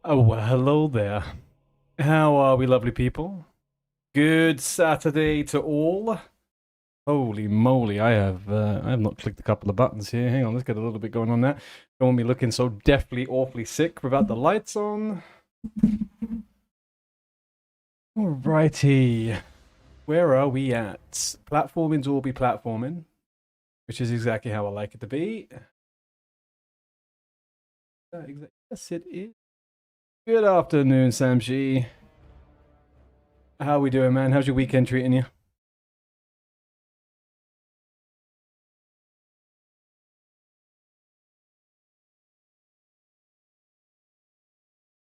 Oh, well, hello there. How are we, lovely people? Good Saturday to all. Holy moly, I have not clicked a couple of buttons here. Hang on, let's get a little bit going on that. Don't want me looking so deathly awfully sick without the lights on. Alrighty. Where are we at? Platforming's all be platforming, which is exactly how I like it to be. Yes, it is. Good afternoon, Samji. How we doing, man? How's your weekend treating you?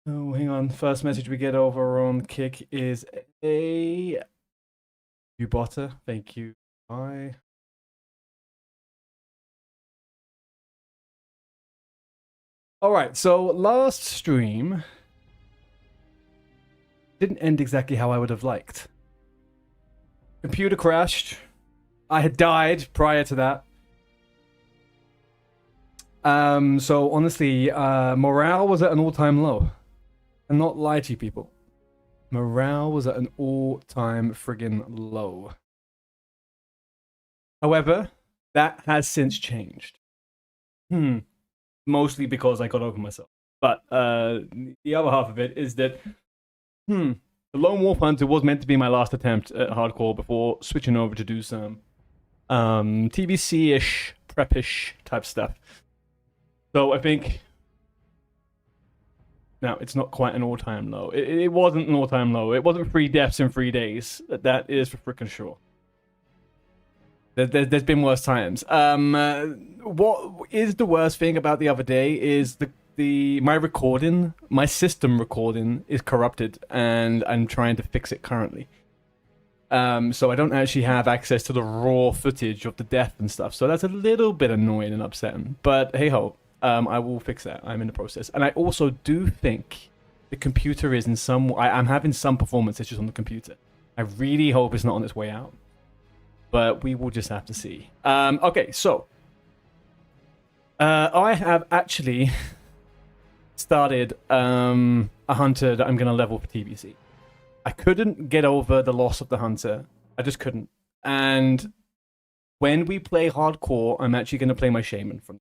Oh, hang on. First message we get over on Kick is a Ubotta. Thank you. Bye. All right. So last stream didn't end exactly how I would have liked. Computer crashed. I had died prior to that. So honestly, morale was at an all-time low. And not lie to you people. Morale was at an all-time friggin' low. However, that has since changed. Mostly because I got over myself. But the other half of it is that, the Lone Wolf Hunter was meant to be my last attempt at hardcore before switching over to do some TBC-ish, prep-ish type stuff. So I think now it's not quite an all-time low. It wasn't an all-time low. It wasn't 3 deaths in 3 days. That is for freaking sure. There's been worse times. What is the worst thing about the other day is my recording, my system recording is corrupted, and I'm trying to fix it currently. So I don't actually have access to the raw footage of the death and stuff. So that's a little bit annoying and upsetting. But hey ho, I will fix that. I'm in the process, and I also do think the computer is in some. I'm having some performance issues on the computer. I really hope it's not on its way out. But we will just have to see. Okay, so I have actually started a hunter that I'm going to level for TBC. I couldn't get over the loss of the hunter. I just couldn't. And when we play hardcore, I'm actually going to play my shaman from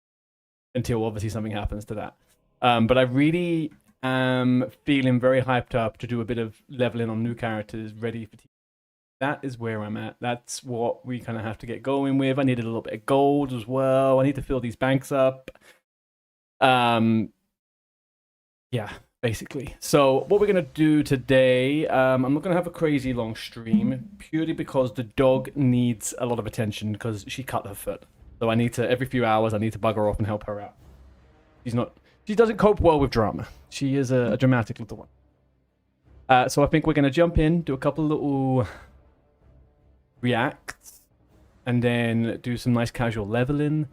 until obviously something happens to that. But I really am feeling very hyped up to do a bit of leveling on new characters ready for TBC. That is where I'm at. That's what we kind of have to get going with. I needed a little bit of gold as well. I need to fill these banks up. Yeah, basically. So what we're going to do today, I'm not going to have a crazy long stream, purely because the dog needs a lot of attention because she cut her foot. So I need to, every few hours, I need to bug her off and help her out. She doesn't cope well with drama. She is a dramatic little one. So I think we're going to jump in, do a couple little reacts, and then do some nice casual leveling,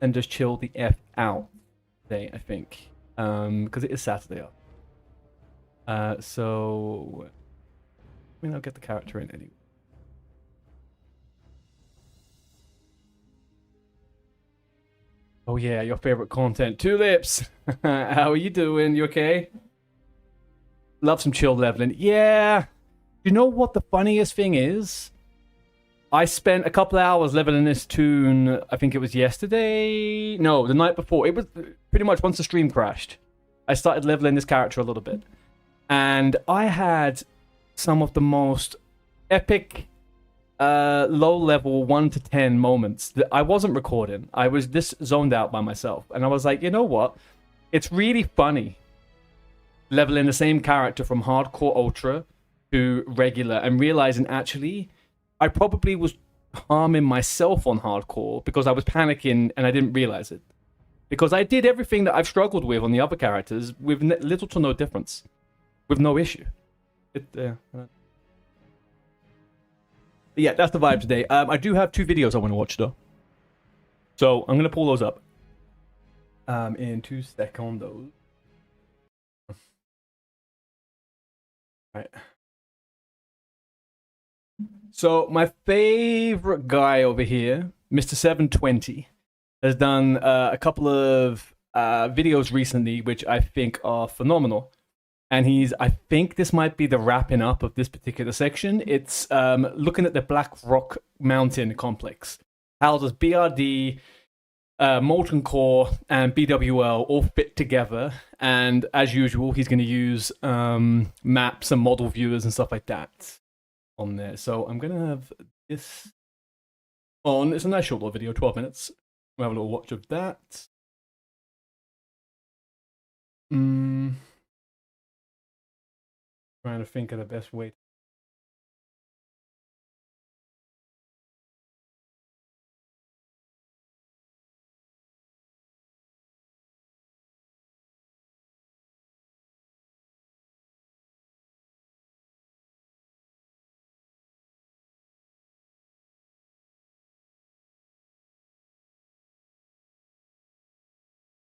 and just chill the F out today, I think. Because it is Saturday. So I mean, I'll get the character in anyway. Oh yeah, your favorite content, Tulips. How are you doing? You okay? Love some chill leveling. Yeah. You know what the funniest thing is? I spent a couple of hours leveling this toon, I think it was yesterday. No, the night before. It was pretty much once the stream crashed. I started leveling this character a little bit. And I had some of the most epic low-level 1 to 10 moments that I wasn't recording. I was this zoned out by myself. And I was like, you know what? It's really funny leveling the same character from hardcore ultra to regular and realizing actually I probably was harming myself on hardcore because I was panicking and I didn't realize it. Because I did everything that I've struggled with on the other characters with little to no difference. With no issue. Yeah, that's the vibe today. I do have 2 videos I want to watch though. So I'm going to pull those up. In 2 seconds. Right. So my favorite guy over here, Mr. 720, has done a couple of videos recently, which I think are phenomenal. And I think this might be the wrapping up of this particular section. It's looking at the Black Rock Mountain complex. How does BRD, Molten Core, and BWL all fit together? And as usual, he's going to use maps and model viewers and stuff like that on there. So I'm going to have this on. It's a nice short little video, 12 minutes. We'll have a little watch of that. Trying to think of the best way.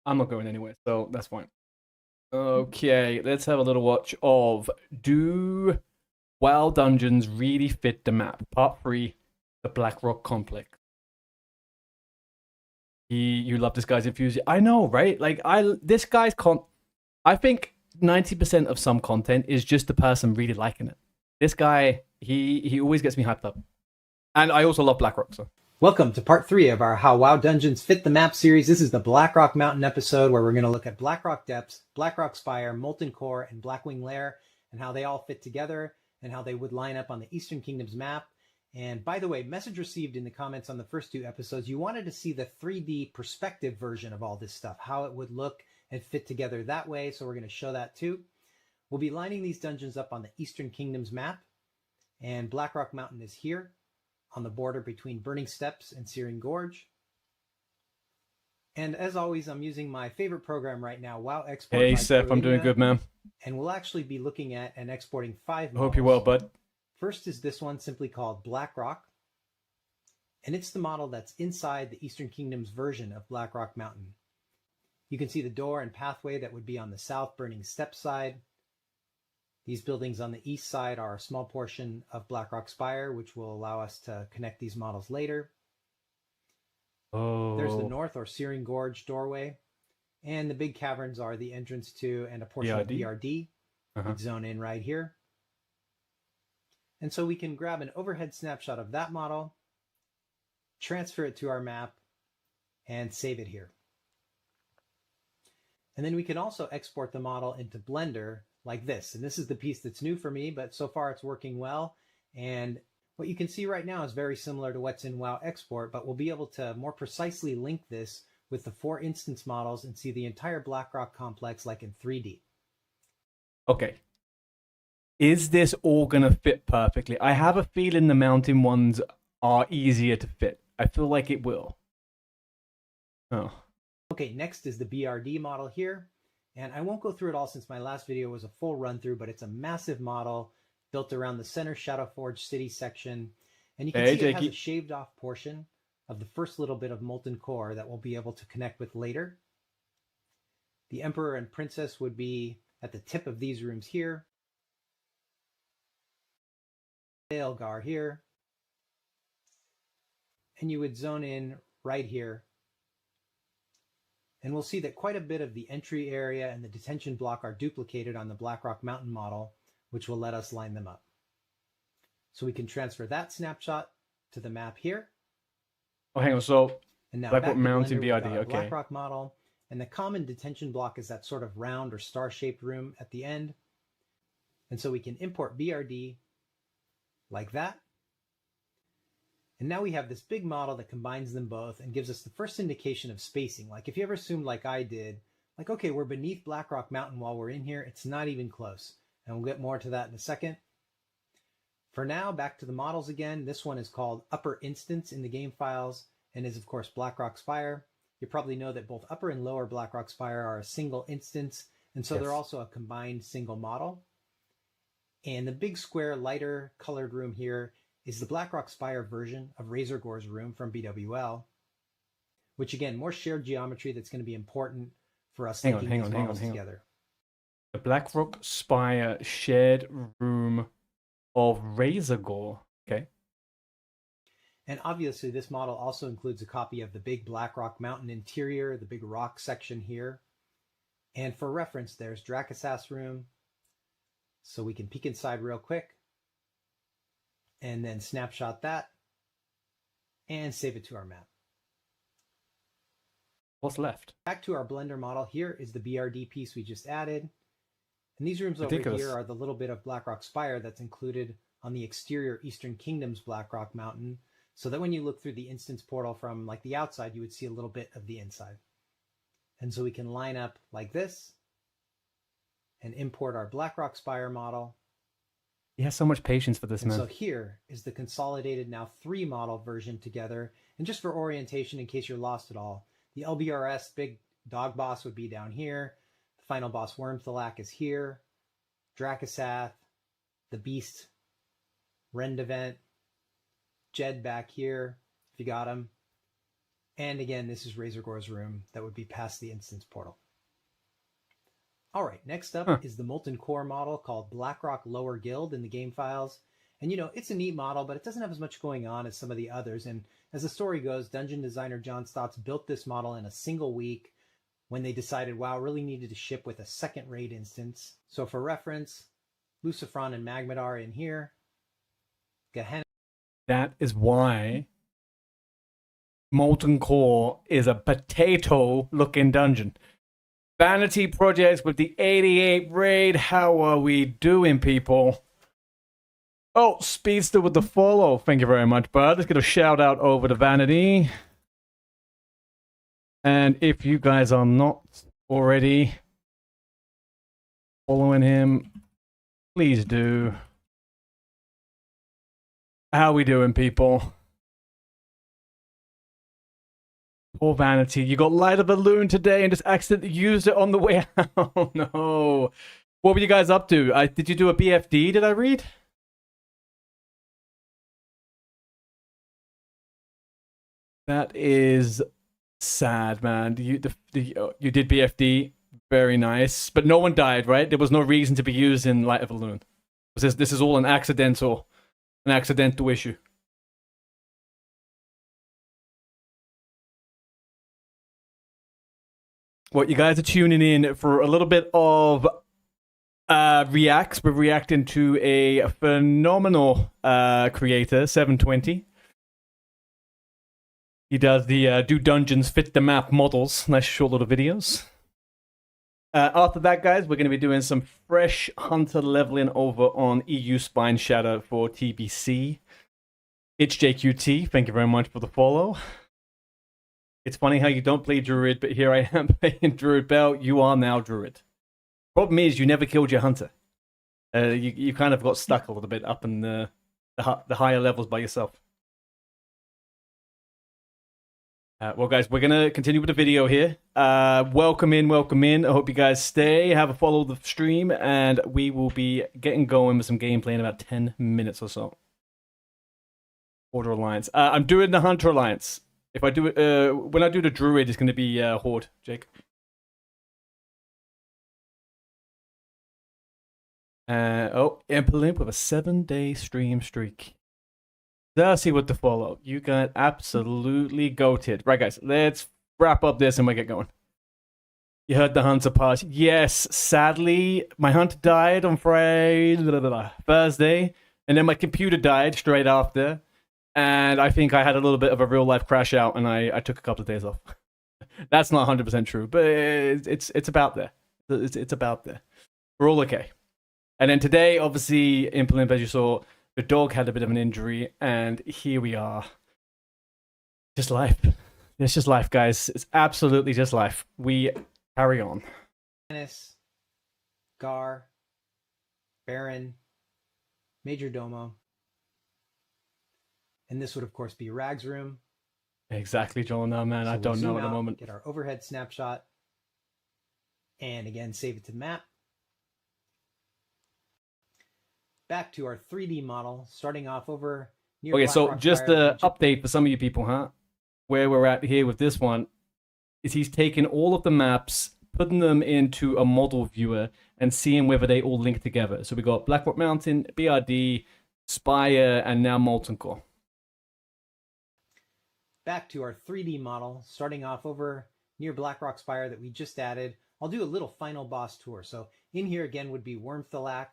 I'm not going anywhere, so that's fine. Okay, let's have a little watch of Do WoW Dungeons Really Fit the Map? Part 3, the Black Rock Complex. You love this guy's enthusiasm. I know, right? Like, this guy's I think 90% of some content is just the person really liking it. This guy, he always gets me hyped up. And I also love Black Rock, so. Welcome to part 3 of our How WoW Dungeons Fit the Map series. This is the Blackrock Mountain episode where we're going to look at Blackrock Depths, Blackrock Spire, Molten Core, and Blackwing Lair, and how they all fit together and how they would line up on the Eastern Kingdom's map. And by the way, message received in the comments on the first 2 episodes, you wanted to see the 3D perspective version of all this stuff, how it would look and fit together that way. So we're going to show that too. We'll be lining these dungeons up on the Eastern Kingdom's map, and Blackrock Mountain is here on the border between Burning Steppes and Searing Gorge. And as always, I'm using my favorite program right now, WoW Export. Hey, Seth, I'm doing good, man. And we'll actually be looking at and exporting 5 models. I hope you're well, bud. First is this one, simply called Blackrock. And it's the model that's inside the Eastern Kingdom's version of Blackrock Mountain. You can see the door and pathway that would be on the south Burning Steppes side. These buildings on the east side are a small portion of Blackrock Spire, which will allow us to connect these models later. Oh. There's the north or Searing Gorge doorway, and the big caverns are the entrance to and a portion of BRD. We'd zone in right here. And so we can grab an overhead snapshot of that model, transfer it to our map, and save it here. And then we can also export the model into Blender like this. And this is the piece that's new for me, but so far it's working well. And what you can see right now is very similar to what's in WoW Export, but we'll be able to more precisely link this with the 4 instance models and see the entire Blackrock complex like in 3D. Okay. Is this all going to fit perfectly? I have a feeling the mountain ones are easier to fit. I feel like it will. Oh. Okay, next is the BRD model here. And I won't go through it all since my last video was a full run through, but it's a massive model built around the center Shadowforge city section. And you can see it has a shaved off portion of the first little bit of Molten Core that we'll be able to connect with later. The Emperor and Princess would be at the tip of these rooms here. Elgar here. And you would zone in right here. And we'll see that quite a bit of the entry area and the detention block are duplicated on the Blackrock Mountain model, which will let us line them up. So we can transfer that snapshot to the map here. Oh, hang on. So and now Blackrock Mountain BRD, okay. Blackrock model, and the common detention block is that sort of round or star-shaped room at the end. And so we can import BRD like that. And now we have this big model that combines them both and gives us the first indication of spacing. Like if you ever assumed like I did, like, okay, we're beneath Blackrock Mountain while we're in here, it's not even close. And we'll get more to that in a second. For now, back to the models again. This one is called Upper Instance in the game files and is of course Blackrock Spire. You probably know that both Upper and Lower Blackrock Spire are a single instance. And so they're also a combined single model. And the big square lighter colored room here is the Blackrock Spire version of Razorgore's room from BWL, which again, more shared geometry that's going to be important for us linking these models together. The Blackrock Spire shared room of Razorgore. Okay. And obviously this model also includes a copy of the big Blackrock Mountain interior, the big rock section here. And for reference, there's Drakasas room, So we can peek inside real quick and then snapshot that and save it to our map. What's left? Back to our Blender model. Here is the BRD piece we just added. And these rooms Ridiculous. over here are the little bit of Blackrock Spire that's included on the exterior Eastern Kingdoms Blackrock Mountain, so that when you look through the instance portal from like the outside, you would see a little bit of the inside. And so we can line up like this and import our Blackrock Spire model. He has so much patience for this, And man. so here is the consolidated now 3 model version together. And just for orientation, in case you're lost at all, the LBRS big dog boss would be down here. The final boss Wormthalak is here. Dracasath, the beast, Rendevent, Jed back here, if you got him. And again, this is Razorgore's room that would be past the instance portal. All right, next up is the Molten Core model called Blackrock Lower Guild in the game files. And you know, it's a neat model, but it doesn't have as much going on as some of the others. And as the story goes, dungeon designer John Stotts built this model in a single week when they decided, wow, really needed to ship with a second raid instance. So for reference, Lucifron and Magmadar are in here. Gehenna. That is why Molten Core is a potato-looking dungeon. Vanity Projects with the 88 raid. How are we doing, people? Oh, Speedster with the follow. Thank you very much, bud. Let's get a shout out over to Vanity. And if you guys are not already following him, please do. How we doing, people? Poor Vanity. You got light a balloon today and just accidentally used it on the way out. Oh, no. What were you guys up to? Did you do a BFD, did I read? That is sad, man. You did BFD. Very nice. But no one died, right? There was no reason to be using light a balloon. This is all an accidental issue. What, you guys are tuning in for a little bit of reacts. We're reacting to a phenomenal creator, 720. He does the do dungeons fit the map models. Nice short little videos. After that, guys, we're going to be doing some fresh hunter leveling over on EU Spineshatter for TBC. It's JQT. Thank you very much for the follow. It's funny how you don't play Druid, but here I am playing Druid Bell. You are now Druid. Problem is, you never killed your hunter. You kind of got stuck a little bit up in the higher levels by yourself. Well, guys, we're going to continue with the video here. Welcome in, welcome in. I hope you guys stay, have a follow the stream, and we will be getting going with some gameplay in about 10 minutes or so. Order Alliance. I'm doing the Hunter Alliance. If I do it, when I do the Druid, it's going to be Horde, Jake. Imperlimp with a 7-day stream streak. Darcy with the follow. You got absolutely goated. Right, guys, let's wrap up this and we get going. You heard the hunter part. Yes, sadly, my hunter died on Thursday, and then my computer died straight after. And I think I had a little bit of a real life crash out, and I took a couple of days off. That's not 100% true, but it's about there. It's about there. We're all okay. And then today, obviously, Imperlimp, as you saw, the dog had a bit of an injury, and here we are. Just life. It's just life, guys. It's absolutely just life. We carry on. Dennis, Gar, Baron, Major Domo. And this would, of course, be Rag's room. Exactly, Joel. No, man, So I don't know at the out, moment. Get our overhead snapshot. And again, save it to map. Back to our 3D model, starting off over near Okay, so Blackrock just Spire. an update for some of you people, huh? Where we're at here with this one is he's taken all of the maps, putting them into a model viewer, and seeing whether they all link together. So we got Blackrock Mountain, BRD, Spire, and now Molten Core. Back to our 3D model, starting off over near Blackrock Spire that we just added. I'll do a little final boss tour. So in here again would be Wormthalak,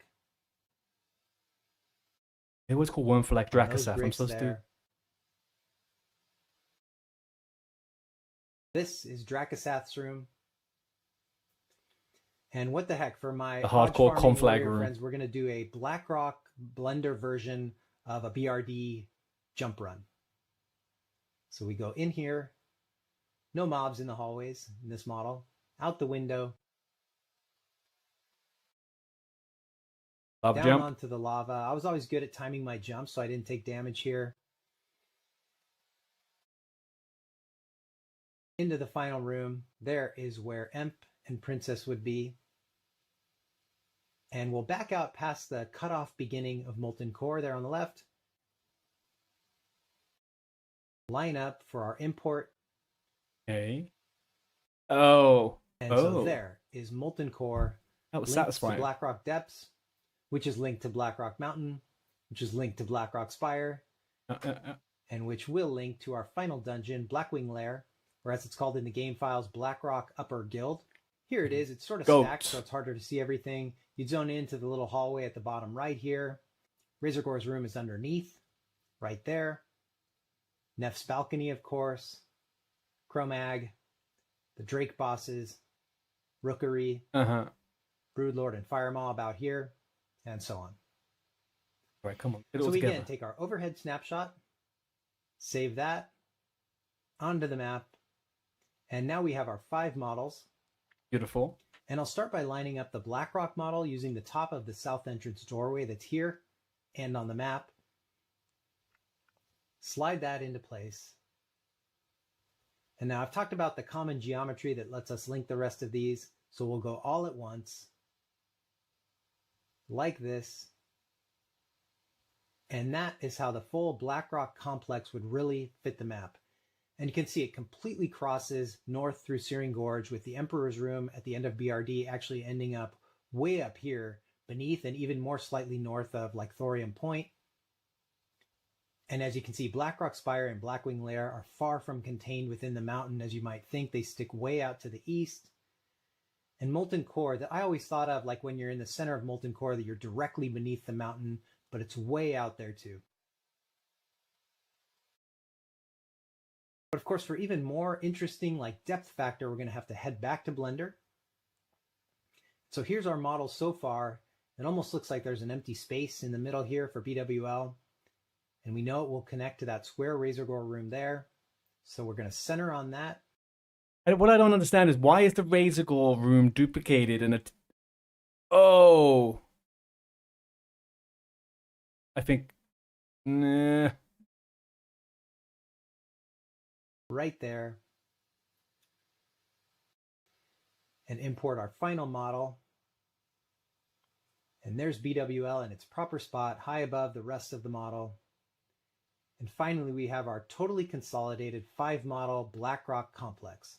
It was called Wormflag And those Dracosaph. I'm bricks supposed to. there. This is Dracosath's room. And what the heck, for my The hardcore farming conflag warrior room. friends, we're going to do a BlackRock Blender version of a BRD jump run. So we go in here, no mobs in the hallways in this model, out the window, Lava down jump. onto the lava. I was always good at timing my jumps, so I didn't take damage here. Into the final room. There is where Emp and Princess would be. And we'll back out past the cutoff beginning of Molten Core there on the left. Line up for our import. Okay. Oh. And so there is Molten Core. That was linked satisfying. to Blackrock Depths, which is linked to Blackrock Mountain, which is linked to Blackrock Spire, and which will link to our final dungeon, Blackwing Lair, or as it's called in the game files, Blackrock Upper Guild. Here it is. It's sort of stacked, so it's harder to see everything. You'd zone into the little hallway at the bottom right here. Razorgore's room is underneath, right there. Nef's balcony, of course. Chromag, the Drake bosses, Rookery, Broodlord and Firemaw about here, and so on. All right, come on. So we again take our overhead snapshot, save that, onto the map, and now we have our 5 models. Beautiful. And I'll start by lining up the Blackrock model using the top of the south entrance doorway that's here and on the map. Slide that into place. And now I've talked about the common geometry that lets us link the rest of these. So we'll go all at once, like this. And that is how the full Blackrock complex would really fit the map. And you can see it completely crosses north through Searing Gorge, with the Emperor's Room at the end of BRD actually ending up way up here beneath and even more slightly north of like Thorium Point. And as you can see, Blackrock Spire and Blackwing Lair are far from contained within the mountain as you might think. They stick way out to the east. And Molten Core, that I always thought of like when you're in the center of Molten Core, that you're directly beneath the mountain, but it's way out there too. But of course, for even more interesting like depth factor, we're going to have to head back to Blender. So here's our model so far. It almost looks like there's an empty space in the middle here for BWL. And we know it will connect to that square Razorgore room there. So we're going to center on that. And what I don't understand is, why is the Razorgore room duplicated in a... Oh. I think... Nah. Right there. And import our final model. And there's BWL in its proper spot, high above the rest of the model. And finally, we have our totally consolidated 5-model Blackrock complex.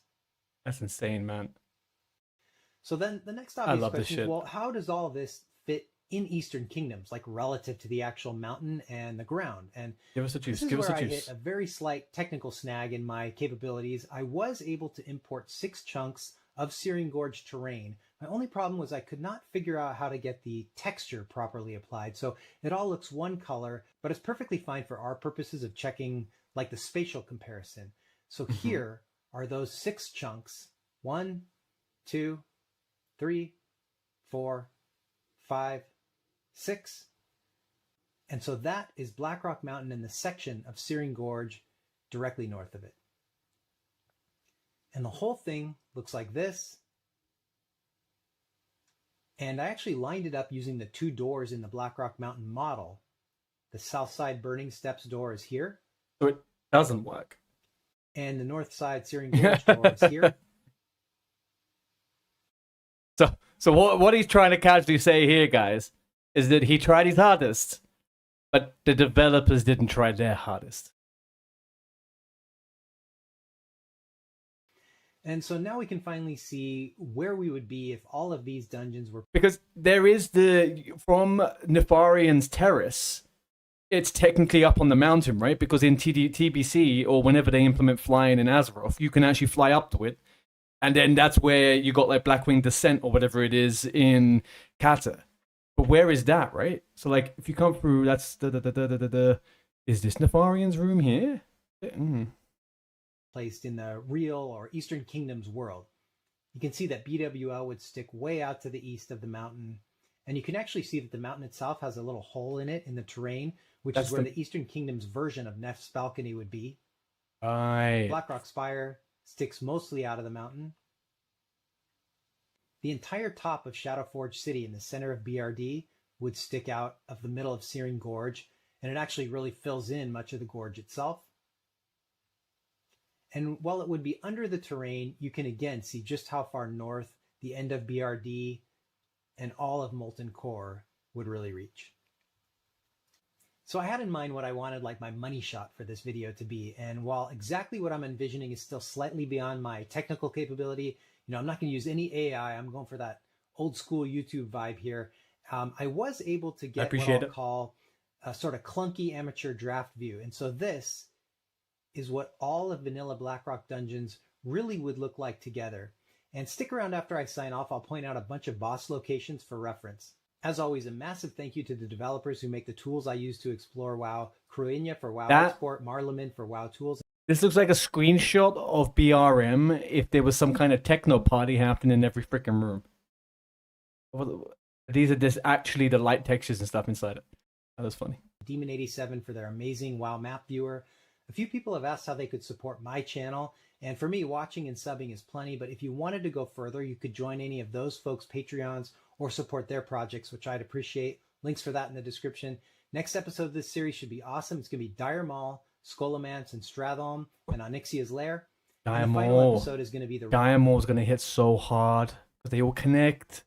That's insane, man. So then the next obvious question is, well, how does all this fit in Eastern Kingdoms, like relative to the actual mountain and the ground? And give us a juice. This is where I hit a very slight technical snag in my capabilities. I was able to import 6 chunks of Searing Gorge terrain. My only problem was I could not figure out how to get the texture properly applied. So it all looks one color, but it's perfectly fine for our purposes of checking like the spatial comparison. So here are those 6 chunks. 1, 2, 3, 4, 5, 6. And so that is Blackrock Mountain and the section of Searing Gorge directly north of it. And the whole thing looks like this. And I actually lined it up using the 2 doors in the Blackrock Mountain model. The south side Burning Steps door is here. So it doesn't work. And the north side Searing Gorge door is here. So what he's trying to casually say here, guys, is that he tried his hardest, but the developers didn't try their hardest. And so now we can finally see where we would be if all of these dungeons were... Because there is from Nefarian's Terrace, it's technically up on the mountain, right? Because in TBC, or whenever they implement flying in Azeroth, you can actually fly up to it. And then that's where you got like Blackwing Descent or whatever it is in Kata. But where is that, right? So like, if you come through, that's is this Nefarian's room here? Placed in the real or Eastern Kingdom's world. You can see that BWL would stick way out to the east of the mountain. And you can actually see that the mountain itself has a little hole in it in the terrain, which is where the Eastern Kingdom's version of Nef's balcony would be. Right. Blackrock Spire sticks mostly out of the mountain. The entire top of Shadowforge City in the center of BRD would stick out of the middle of Searing Gorge, and it actually really fills in much of the gorge itself. And while it would be under the terrain, you can again see just how far north the end of BRD and all of Molten Core would really reach. So I had in mind what I wanted like my money shot for this video to be. And while exactly what I'm envisioning is still slightly beyond my technical capability, I'm not going to use any AI. I'm going for that old school YouTube vibe here. I was able to get what I'll call a sort of clunky amateur draft view. And so this is what all of vanilla Blackrock Dungeons really would look like together. And stick around after I sign off. I'll point out a bunch of boss locations for reference. As always, a massive thank you to the developers who make the tools I use to explore WoW. Cruinia for WoW Export, Marlamin for WoW Tools. This looks like a screenshot of BRM if there was some kind of techno party happening in every freaking room. These are just actually the light textures and stuff inside it. That was funny. Demon87 for their amazing WoW map viewer. A few people have asked how they could support my channel. And for me, watching and subbing is plenty. But if you wanted to go further, you could join any of those folks' Patreons or support their projects, which I'd appreciate. Links for that in the description. Next episode of this series should be awesome. It's going to be Dire Maul, Scholomance, and Stratholme, and Onyxia's Lair. And the final episode is going to be the Dire Maul is going to hit so hard because they all connect.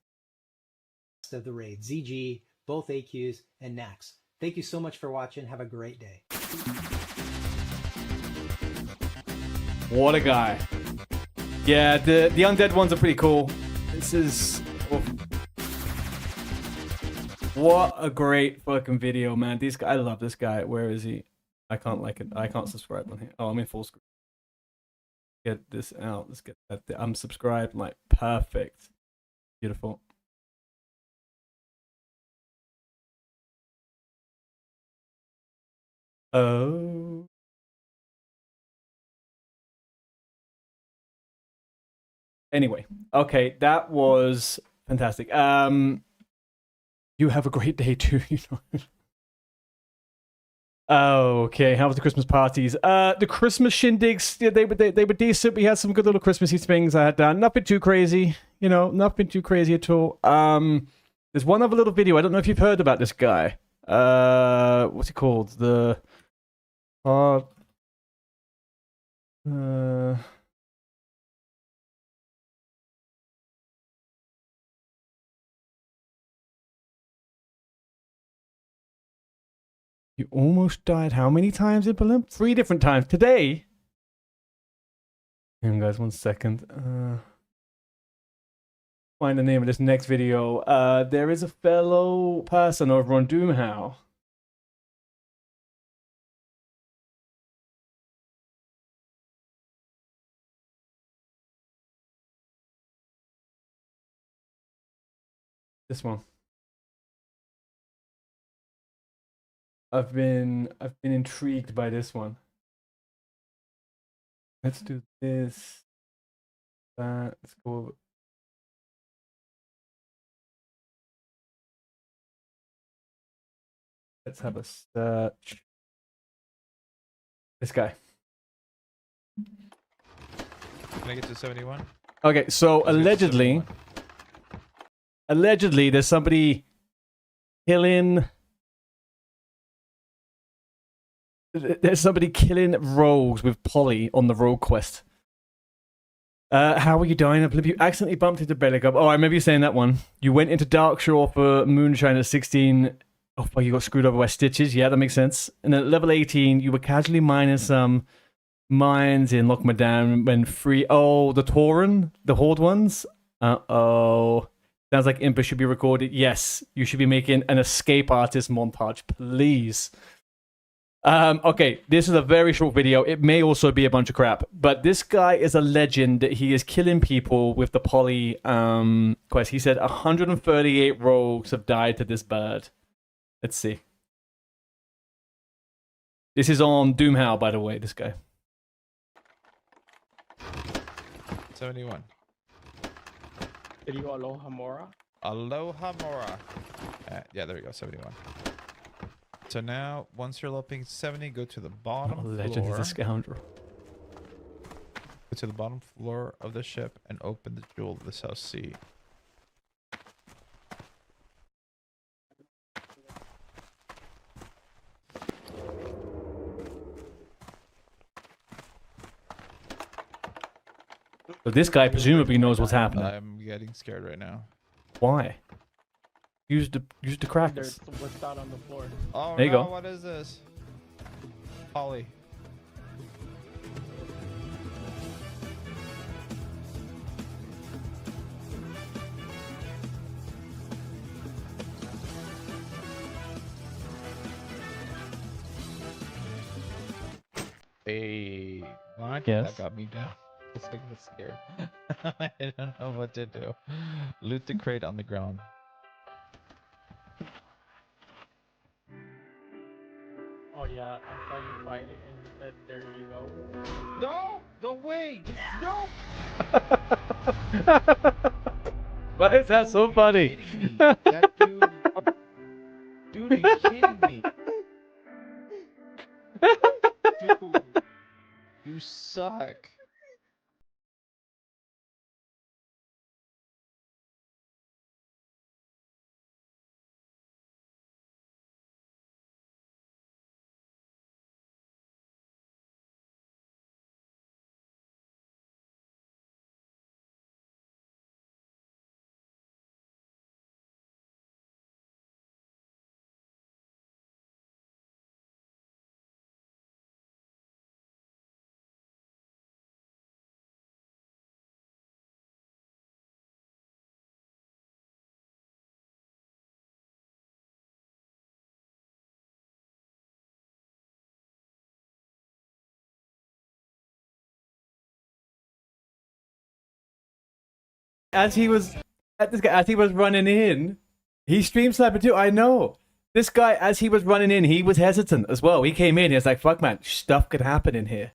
Of the raid, ZG, both AQs, and Nax. Thank you so much for watching. Have a great day. What a guy. Yeah, the undead ones are pretty cool. This is... Oh. What a great fucking video, man. I love this guy. Where is he? I can't like it. I can't subscribe on here. Oh, I'm in full screen. Get this out. Let's get that. I'm subscribed. Like, perfect. Beautiful. Oh. Anyway, okay, that was fantastic. You have a great day too. Okay, how was the Christmas parties? The Christmas shindigs, yeah, they were decent. We had some good little Christmassy things I had done. Nothing too crazy, nothing too crazy at all. There's one other little video. I don't know if you've heard about this guy. What's he called? The You almost died how many times in Berlin? 3 different times. Today? Hang on, guys, 1 second. Find the name of this next video. There is a fellow person over on Doomhow. This one. I've been intrigued by this one. Let's do this. That. Let's go over. Let's have a search. This guy. Can I get to 71? Okay, so allegedly, there's somebody killing. There's somebody killing rogues with Polly on the rogue quest. How are you dying? I believe you accidentally bumped into Bellicub. Oh, I remember you saying that one. You went into Darkshore for Moonshine at 16. Oh, fuck, you got screwed over by Stitches. Yeah, that makes sense. And at level 18, you were casually mining some mines in Lochmadan when free. Oh, the Tauren? The Horde ones? Uh-oh. Sounds like Impa should be recorded. Yes, you should be making an escape artist montage, please. Okay, this is a very short video. It may also be a bunch of crap, but this guy is a legend. He is killing people with the poly quest. He said 138 rogues have died to this bird. Let's see. This is on Doomhow, by the way, this guy. 71. Did you Aloha Mora? Aloha Mora. Yeah, there we go. 71. So now, once you're leveling 70, go to the bottom Legend floor. is a scoundrel. Go to the bottom floor of the ship and open the jewel of the South Sea. So this guy presumably knows what's happening. I'm getting scared right now. Why? Use the There's crackers. what's out on the floor. Oh There you no, go. what is this? Polly. Hey, what? Yes. That got me down. This thing was scared. I don't know what to do. Loot the crate on the ground. Oh yeah, I saw you fight it and said, there you go. No! No way! No! Why is that so funny? That dude. Dude, are you kidding me? Dude, you suck. As he was running in, he stream sniped too. I know. This guy, as he was running in, he was hesitant as well. He came in, he was like, fuck man, stuff could happen in here.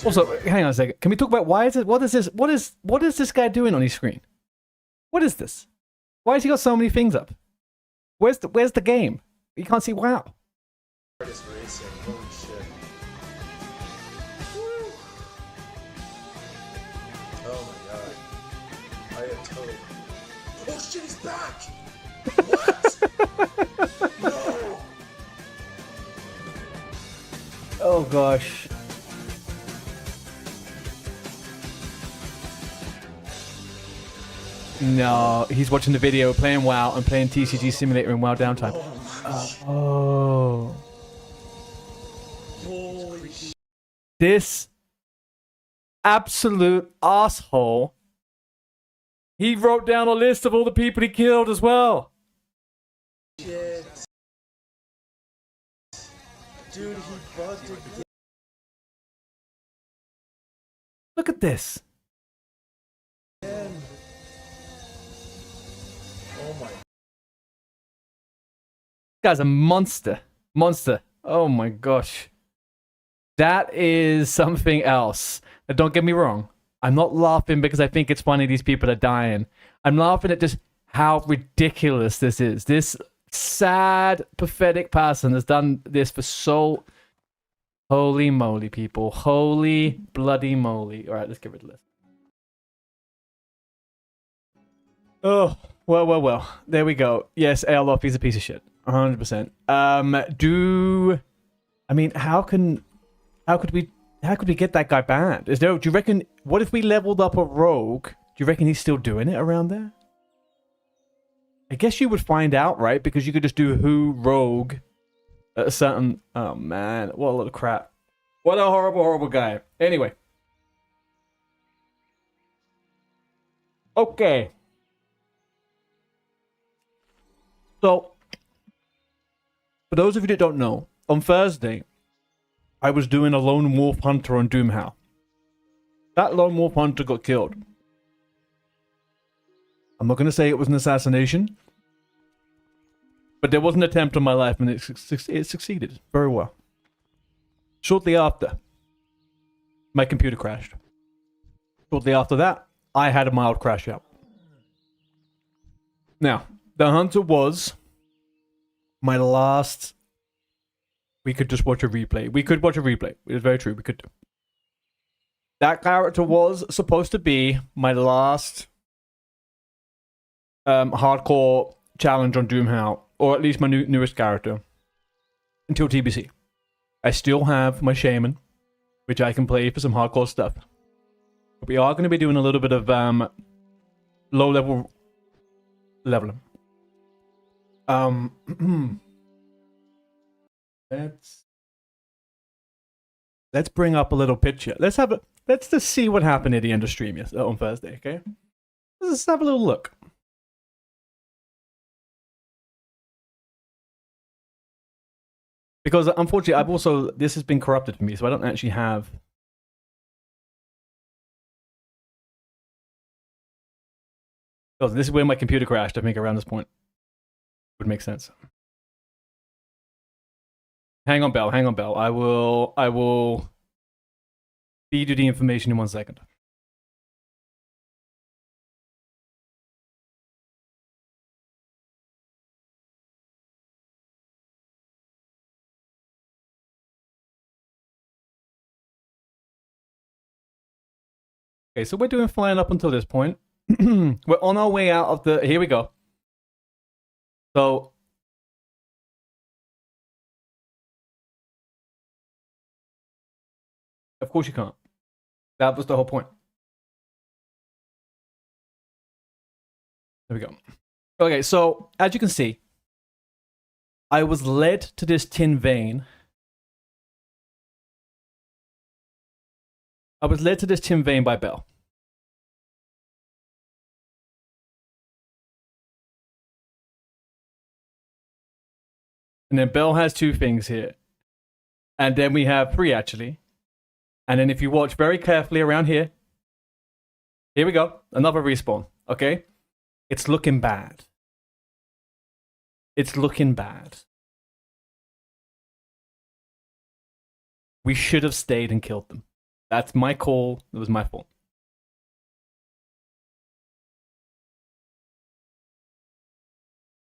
Also, hang on a second. Can we talk about why is it? What is this? What is this guy doing on his screen? What is this? Why has he got so many things up? Where's the game? You can't see WoW. Is racing. Holy shit. Oh my god. I am totally. Oh shit, he's back! What? No! Oh gosh. No, he's watching the video, playing WoW, and playing TCG Simulator in WoW downtime. Oh. Holy shit. This absolute asshole. He wrote down a list of all the people he killed as well. Dude, he bugged again. Look at this. Oh my. Guy's a monster. Monster. Oh my gosh. That is something else. Now, don't get me wrong. I'm not laughing because I think it's funny these people are dying. I'm laughing at just how ridiculous this is. This sad, pathetic person has done this for so... Holy moly, people. Holy bloody moly. All right, let's get rid of this. Oh, well. There we go. Yes, Airloft is a piece of shit. 100%. I mean, how could we get that guy banned? Do you reckon, what if we leveled up a rogue? Do you reckon he's still doing it around there? I guess you would find out, right? Because you could just do who rogue at a certain... Oh, man. What a lot of crap. What a horrible, horrible guy. Anyway. Okay. So, for those of you that don't know, on Thursday, I was doing a lone wolf hunter on Doomhow. That lone wolf hunter got killed. I'm not going to say it was an assassination, but there was an attempt on my life and it succeeded very well. Shortly after, my computer crashed. Shortly after that, I had a mild crash out. Now, the hunter was my last... We could just watch a replay. We could watch a replay. It was very true. We could do. That character was supposed to be my last hardcore challenge on Doomhow, or at least my newest character, until TBC. I still have my shaman, which I can play for some hardcore stuff. But we are going to be doing a little bit of low-level leveling. Let's bring up a little picture. Let's just see what happened at the end of stream on Thursday, okay? Let's have a little look. Because unfortunately, this has been corrupted for me, so I don't actually have... Oh, this is where my computer crashed, I think, around this point. Would make sense. Hang on, Bell. I will feed you the information in 1 second. Okay, so we're doing fine up until this point. We're on our way out of the... Here we go. So... Of course you can't. That was the whole point. There we go. Okay, so as you can see, I was led to this tin vein. I was led to this tin vein by Bell. And then Bell has 2 things here. And then we have 3, actually. And then if you watch very carefully around here, here we go. Another respawn, okay? It's looking bad. It's looking bad. We should have stayed and killed them. That's my call. It was my fault.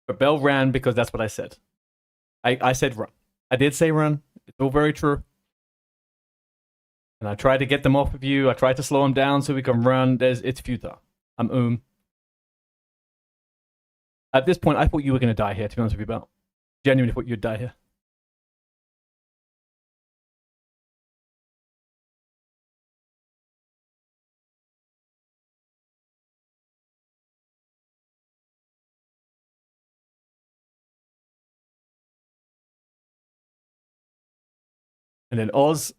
But Bell ran because that's what I said. I said run. I did say run. It's all very true. And I tried to get them off of you. I tried to slow them down so we can run. It's futile. I'm At this point, I thought you were going to die here, to be honest with you, Bell. Genuinely thought you'd die here. And then Oz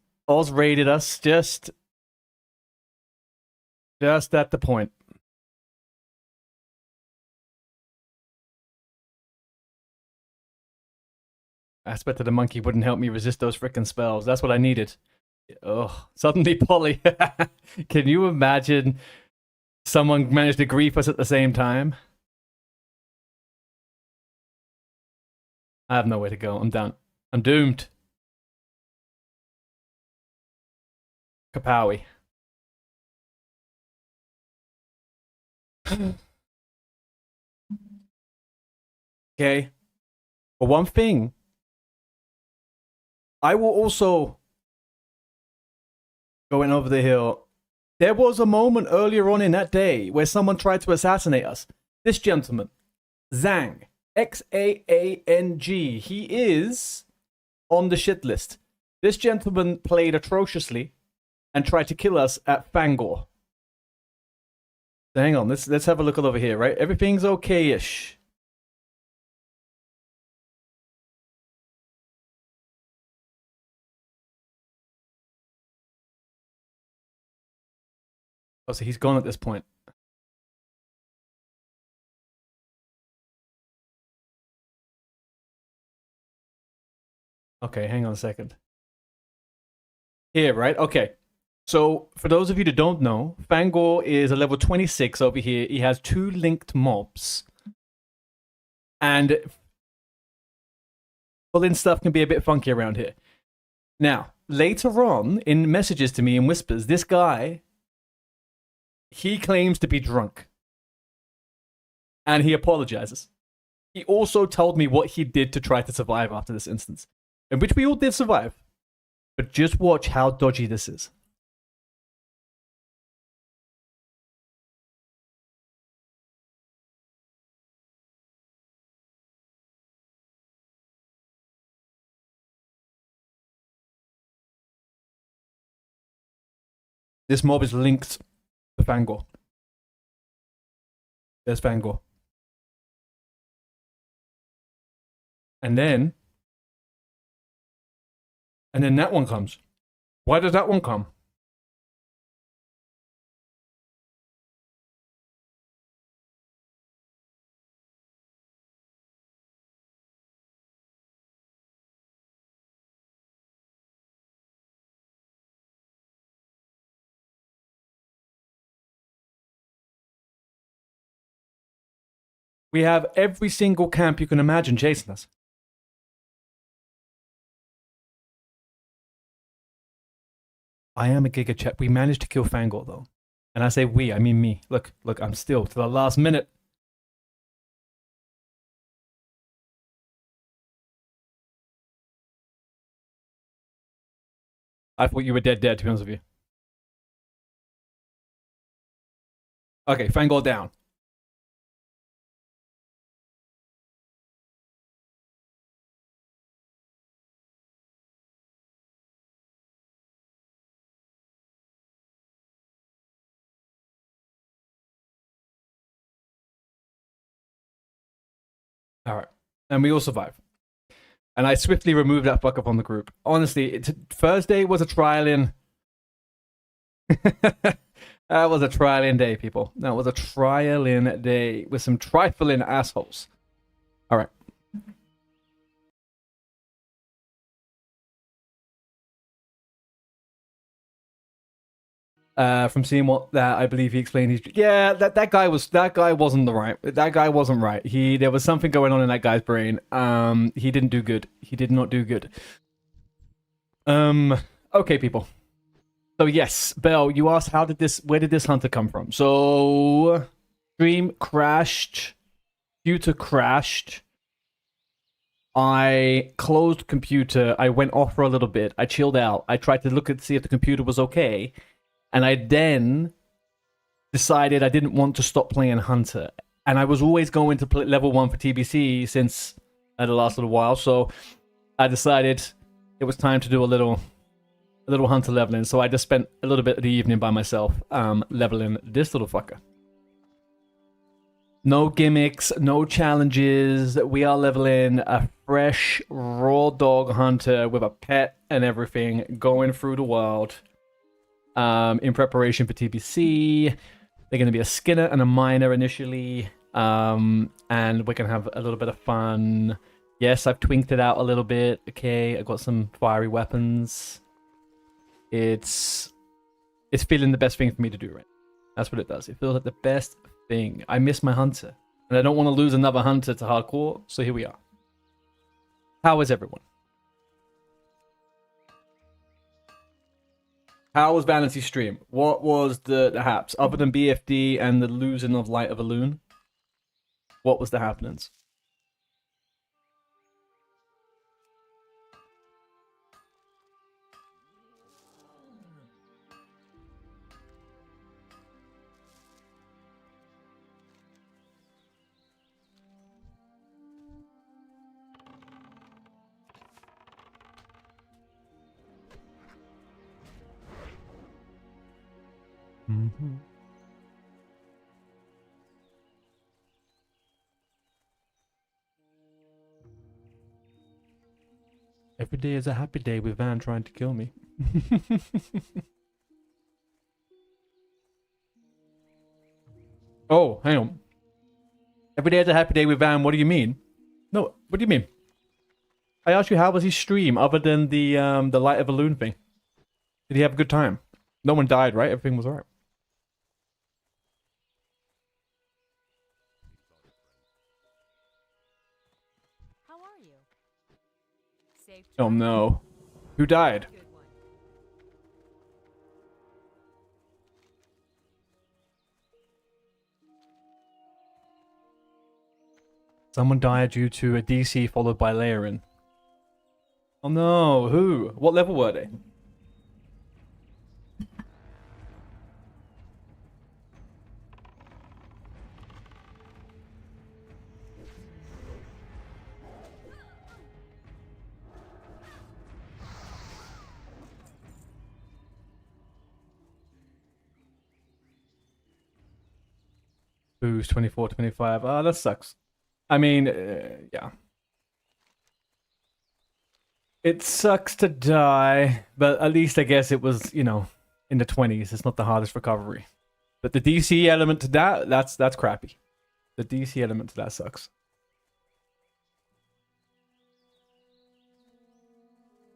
raided us just at the point. Aspect of the monkey wouldn't help me resist those frickin' spells. That's what I needed. Oh, suddenly Polly. Can you imagine someone managed to grief us at the same time? I have nowhere to go. I'm done. I'm doomed. Kapowie. Okay. For one thing, I will also going over the hill. There was a moment earlier on in that day where someone tried to assassinate us. This gentleman, Zhang, Xaang. He is on the shit list. This gentleman played atrociously and tried to kill us at Fangor. So hang on, let's have a look over here, right? Everything's okay-ish. Oh, so he's gone at this point. Okay, hang on a second. Here, right? Okay. So, for those of you that don't know, Fangor is a level 26 over here. He has 2 linked mobs. And pulling stuff can be a bit funky around here. Now, later on, in messages to me in whispers, this guy, he claims to be drunk. And he apologizes. He also told me what he did to try to survive after this instance. In which we all did survive. But just watch how dodgy this is. This mob is linked to Fangor. There's Fangor. And then that one comes. Why does that one come? We have every single camp you can imagine chasing us. I am a Giga Chet. We managed to kill Fangor, though. And I say we, I mean me. Look, I'm still to the last minute. I thought you were dead, to be honest with you. Okay, Fangor down. All right. And we all survive. And I swiftly removed that fucker from the group. Honestly, Thursday was a trial-in. That was a trial-in day, people. That was a trial-in day with some trifling assholes. All right. From seeing what that I believe he explained, that guy wasn't right. That guy wasn't right. There was something going on in that guy's brain. He didn't do good. He did not do good. Okay, people. So yes, Belle, you asked where did this hunter come from? So stream crashed, computer crashed. I closed computer. I went off for a little bit. I chilled out. I tried to see if the computer was okay, and I then decided I didn't want to stop playing hunter. And I was always going to play level 1 for TBC since the last little while. So I decided it was time to do a little hunter leveling. So I just spent a little bit of the evening by myself leveling this little fucker. No gimmicks, no challenges. We are leveling a fresh raw dog hunter with a pet and everything, going through the world in preparation for TBC. They're going to be a Skinner and a Miner initially, and we're going to have a little bit of fun. Yes, I've twinked it out a little bit. Okay, I've got some fiery weapons. It's feeling the best thing for me to do right now. That's what it does. It feels like the best thing. I miss my hunter, and I don't want to lose another hunter to hardcore, so here we are. How is everyone? How was Vanity's stream? What was the haps? Other than BFD and the losing of Light of a Loon, what was the happenings? Mm-hmm. Every day is a happy day with Van trying to kill me. Oh, hang on. Every day is a happy day with Van. What do you mean? No, what do you mean? I asked you how was his stream other than the Light of a Loon thing. Did he have a good time? No one died, right? Everything was alright. Oh no. Who died? Someone died due to a DC followed by layering. Oh no, who? What level were they? Boost 24, 25. Ah, that sucks. I mean, yeah. It sucks to die, but at least I guess it was, you know, in the 20s. It's not the hardest recovery. But the DC element to that's crappy. The DC element to that sucks.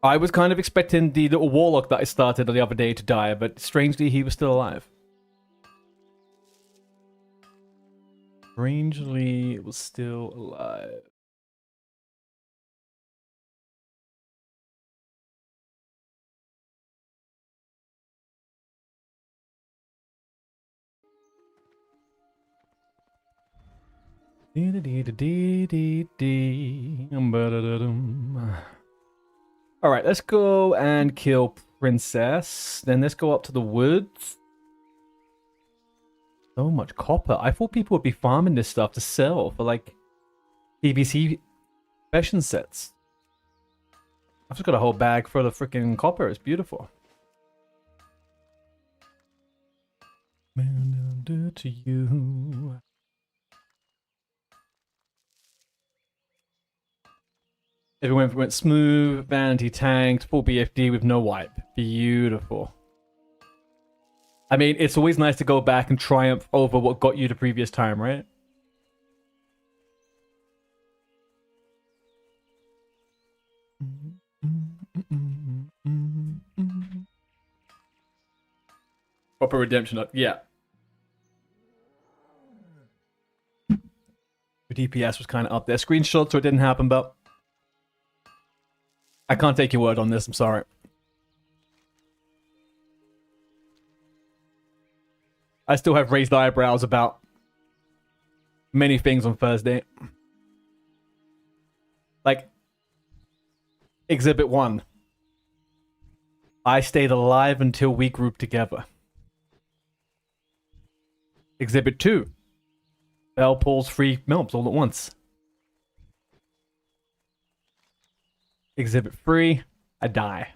I was kind of expecting the little warlock that I started the other day to die, but strangely he was still alive. Strangely, it was still alive. Alright, let's go and kill Princess. Then let's go up to the woods. So much copper. I thought people would be farming this stuff to sell for like TBC fashion sets. I've just got a whole bag full of freaking copper. It's beautiful. To you. Everyone went smooth, Vanity tanked, full BFD with no wipe. Beautiful. I mean, it's always nice to go back and triumph over what got you the previous time, right? Proper redemption, yeah. The DPS was kind of up there. Screenshot, so it didn't happen, but I can't take your word on this, I'm sorry. I still have raised eyebrows about many things on Thursday. Like, Exhibit 1. I stayed alive until we grouped together. Exhibit 2. Bell pulls 3 milbs all at once. Exhibit 3. I die.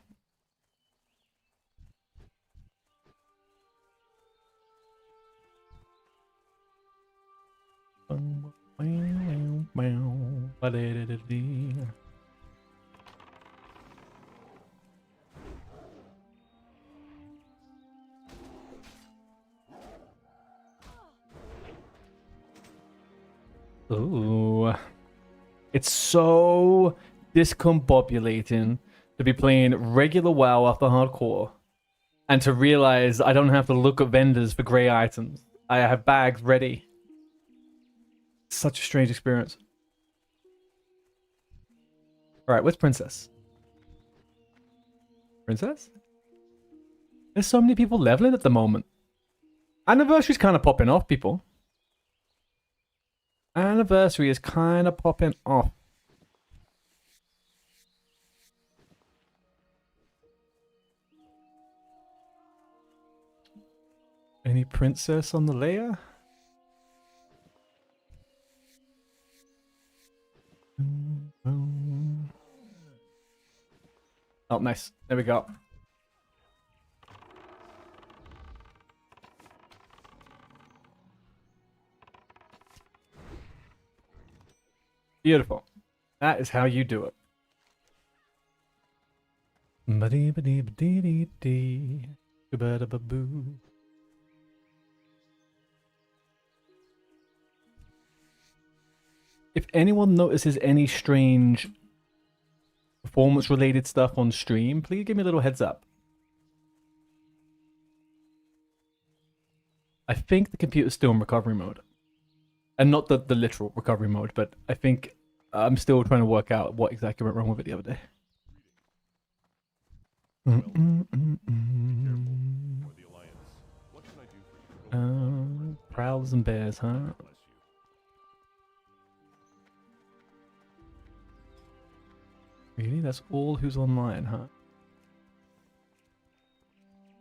Ooh. It's so discombobulating to be playing regular WoW after hardcore and to realize I don't have to look at vendors for grey items. I have bags ready. Such a strange experience. Alright, where's Princess? Princess? There's so many people leveling at the moment. Anniversary's kind of popping off, people. Anniversary is kind of popping off. Any princess on the layer? Oh, nice. There we go. Beautiful. That is how you do it. If anyone notices any strange performance-related stuff on stream, please give me a little heads up. I think the computer's still in recovery mode. And not the literal recovery mode, but I think I'm still trying to work out what exactly went wrong with it the other day. Prowlers and bears, huh? Really? That's all who's online, huh?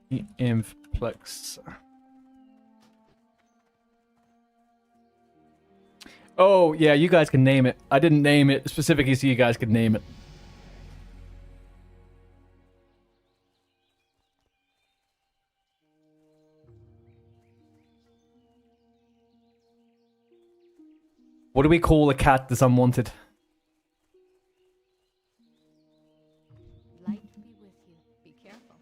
The Influx. Oh, yeah, you guys can name it. I didn't name it specifically so you guys could name it. What do we call a cat that's unwanted? Light be with you. Be careful.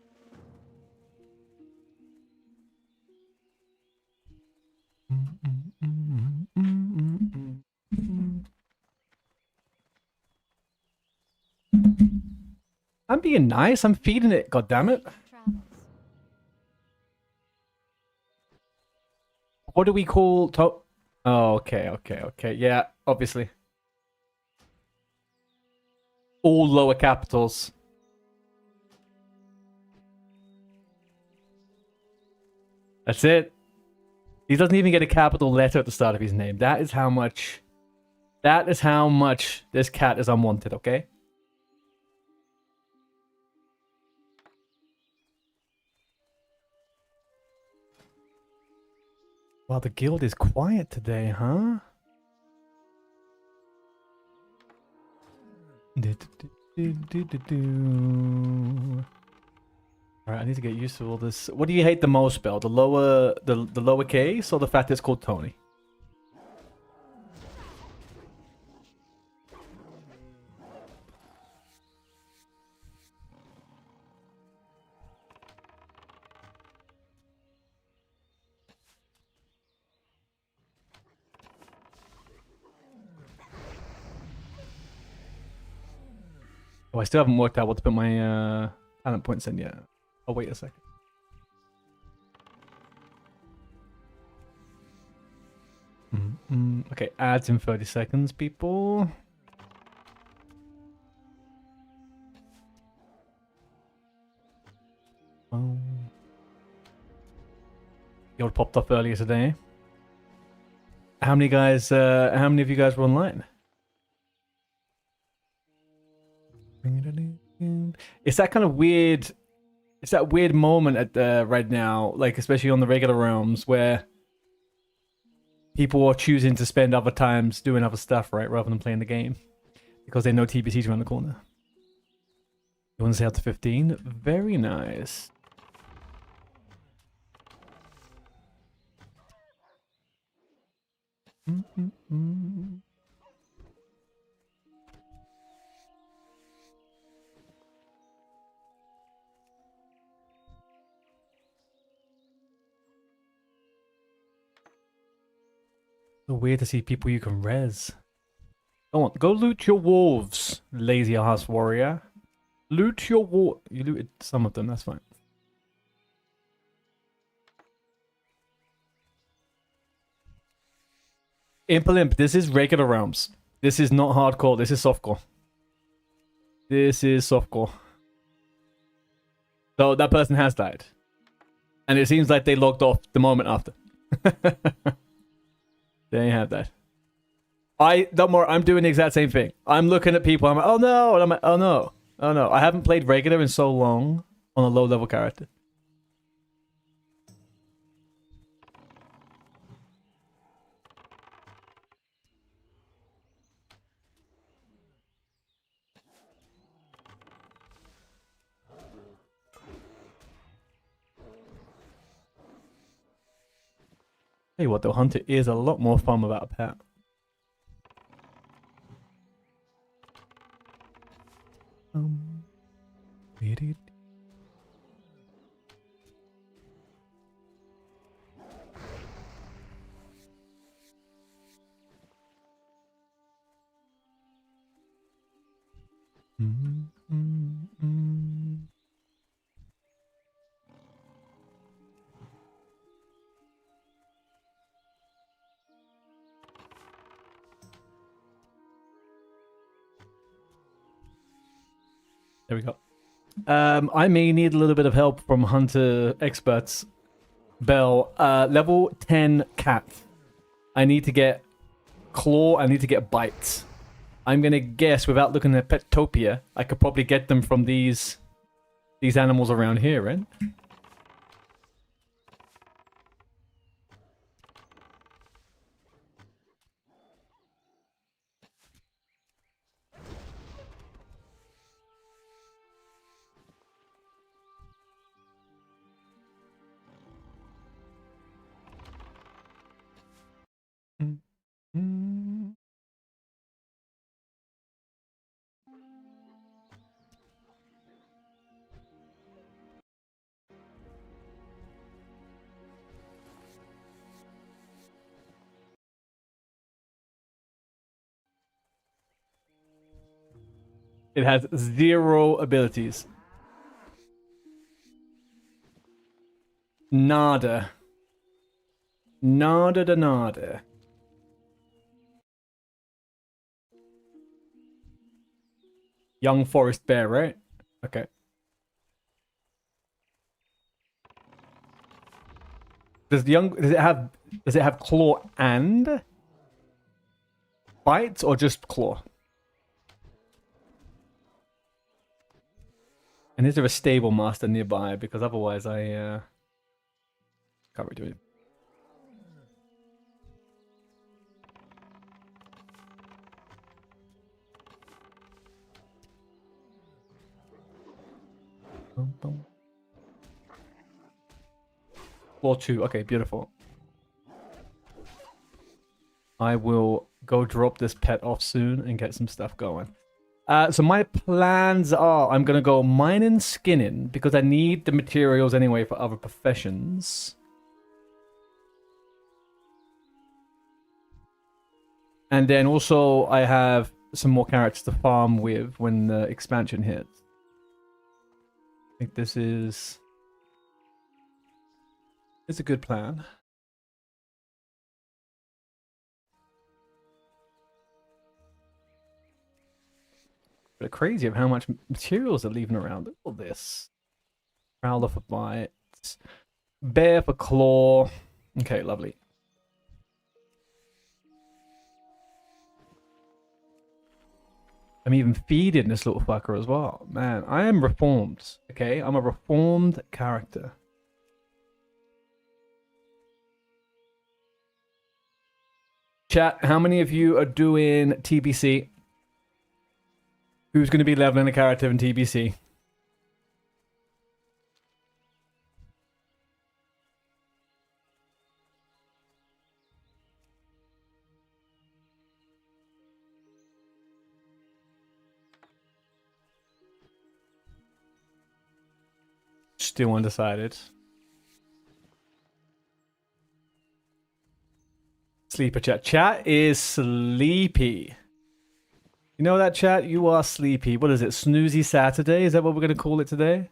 I'm being nice. I'm feeding it, goddammit. Travels. What do we call Oh, okay. Yeah, obviously. All lower capitals. That's it. He doesn't even get a capital letter at the start of his name. That is how much this cat is unwanted, okay? Wow, the guild is quiet today, huh? Alright, I need to get used to all this. What do you hate the most, Bell? The lower case or the fact that it's called Tony? Oh, I still haven't worked out what to put my talent points in yet. Oh, wait a second. Okay, ads in 30 seconds, people. The old popped up earlier today. How many guys? How many of you guys were online? It's that kind of weird. It's that weird moment at right now, like especially on the regular realms, where people are choosing to spend other times doing other stuff, right, rather than playing the game, because they know TBC's around the corner. You want to say up to 15? Very nice. Mm-mm-mm. So weird to see people you can res. Go on, go loot your wolves, lazy ass warrior. Loot your You looted some of them, that's fine. Imp, this is regular realms. This is not hardcore, this is softcore. This is softcore. So that person has died. And it seems like they logged off the moment after. There you have that. Don't worry, I'm doing the exact same thing. I'm looking at people, I'm like, oh no, and I'm like, oh no. Oh no, I haven't played regular in so long on a low level character. Tell you what, though, Hunter is a lot more fun without a pet. Idiot. There we go. I may need a little bit of help from hunter experts. Bell, level 10 cat. I need to get claw, I need to get bites. I'm gonna guess, without looking at Petopia, I could probably get them from these animals around here, right? Mm. It has 0 abilities. Nada. Nada de nada. Young forest bear, right? Okay. Does it have claw and bites, or just claw? And is there a stable master nearby? Because otherwise I can't really do it. Claw 2, okay, beautiful. I will go drop this pet off soon and get some stuff going. So my plans are, I'm going to go mining, skinning, because I need the materials anyway for other professions. And then also I have some more characters to farm with when the expansion hits. I think this is... It's a good plan. But crazy of how much materials are leaving around. Look at all this. Prowler for bites. Bear for claw. Okay, lovely. I'm even feeding this little fucker as well. Man, I am reformed. Okay, I'm a reformed character. Chat, how many of you are doing TBC? Who's going to be leveling a character in TBC? Still undecided. Sleeper chat. Chat is sleepy. You know that, chat? You are sleepy. What is it? Snoozy Saturday? Is that what we're going to call it today?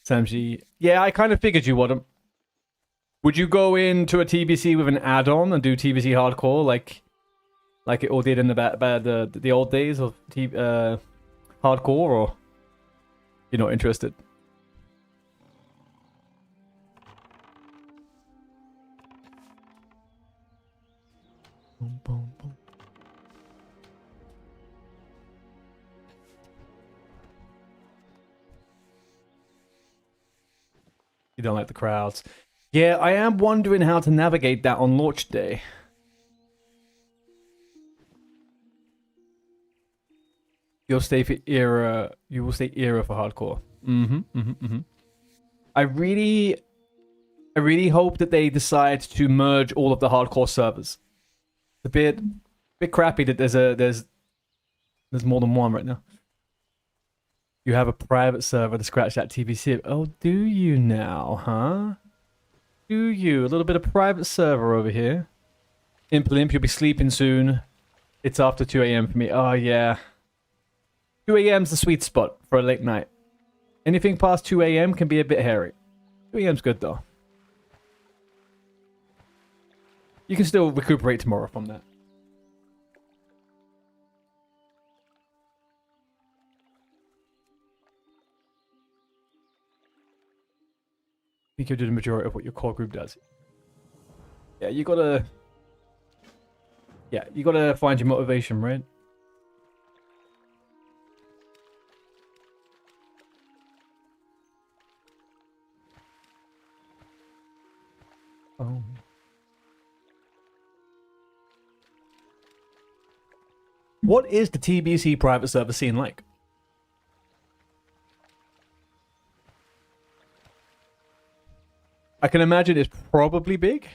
Samji. Yeah, I kind of figured you would. Would you go into a TBC with an add-on and do TBC hardcore like it all did in the old days of hardcore, or you're not interested? Boom, boom, boom. You don't like the crowds. Yeah, I am wondering how to navigate that on launch day. You'll stay for era. You will stay era for hardcore. I really hope that they decide to merge all of the hardcore servers. It's a bit crappy that there's more than one right now. You have a private server to scratch that TBC. Oh, do you now, huh? Do you? A little bit of private server over here. Imp, you'll be sleeping soon. It's after 2 a.m. for me. Oh, yeah. 2 a.m.'s the sweet spot for a late night. Anything past 2 a.m. can be a bit hairy. 2 a.m.'s good, though. You can still recuperate tomorrow from that. I think you'll do the majority of what your core group does. Yeah, you gotta find your motivation, right? Oh. What is the TBC private server scene like? I can imagine it's probably big.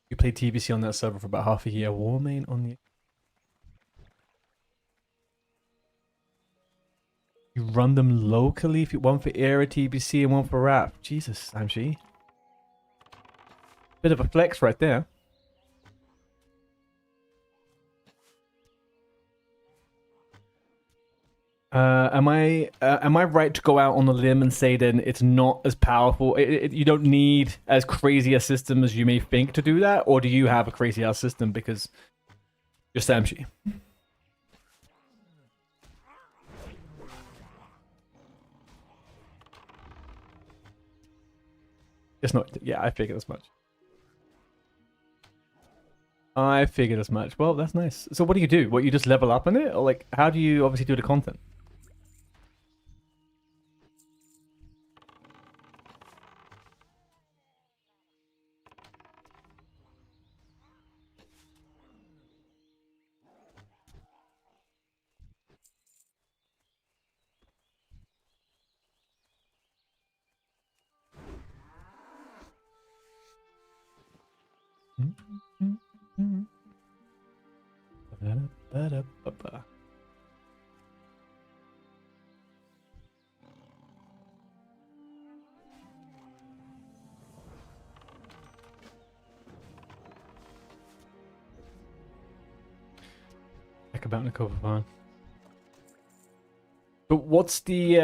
You played TBC on that server for about half a year. Warmain on the... You run them locally? If you one for era TBC and one for rap. Jesus, Samshi. Bit of a flex right there. Am I right to go out on the limb and say then it's not as powerful? You don't need as crazy a system as you may think to do that, or do you have a crazy ass system because you're Samshi? It's not. Yeah, I figured as much. I figured as much. Well, that's nice. So what do you do? What, you just level up in it, or like how do you obviously do the content? Ba-da-ba-da-ba-ba. Heck about Nicole Fun. But what's the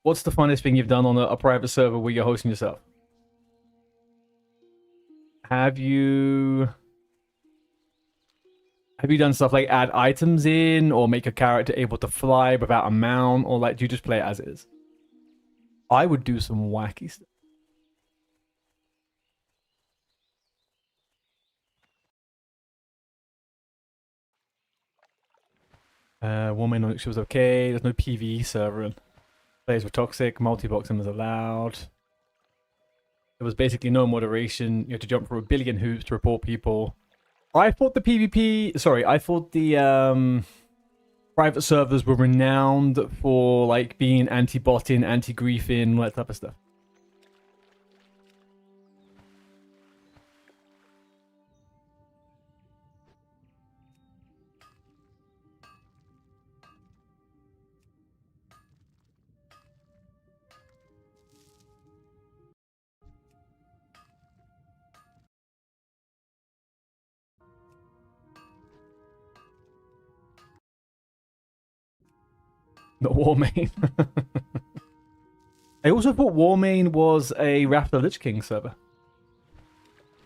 funnest thing you've done on a private server where you're hosting yourself? Have you Have you done stuff like add items in or make a character able to fly without a mount, or like do you just play it as it is? I would do some wacky stuff. Woman on she was okay. There's no PvE server. And players were toxic. Multi-boxing was allowed. There was basically no moderation. You had to jump through a billion hoops to report people. I thought the PvP... Sorry, I thought the private servers were renowned for like being anti-botting, anti-griefing, all that type of stuff. Not Warmane. I also thought Warmane was a Wrath of the Lich King server.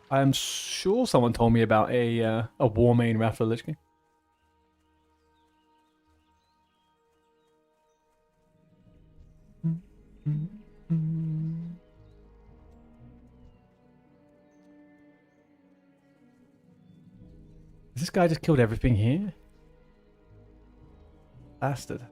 I'm sure someone told me about a Warmane Wrath of the Lich King. This guy just killed everything here? Bastard.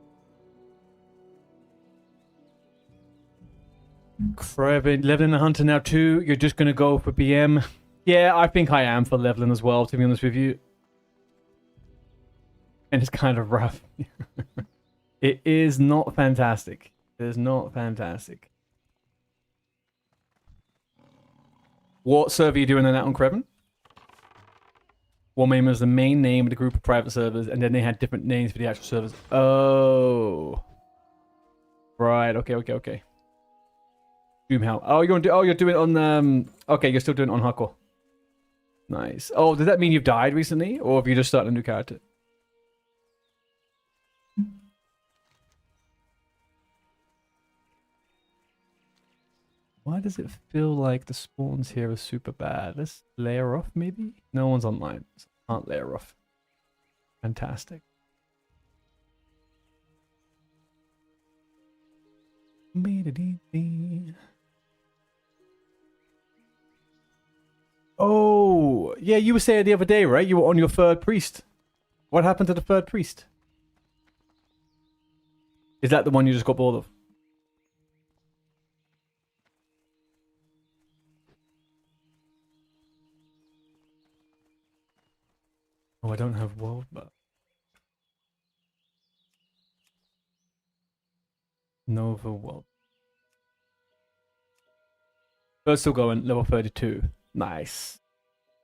Kraven, leveling a hunter now too. You're just gonna go for BM. Yeah, I think I am for leveling as well, to be honest with you. And it's kind of rough. It is not fantastic. It is not fantastic. What server are you doing on that on Kraven? Warmane was the main name of the group of private servers, and then they had different names for the actual servers. Oh. Right, okay. Doomhell. Oh, you're doing it on okay, you're still doing it on hardcore. Nice. Oh, does that mean you've died recently, or have you just started a new character? Why does it feel like the spawns here are super bad? Let's layer off, maybe? No one's online, so can't layer off. Fantastic. Oh, yeah, you were saying the other day, right? You were on your third priest. What happened to the third priest? Is that the one you just got bored of? Oh, I don't have world, but... Nova world. But still going, level 32. Nice.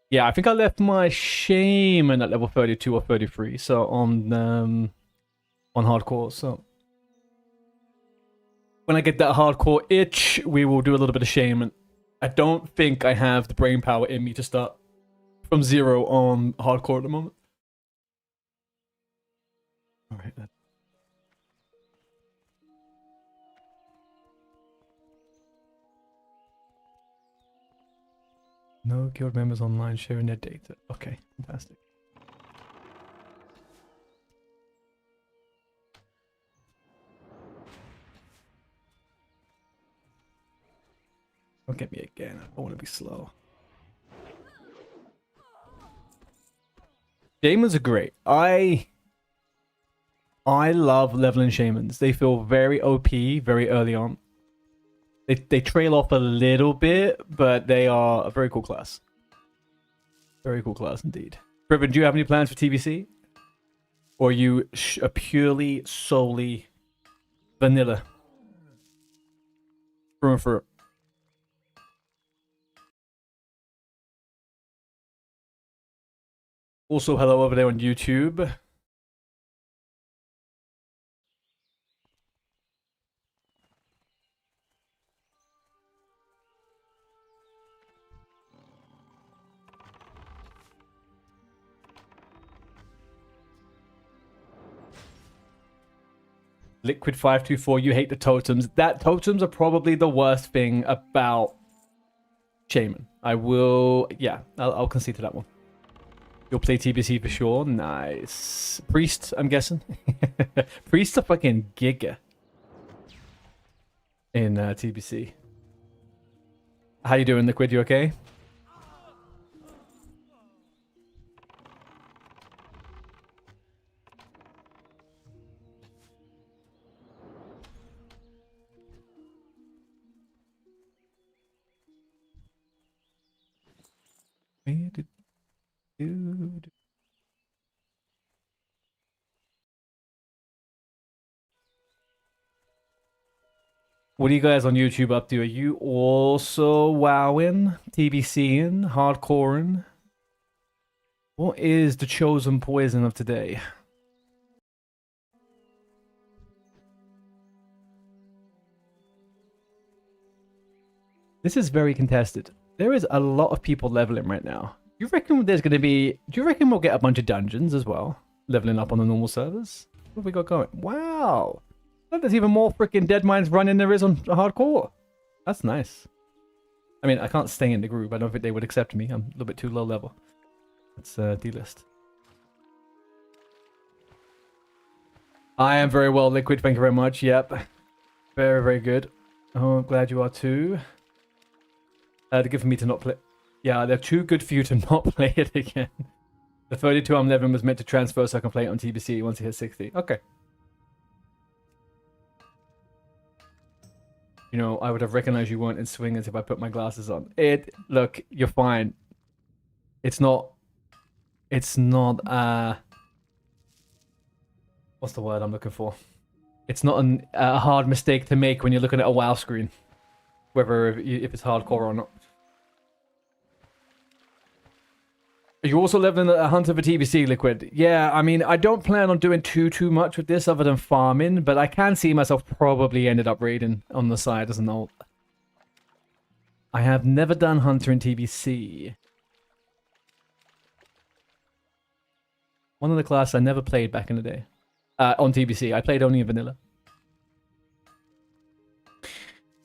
Yeah, I think I left my shaman at level 32 or 33, so on hardcore, so... When I get that hardcore itch, we will do a little bit of shaman. I don't think I have the brain power in me to start from 0 on hardcore at the moment. Alright then. No guild members online sharing their data. Okay, fantastic. Don't get me again. I don't want to be slow. Shamans are great. I love leveling shamans. They feel very OP very early on. They trail off a little bit, but they are a very cool class. Very cool class indeed. Priven, do you have any plans for TBC? Or are you a purely, solely vanilla? Through and through. Also, hello over there on YouTube. Liquid 524, you hate the totems. That totems are probably the worst thing about Shaman. I will, yeah, I'll concede to that one. You'll play TBC for sure. Nice. Priest, I'm guessing. Priest's a fucking giga in TBC. How you doing, Liquid? You okay? Dude. What are you guys on YouTube up to? Are you also wowing, TBCing, hardcoring? What is the chosen poison of today? This is very contested. There is a lot of people leveling right now. You reckon there's going to be... Do you reckon we'll get a bunch of dungeons as well? Leveling up on the normal servers? What have we got going? Wow! There's even more freaking Dead Mines running there is on hardcore. That's nice. I mean, I can't stay in the group. I don't think they would accept me. I'm a little bit too low level. Let's delist. I am very well, Liquid. Thank you very much. Yep. Very, very good. Oh, I'm glad you are too. They're good for me to not play. Yeah, they're too good for you to not play it again. The 32 I'm leveling was meant to transfer so I can play it on TBC once it hits 60. Okay. You know, I would have recognized you weren't in swingers if I put my glasses on. Look, you're fine. It's not, what's the word I'm looking for? It's not a hard mistake to make when you're looking at a WoW screen. Whether if it's hardcore or not. Are you also leveling a hunter for TBC, Liquid? Yeah, I mean, I don't plan on doing too much with this other than farming, but I can see myself probably ended up raiding on the side as an ult. I have never done hunter in TBC. One of the classes I never played back in the day. On TBC, I played only in vanilla.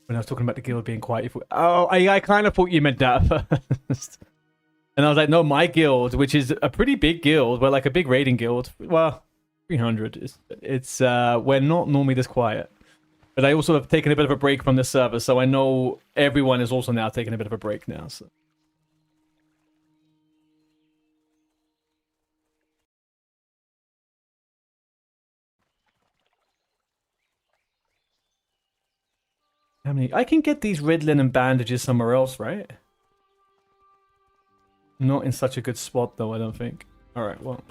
When I was talking about the guild being quiet. Oh, I kind of thought you meant that first. And I was like, no, my guild, which is a pretty big guild, we're like a big raiding guild. Well, 300. We're not normally this quiet. But I also have taken a bit of a break from this server, so I know everyone is also now taking a bit of a break now. So. How many? I can get these red linen bandages somewhere else, right? Not in such a good spot, though, I don't think. Alright, well.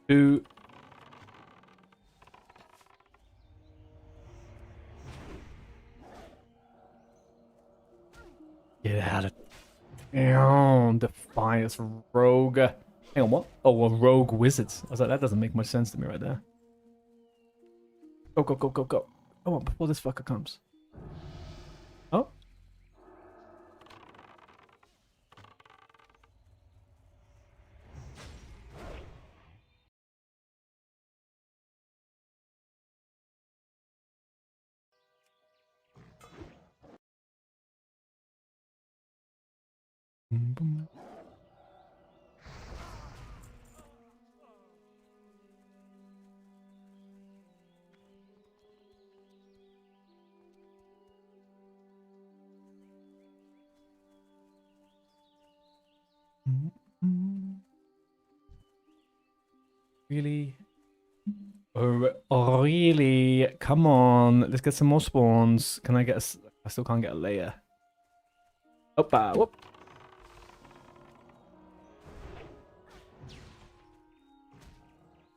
Two. Get out of... Damn, Defiance Rogue. Hang on, what? Oh, a Rogue Wizards. I was like, that doesn't make much sense to me right there. Go, go, go, go, go. Come on, before this fucker comes. Oh. Boom. Really? Oh, really? Come on. Let's get some more spawns. Can I get a... I still can't get a layer. Opa, whoop.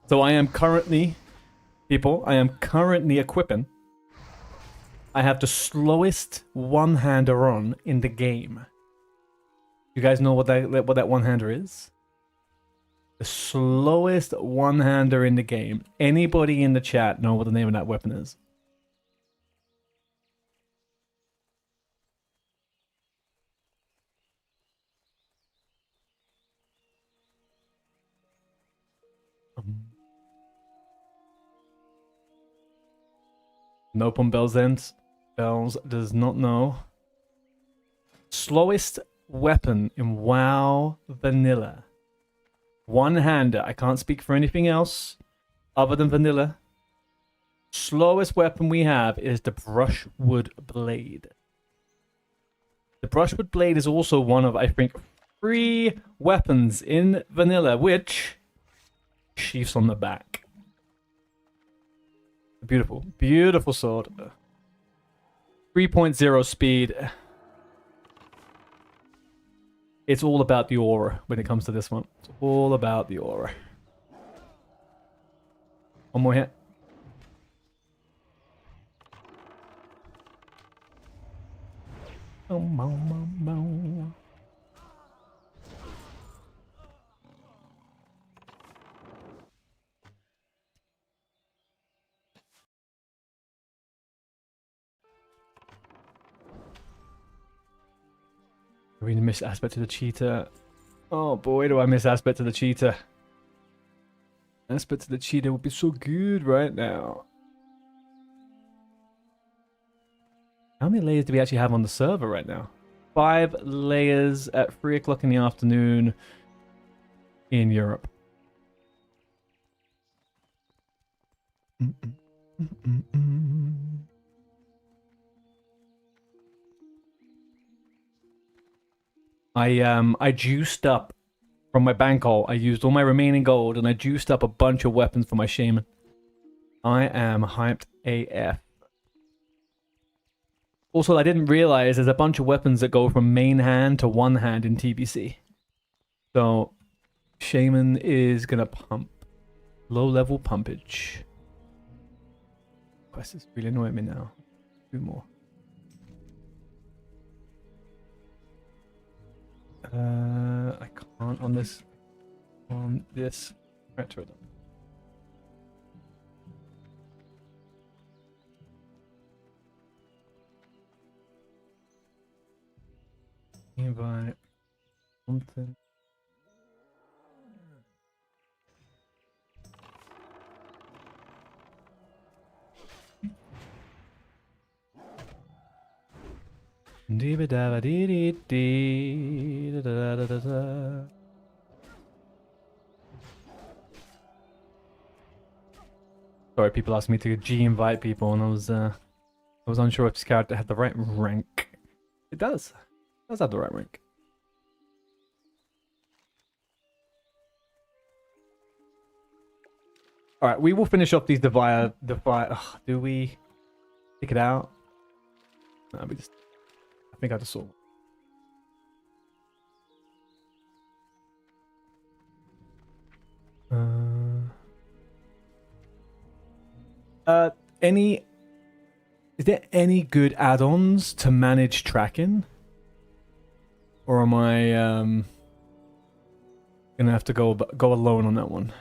So I am currently... People, I am currently equipping. I have the slowest one-hander on in the game. You guys know what that one-hander is? The slowest one-hander in the game. Anybody in the chat know what the name of that weapon is? Nope on Bell's End. Bells does not know. Slowest weapon in WoW Vanilla. One-hander. I can't speak for anything else other than Vanilla. Slowest weapon we have is the Brushwood Blade. The Brushwood Blade is also one of, I think, 3 weapons in Vanilla, which sheaths on the back. Beautiful, beautiful sword. 3.0 speed. It's all about the aura when it comes to this one. It's all about the aura. One more hit. I really miss Aspect of the Cheetah. Oh boy, do I miss Aspect of the Cheetah. Aspect of the Cheetah would be so good right now. How many layers do we actually have on the server right now? 5 layers at 3 o'clock in the afternoon in Europe. I juiced up from my bankroll. I used all my remaining gold and I juiced up a bunch of weapons for my shaman. I am hyped AF. Also, I didn't realize there's a bunch of weapons that go from main hand to one hand in TBC. So, shaman is gonna pump. Low level pumpage. Quest is really annoying me now. 2 more. I can't on this. Retro. Invite something. Sorry, people asked me to G-invite people, and I was unsure if this character had the right rank. It does. It does have the right rank. All right, we will finish off these divide. Do we take it out? No, we just. I think I just saw. Is there any good add-ons to manage tracking? Or am I gonna have to go alone on that one?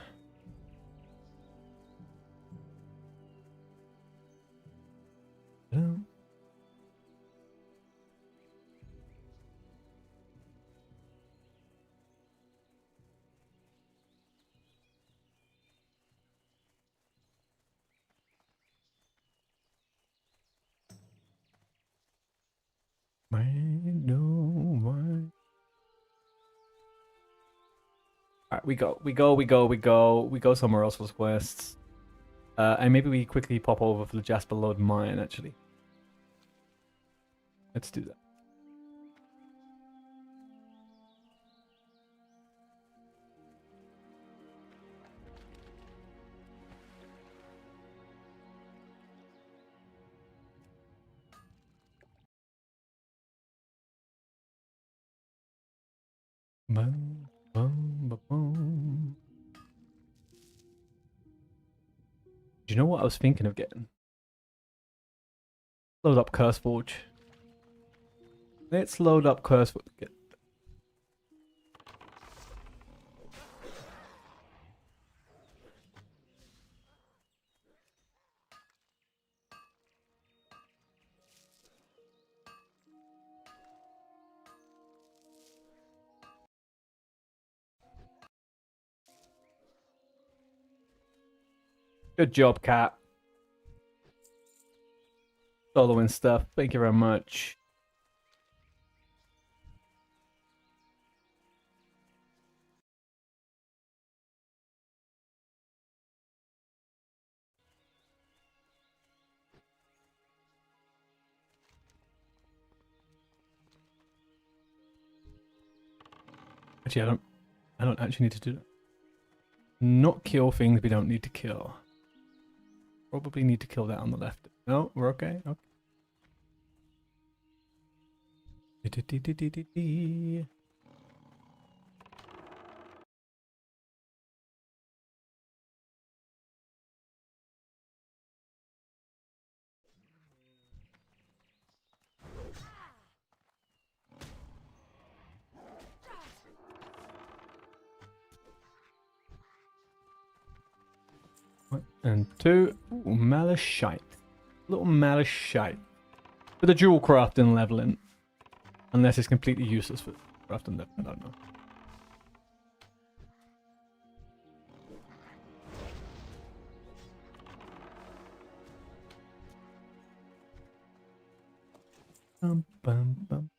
Alright, we go somewhere else for quests. And maybe we quickly pop over for the Jasper Lode Mine, actually. Let's do that. Boom, boom, boom, boom. Do you know what I was thinking of getting? Load up Curseforge. Let's load up Curseforge. Good job, Cat. Soloing stuff. Thank you very much. Actually, I don't actually need to do that. Not kill things we don't need to kill. Probably need to kill that on the left. No, we're okay. Okay. One and two. Ooh, malachite. Little malachite. For the dual crafting leveling. Unless it's completely useless for crafting leveling, I don't know. Bum, bum, bum.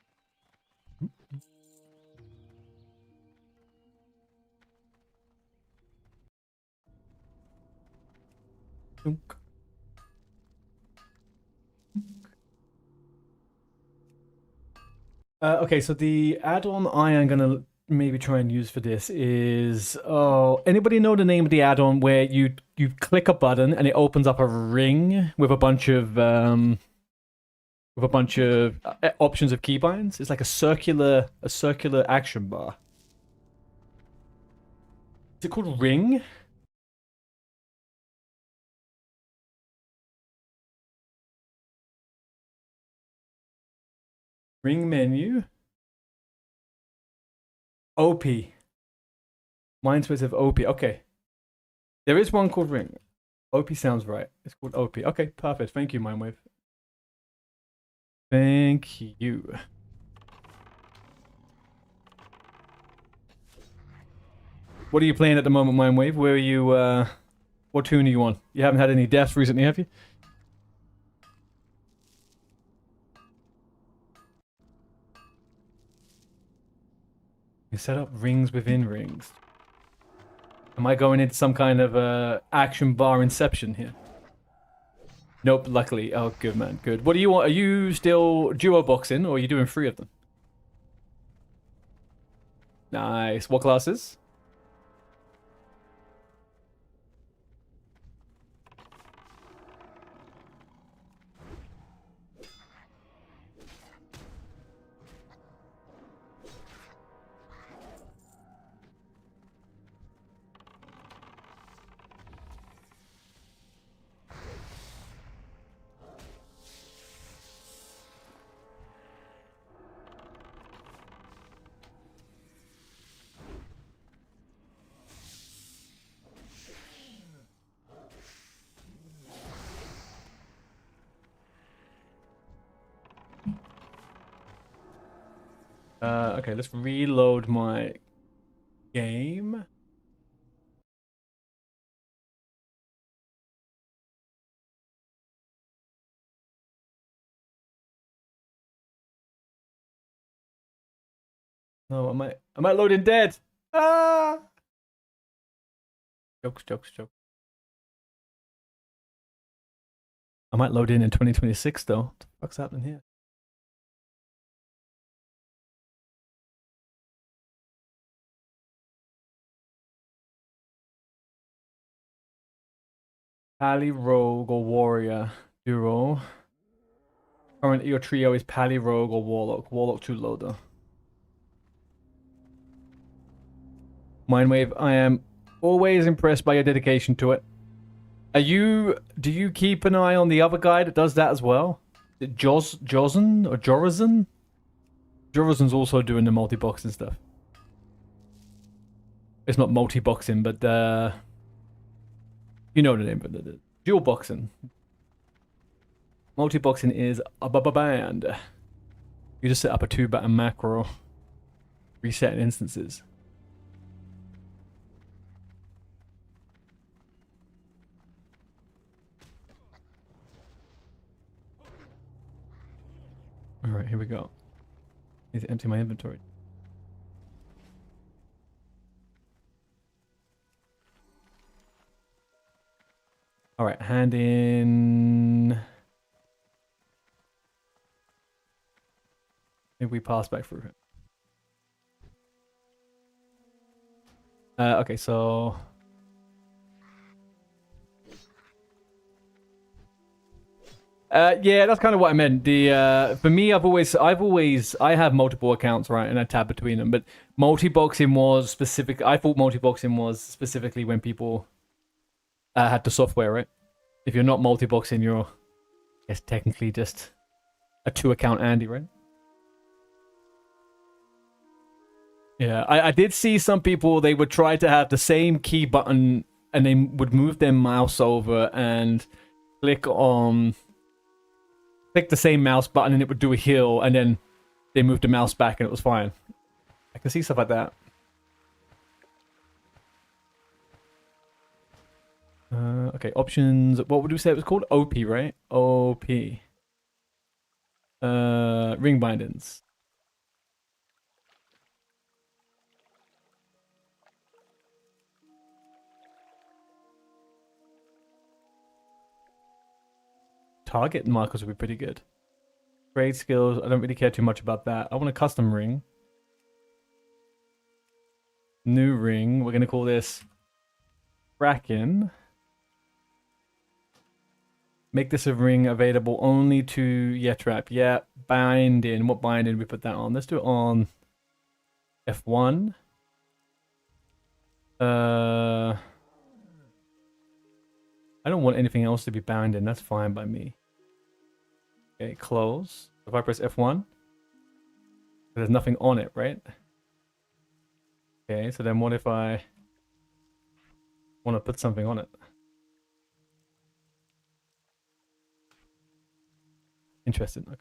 Dunk. Okay, so the add-on I am gonna maybe try and use for this is anybody know the name of the add-on where you click a button and it opens up a ring with a bunch of options of keybinds? It's like a circular action bar. Is it called Ring? Ring menu. OP. Mindspace of OP. Okay. There is one called Ring. OP sounds right. It's called OP. Okay, perfect. Thank you, Mindwave. Thank you. What are you playing at the moment, Mindwave? Where are you, what tune are you on? You haven't had any deaths recently, have you? You set up rings within rings. Am I going into some kind of action bar inception here? Nope, luckily. Oh, good, man. Good. What do you want? Are you still duo boxing, or are you doing 3 of them? Nice. What classes? Okay, let's reload my game. No, I might load in dead. Ah! Jokes. I might load in 2026 though. What the fuck's happening here? Pally, Rogue, or Warrior duo. Currently, your trio is Pally, Rogue, or Warlock. Warlock too low though. Mindwave, I am always impressed by your dedication to it. Do you keep an eye on the other guy that does that as well? Is it Jozen or Jorazan? Jorazan's also doing the multi-boxing stuff. It's not multi-boxing, but you know the name, but the dual boxing. Multi-boxing is a band. You just set up a 2-button macro, reset instances. Here we go. Need to empty my inventory. All right, hand in. Maybe we pass back through him. Okay, so yeah, that's kind of what I meant. The for me, I have multiple accounts, right, and I tab between them. But multi-boxing was specific. I thought multi-boxing was specifically when people had the software, right? If you're not multi-boxing, you're, I guess, technically just a 2-account Andy, right? Yeah, I did see some people, they would try to have the same key button and they would move their mouse over and click the same mouse button and it would do a heal, and then they moved the mouse back and it was fine. I can see stuff like that. Okay, options. What would we say it was called? OP, right? OP. Ring bindings. Target markers would be pretty good. Trade skills, I don't really care too much about that. I want a custom ring. New ring. We're going to call this Kraken. Make this a ring available only to Yetrap. Yeah, binding. What binding we put that on? Let's do it on F1. I don't want anything else to be bound in. That's fine by me. Okay, close. If I press F1, there's nothing on it, right? Okay, so then what if I want to put something on it? Interesting. Okay.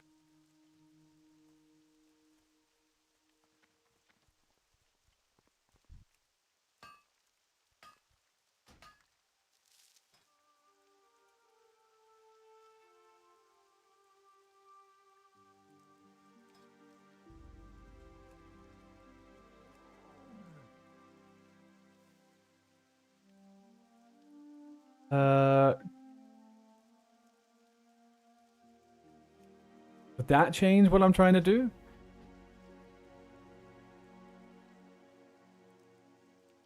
Would that change what I'm trying to do?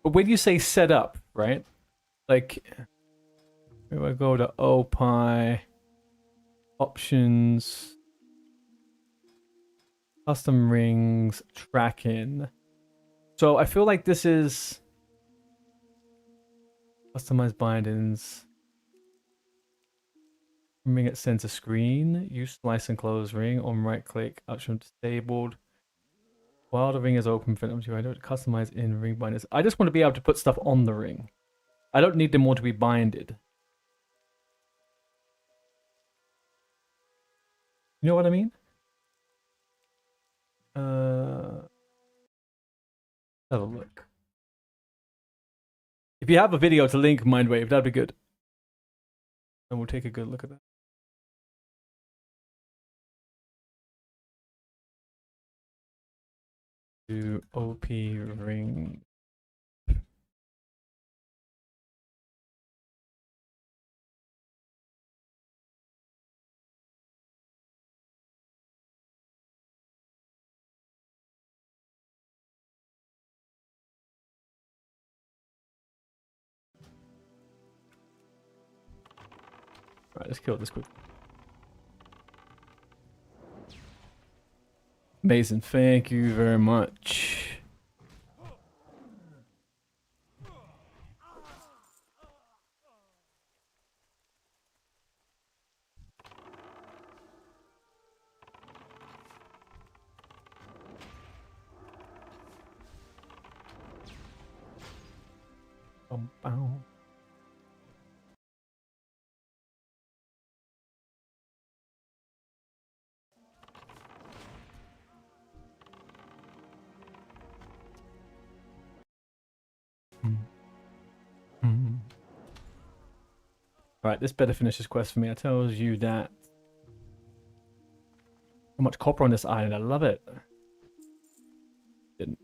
But when you say set up, right? Like, if I go to OPI, options, custom rings, tracking. So I feel like this is customize bindings. Ring at center screen. Use slice and close ring. On right click. Option disabled. While the ring is open, I don't customize in ring binders. I just want to be able to put stuff on the ring. I don't need them all to be binded. You know what I mean? Have a look. If you have a video to link Mindwave, that'd be good. And we'll take a good look at that. Do OP ring. Right, let's kill this quick. Mason, thank you very much. Bow. Right, this better finish this quest for me. I tells you that. much copper on this island. I love it. Didn't.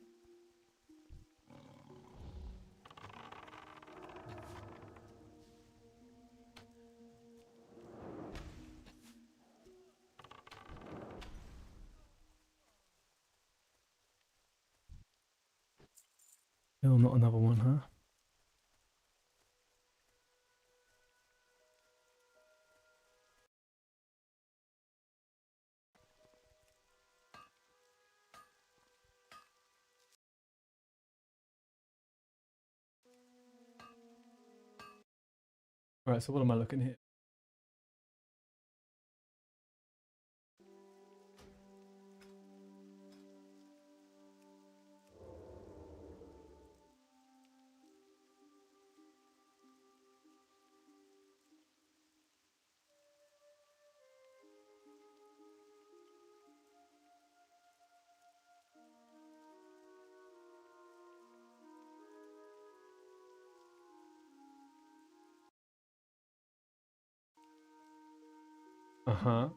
No, not another one, huh? All right, so what am I looking here? Uh-huh.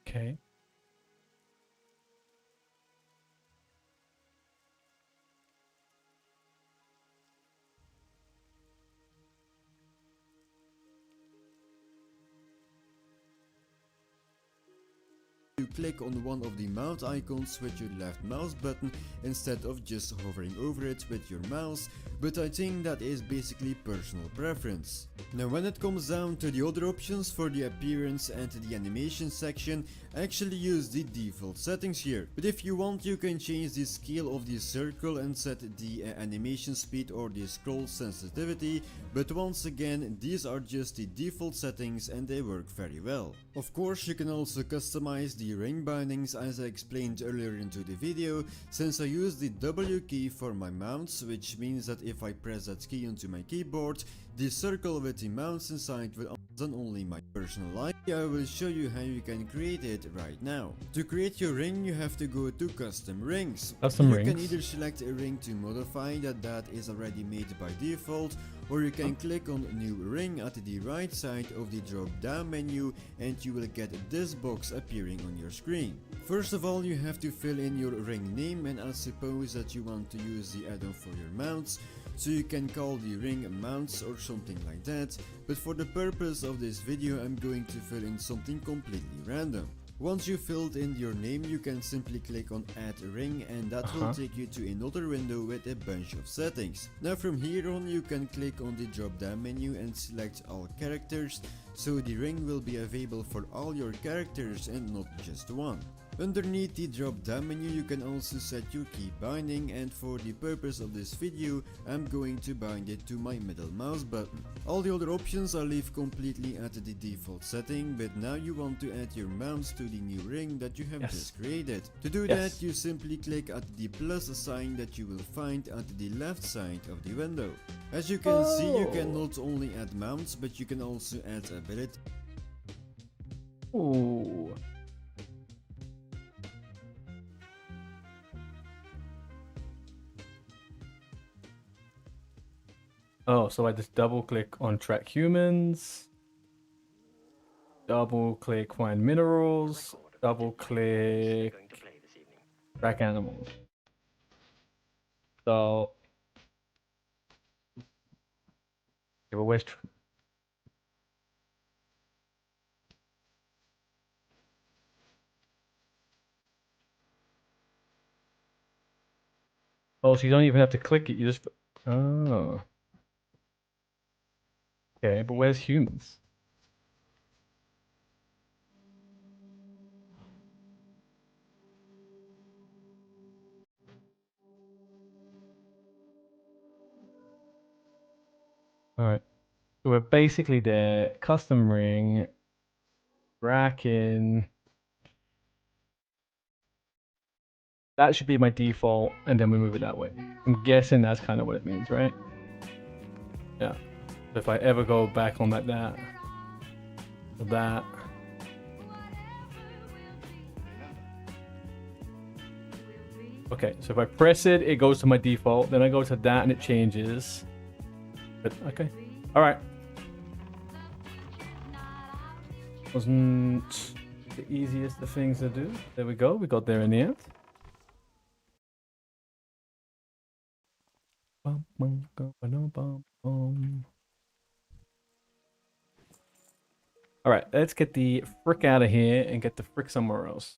Okay. You click on one of the mount icons with your left mouse button instead of just hovering over it with your mouse, but I think that is basically personal preference. Now when it comes down to the other options for the appearance and the animation section, I actually use the default settings here, but if you want you can change the scale of the circle and set the animation speed or the scroll sensitivity, but once again these are just the default settings and they work very well. Of course you can also customize the ring bindings as I explained earlier into the video, since I use the W key for my mounts, which means that if I press that key onto my keyboard, the circle with the mounts inside will on only my personal life. I will show you how you can create it right now. To create your ring you have to go to custom rings. Custom you rings. can either select a ring to modify that is already made by default, or you can click on new ring at the right side of the drop down menu and you will get this box appearing on your screen. First of all you have to fill in your ring name, and I suppose that you want to use the add-on for your mounts, so you can call the ring mounts or something like that, but for the purpose of this video I'm going to fill in something completely random. Once you filled in your name you can simply click on add ring and that will take you to another window with a bunch of settings. Now from here on you can click on the drop down menu and select all characters, so the ring will be available for all your characters and not just one. Underneath the drop down menu you can also set your key binding, and for the purpose of this video I'm going to bind it to my middle mouse button. All the other options I leave completely at the default setting, but now you want to add your mounts to the new ring that you have just created. To do that you simply click at the plus sign that you will find at the left side of the window. As you can see you can not only add mounts but you can also add ability. Ooh. Oh, so I just double click on track humans, double click find minerals, double click track animals. So, yeah, but where's oh, so you don't even have to click it, you just oh. Okay, but where's humans? All right. So we're basically there. Custom ring. Rack in. That should be my default, and then we move it that way. I'm guessing that's kind of what it means, right? Yeah. So if I ever go back on like that, that. Okay, so if I press it, it goes to my default. Then I go to that and it changes. But okay. All right. Wasn't the easiest of things to do. There we go. We got there in the end. All right, let's get the frick out of here and get the frick somewhere else.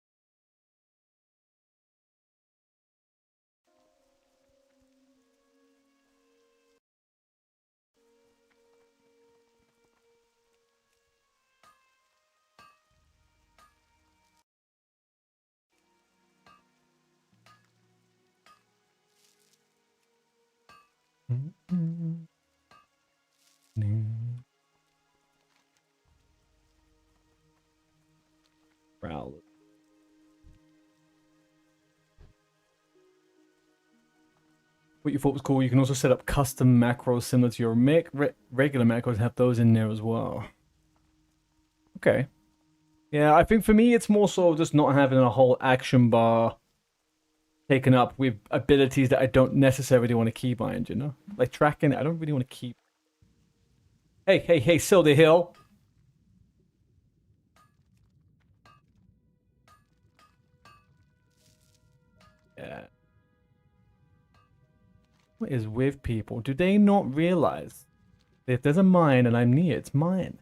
Prowler. What you thought was cool, you can also set up custom macros similar to your regular macros, have those in there as well. Okay. Yeah, I think for me it's more so just not having a whole action bar taken up with abilities that I don't necessarily want to keep behind, you know? Like tracking, I don't really want to keep. Hey, Silder Hill. Yeah. What is with people? Do they not realize that if there's a mine and I'm near, it's mine?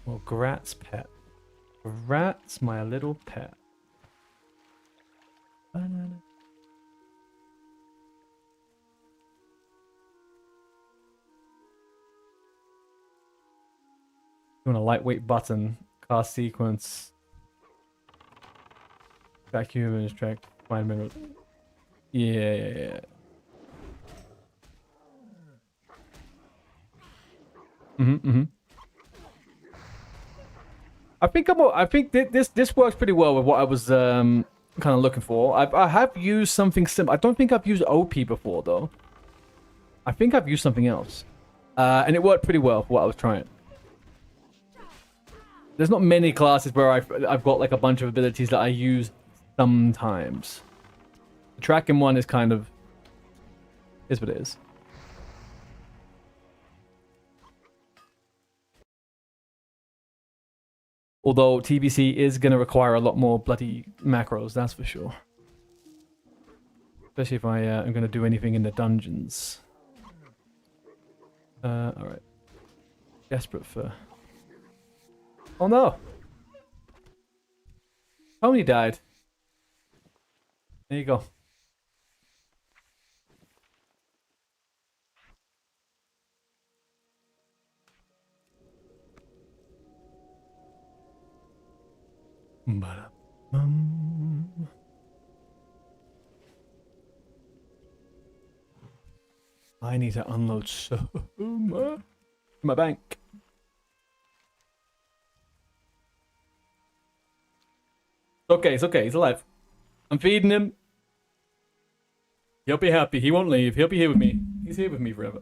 Well, Grat's pet. Grat's my little pet. Banana. You want a lightweight button, cast sequence, vacuum and extract, find minerals. Yeah. I think this works pretty well with what I was kind of looking for. I have used something similar. I don't think I've used OP before though. I think I've used something else, and it worked pretty well for what I was trying. There's not many classes where I've got like a bunch of abilities that I use sometimes. The tracking one is kind of is what it is. Although TBC is going to require a lot more bloody macros, that's for sure. Especially if I am going to do anything in the dungeons. Alright. Desperate for... Oh no! Tony died. There you go. I need to unload so much. My bank. It's okay, he's alive. I'm feeding him. He'll be happy, he won't leave, he'll be here with me. He's here with me forever.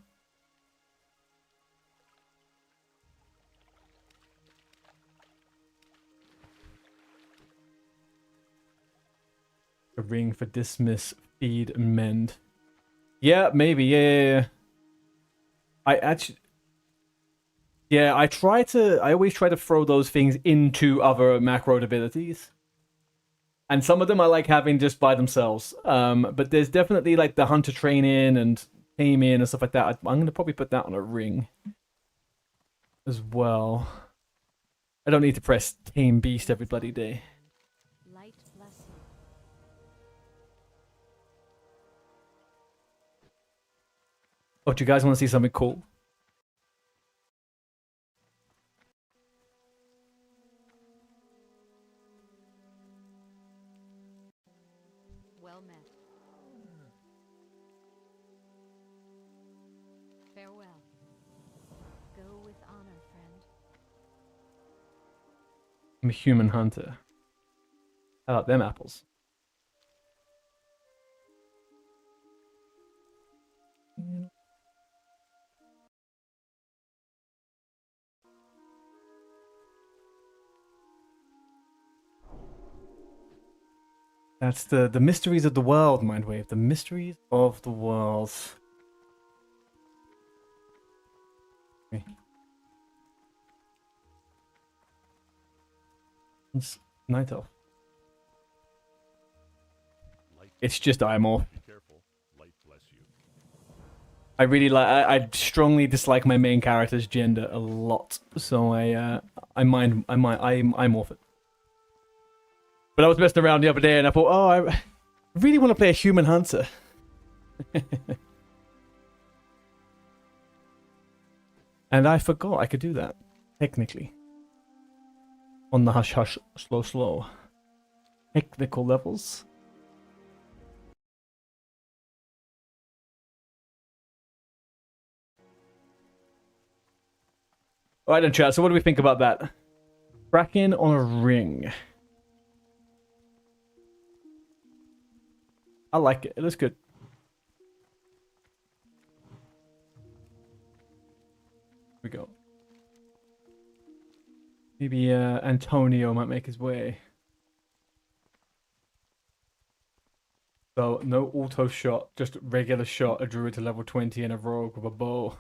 A ring for dismiss, feed, and mend. Yeah, maybe, yeah. I always try to throw those things into other macro abilities. And some of them I like having just by themselves. But there's definitely like the hunter training and tame in and stuff like that, I'm going to probably put that on a ring as well. I don't need to press tame beast every bloody day. Light bless you. Oh, do you guys want to see something cool? Well met. Farewell. Go with honor, friend. I'm a human hunter. How about them apples? That's the mysteries of the world, Mindwave. The mysteries of the world. Okay. It's night off. It's just I'm off. I really like. I strongly dislike my main character's gender I'm off it. But I was messing around the other day and I thought, oh, I really want to play a human hunter. And I forgot I could do that, technically. On the hush hush slow slow. Technical levels. Alright then, chat, so what do we think about that? Kraken on a ring. I like it. It looks good. Here we go. Maybe Antonio might make his way. So, no auto shot, just regular shot, a druid to level 20 and a rogue with a bow.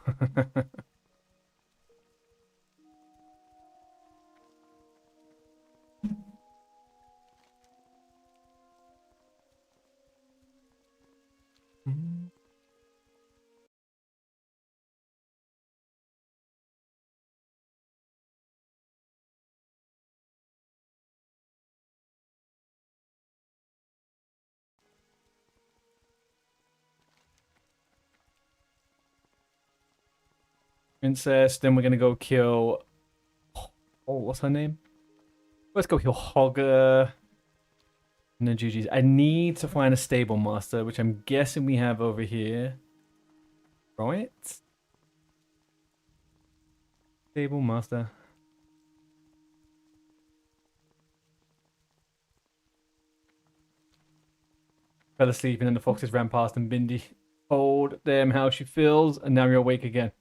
Princess, then we're gonna go kill... Oh, what's her name? Let's go kill Hogger. And then GG's. I need to find a stable master, which I'm guessing we have over here. Right? Stable master. Fell asleep and then the foxes ran past and Bindi told them how she feels and now you're awake again.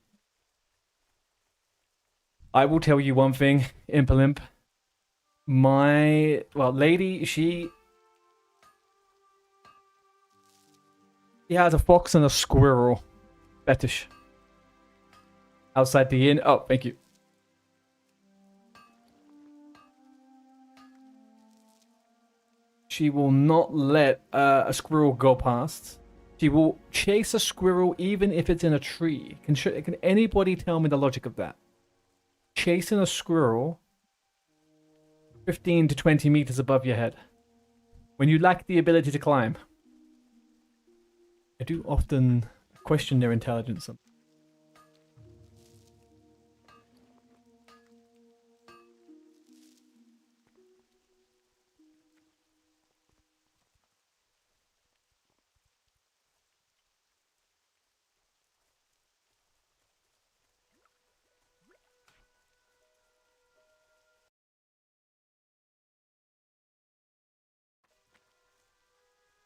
I will tell you one thing, Impolimp. My, well, lady, she has a fox and a squirrel fetish. Outside the inn. Oh, thank you. She will not let a squirrel go past. She will chase a squirrel even if it's in a tree. Can anybody tell me the logic of that? Chasing a squirrel 15 to 20 meters above your head when you lack the ability to climb. I do often question their intelligence.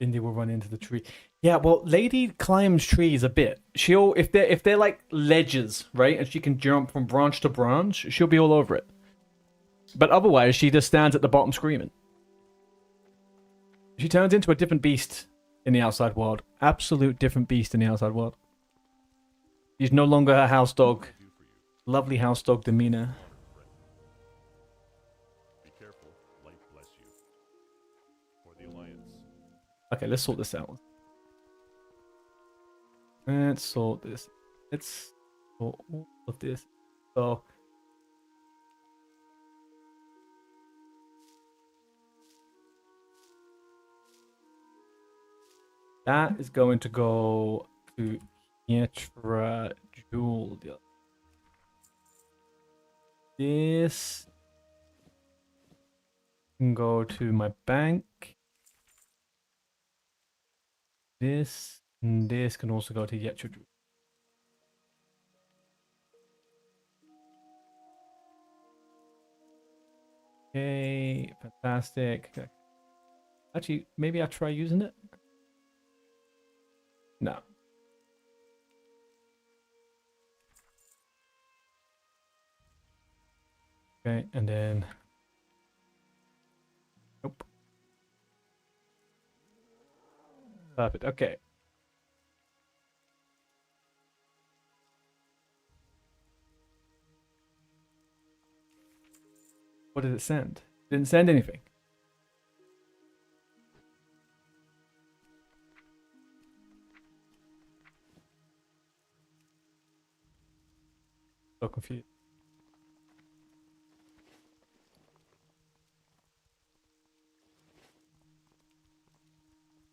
Indy will run into the tree. Yeah, well, Lady climbs trees a bit. She'll if they're like ledges, right, and she can jump from branch to branch, she'll be all over it. But otherwise, she just stands at the bottom screaming. She turns into a different beast in the outside world. Absolute different beast in the outside world. She's no longer her house dog. Lovely house dog demeanor. Okay, let's sort this out. Let's sort this. Let's sort all of this. So that is going to go to Pietra Julia. This can go to my bank. This and this can also go to Pietra Julia. Okay, fantastic. Okay. Actually, maybe I'll try using it. No. Okay, and then nope. Perfect. Okay. What did it send? Didn't send anything. So confused.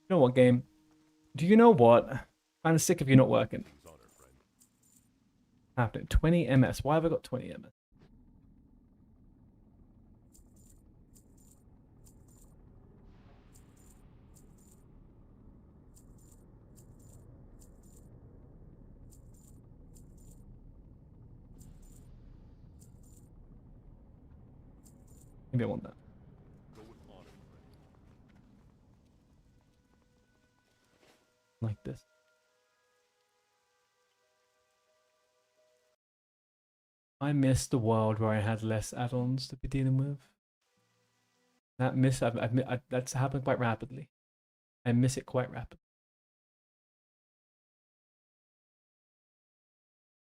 You know what, game? Do you know what? I'm kind of sick of you not working. Happening. 20 MS. Why have I got 20 MS? Maybe I want that. Like this. I miss the world where I had less add-ons to be dealing with. That miss, that's happened quite rapidly. I miss it quite rapidly.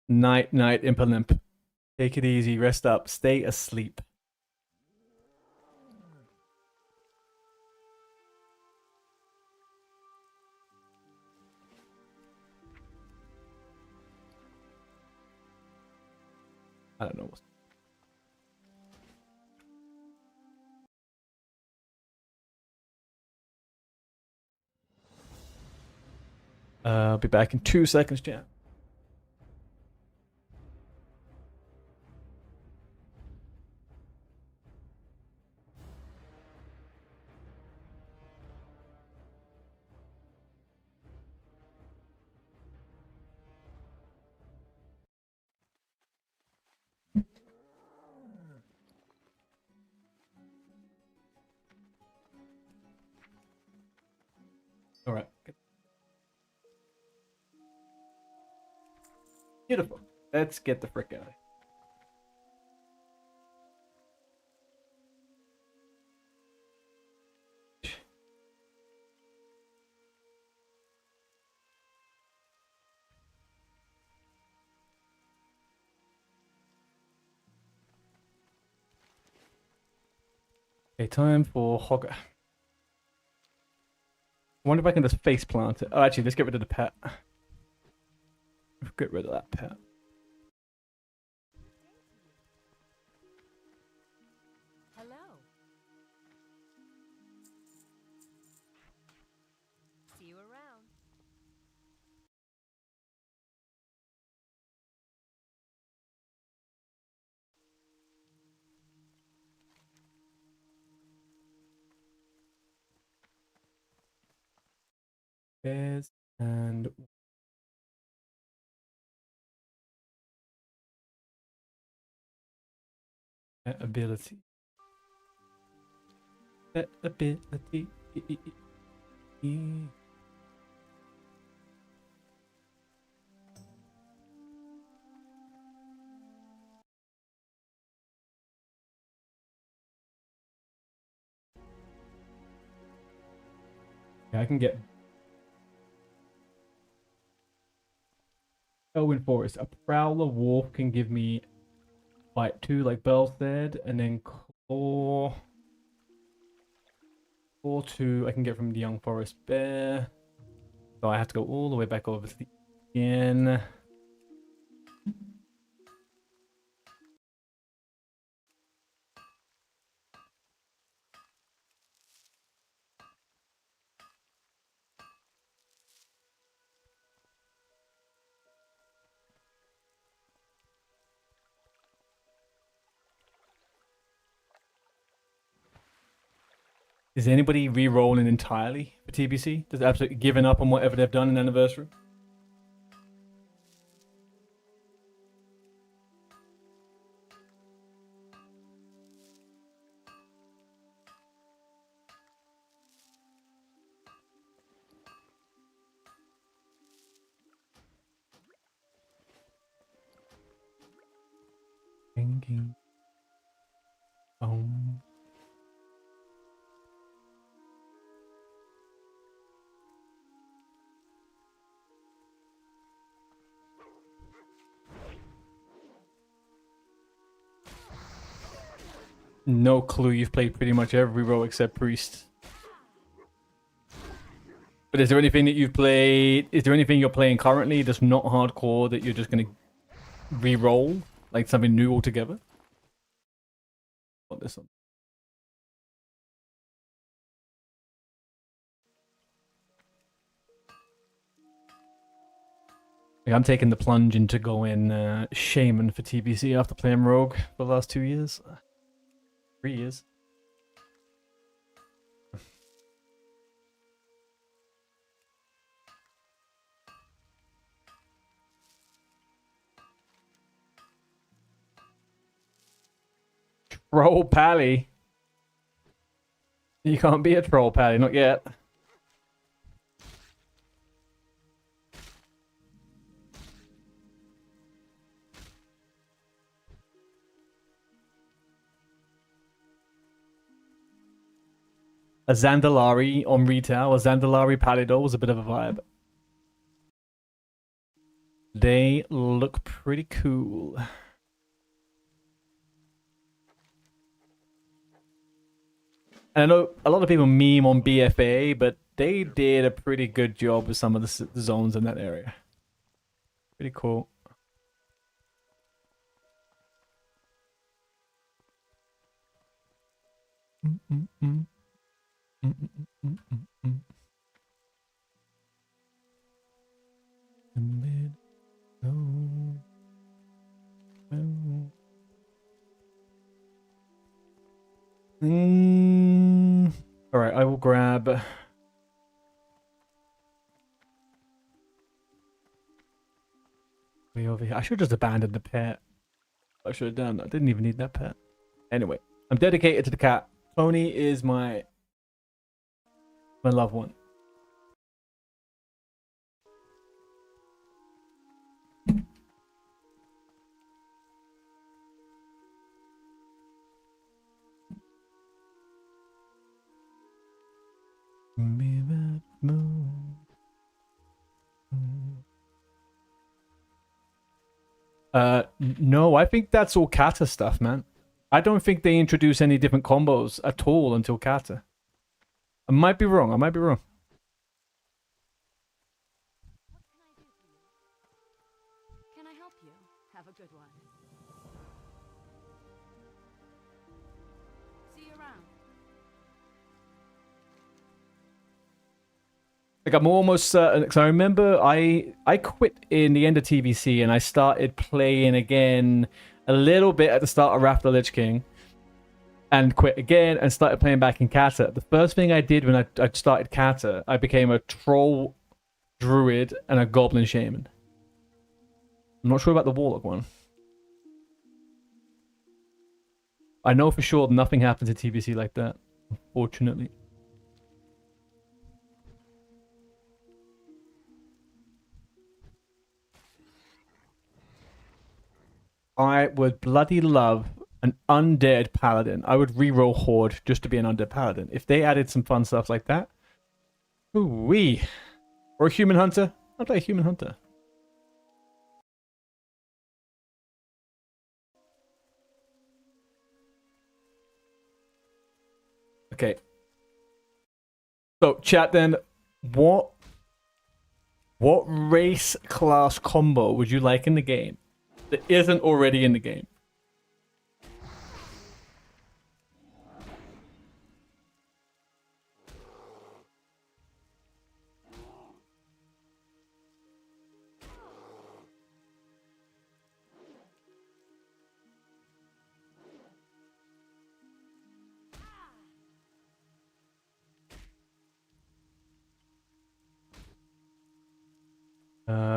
Night, Impolimp. Take it easy, rest up, stay asleep. I don't know what's... I'll be back in 2 seconds, chat. All right. Beautiful. Let's get the frick out of here. Okay, time for Hogger. I wonder if I can just face plant it. Oh, actually, let's get rid of the pet. Get rid of that pet. Hello. See you around. Bears and pet ability. Pet ability. Yeah, I can get Elwyn Forest. A Prowler Wolf can give me Bite 2, like Belle said, and then Claw 2 I can get from the Young Forest Bear. So I have to go all the way back over to the again. Is anybody re-rolling entirely for TBC? Just absolutely giving up on whatever they've done in Anniversary? Thinking. No clue. You've played pretty much every role except Priest. But is there anything that you've played? Is there anything you're playing currently that's not hardcore that you're just gonna re-roll, like something new altogether? What this one? Like I'm taking the plunge into going shaman for TBC after playing rogue for the last 2 years, 3 years. Troll Pally. You can't be a troll Pally, not yet. A Zandalari on retail, a Zandalari Palido was a bit of a vibe. They look pretty cool. And I know a lot of people meme on BFA, but they did a pretty good job with some of the zones in that area. Pretty cool. All right, I will grab. Way over here. I should have just abandoned the pet. I should have done. I didn't even need that pet. Anyway, I'm dedicated to the cat. Tony is my loved one. No, I think that's all kata stuff, man. I don't think they introduce any different combos at all until kata. I might be wrong. I might be wrong. What can I do for you? Can I help you? Have a good one. See you around. Like I'm almost certain, because I remember I quit in the end of TBC and I started playing again a little bit at the start of Wrath of the Lich King, and quit again and started playing back in Kata. The first thing I did when I started Kata, I became a troll druid and a goblin shaman. I'm not sure about the warlock one. I know for sure nothing happens in TBC like that, unfortunately. I would bloody love an undead paladin. I would reroll Horde just to be an undead paladin. If they added some fun stuff like that. Ooh-wee. Or a human hunter. I'll play a human hunter. Okay. So, chat then, what What race class combo would you like in the game that isn't already in the game?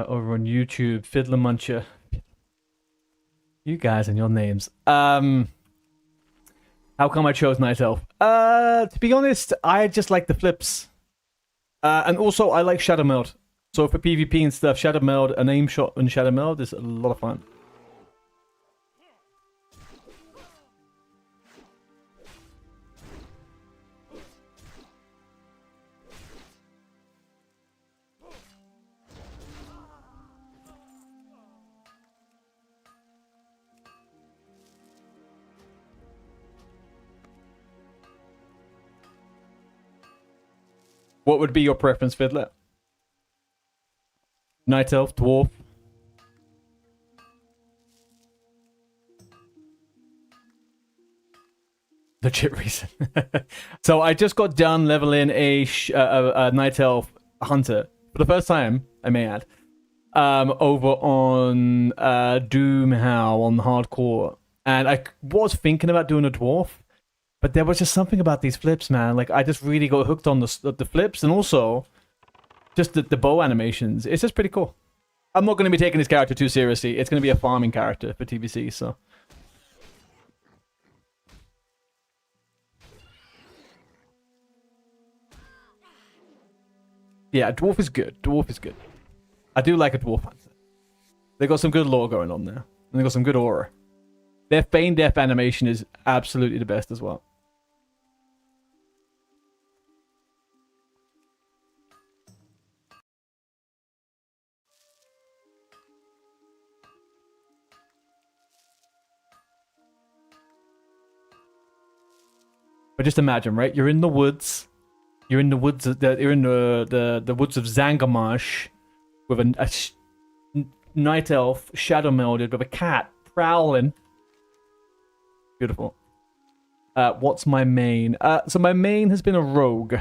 Over on YouTube, Fiddler Muncher. You guys and your names. How come I chose Night Elf? To be honest, I just like the flips. And also, I like Shadow Meld. So for PvP and stuff, Shadow Meld, an aim shot and Shadow Meld is a lot of fun. What would be your preference, Fiddler? Night Elf, Dwarf? Legit reason. So I just got done leveling a Night Elf Hunter for the first time, I may add, over on Doom How on Hardcore. And I was thinking about doing a Dwarf, but there was just something about these flips, man. Like, I just really got hooked on the flips, and also just the bow animations. It's just pretty cool. I'm not going to be taking this character too seriously. It's going to be a farming character for TBC, so. Yeah, Dwarf is good. Dwarf is good. I do like a Dwarf Hunter. They got some good lore going on there. And they got some good aura. Their Feign Death animation is absolutely the best as well. But just imagine, right? You're in the woods. You're in the woods. You're in the woods of Zangarmarsh with a night elf shadow melded with a cat prowling. Beautiful. What's my main? So my main has been a rogue.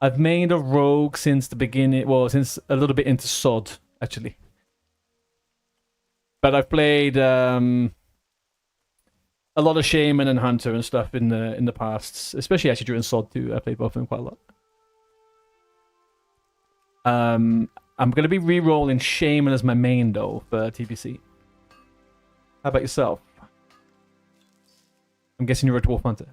I've made a rogue since the beginning. Well, since a little bit into Sod, actually. But I've played a lot of Shaman and Hunter and stuff in the past, especially actually during Sod 2. I played both of them quite a lot. I'm gonna be re-rolling Shaman as my main though for TBC. How about yourself? I'm guessing you're a Dwarf Hunter.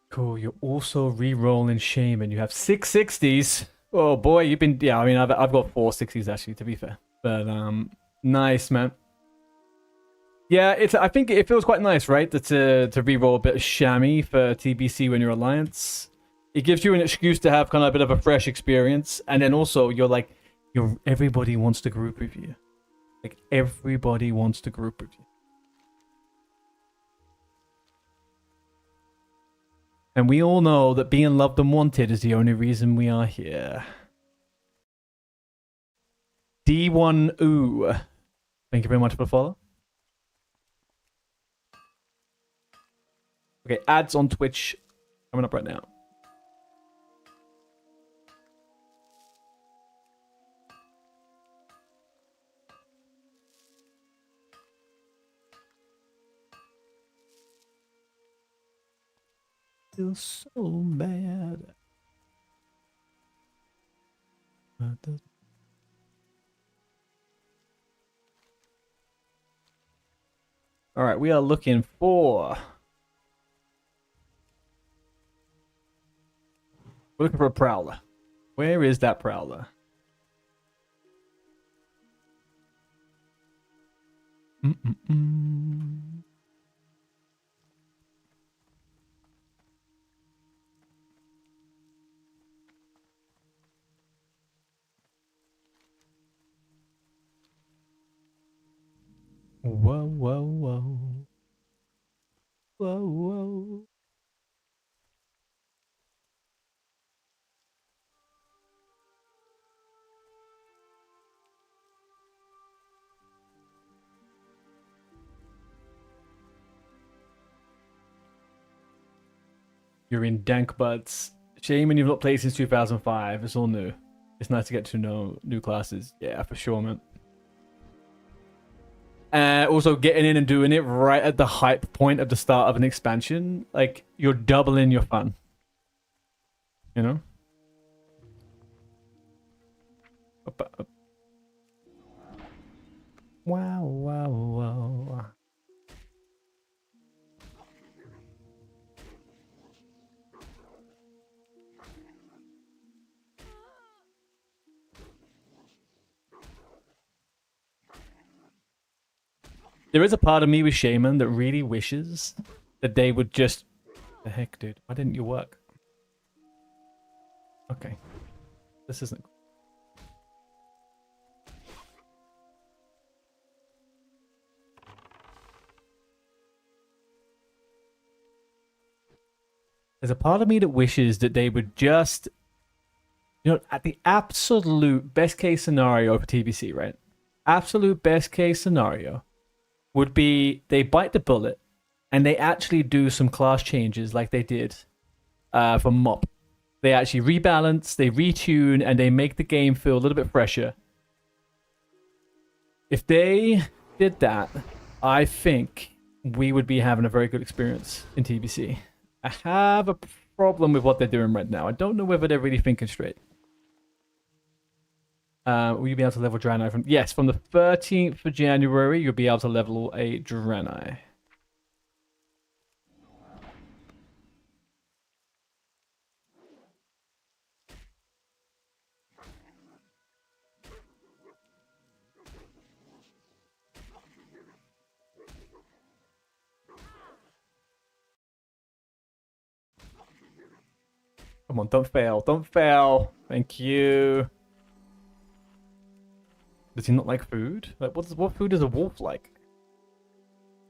Cool. You're also re-rolling Shaman. You have 660s. Oh boy, you've been. Yeah, I mean, I've got 460s actually, to be fair. But nice, man. Yeah, I think it feels quite nice, right? To re-roll a bit of Chamois for TBC when you're Alliance. It gives you an excuse to have kind of a bit of a fresh experience, and then also everybody wants to group with you. Like everybody wants to group with you. And we all know that being loved and wanted is the only reason we are here. D1 Ooh. Thank you very much for the follow. Okay, ads on Twitch coming up right now. Feel so bad. All right, we are looking for. We're looking for a prowler. Where is that prowler? Mm-mm-mm. Whoa, whoa, whoa. Whoa, whoa. You're in dank buds. Shame when you've not played since 2005. It's all new. It's nice to get to know new classes. Yeah, for sure, man. Also, getting in and doing it right at the hype point of the start of an expansion, like, you're doubling your fun. You know? Wow, wow, wow. There is a part of me with Shaman that really wishes that they would just... The heck, dude? Why didn't you work? Okay. This isn't... There's a part of me that wishes that they would just... You know, at the absolute best case scenario for TBC, right? Absolute best case scenario would be they bite the bullet and they actually do some class changes like they did for MOP. They actually rebalance, they retune, and they make the game feel a little bit fresher. If they did that, I think we would be having a very good experience in TBC. I have a problem with what they're doing right now. I don't know whether they're really thinking straight. Will you be able to level Draenei from... Yes, from the 13th of January, you'll be able to level a Draenei. Come on, don't fail. Don't fail. Thank you. Does he not like food? Like, what food does a wolf like?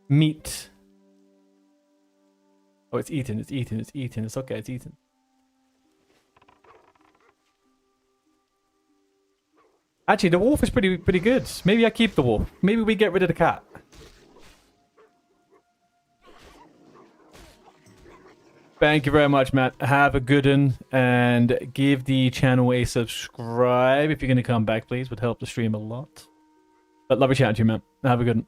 Meat. Oh, it's eaten. It's eaten. It's eaten. It's okay. It's eaten. Actually, the wolf is pretty good. Maybe I keep the wolf. Maybe we get rid of the cat. Thank you very much, Matt. Have a good one, and give the channel a subscribe if you're going to come back, please. Would help the stream a lot. But lovely chatting to you, man. Have a good one.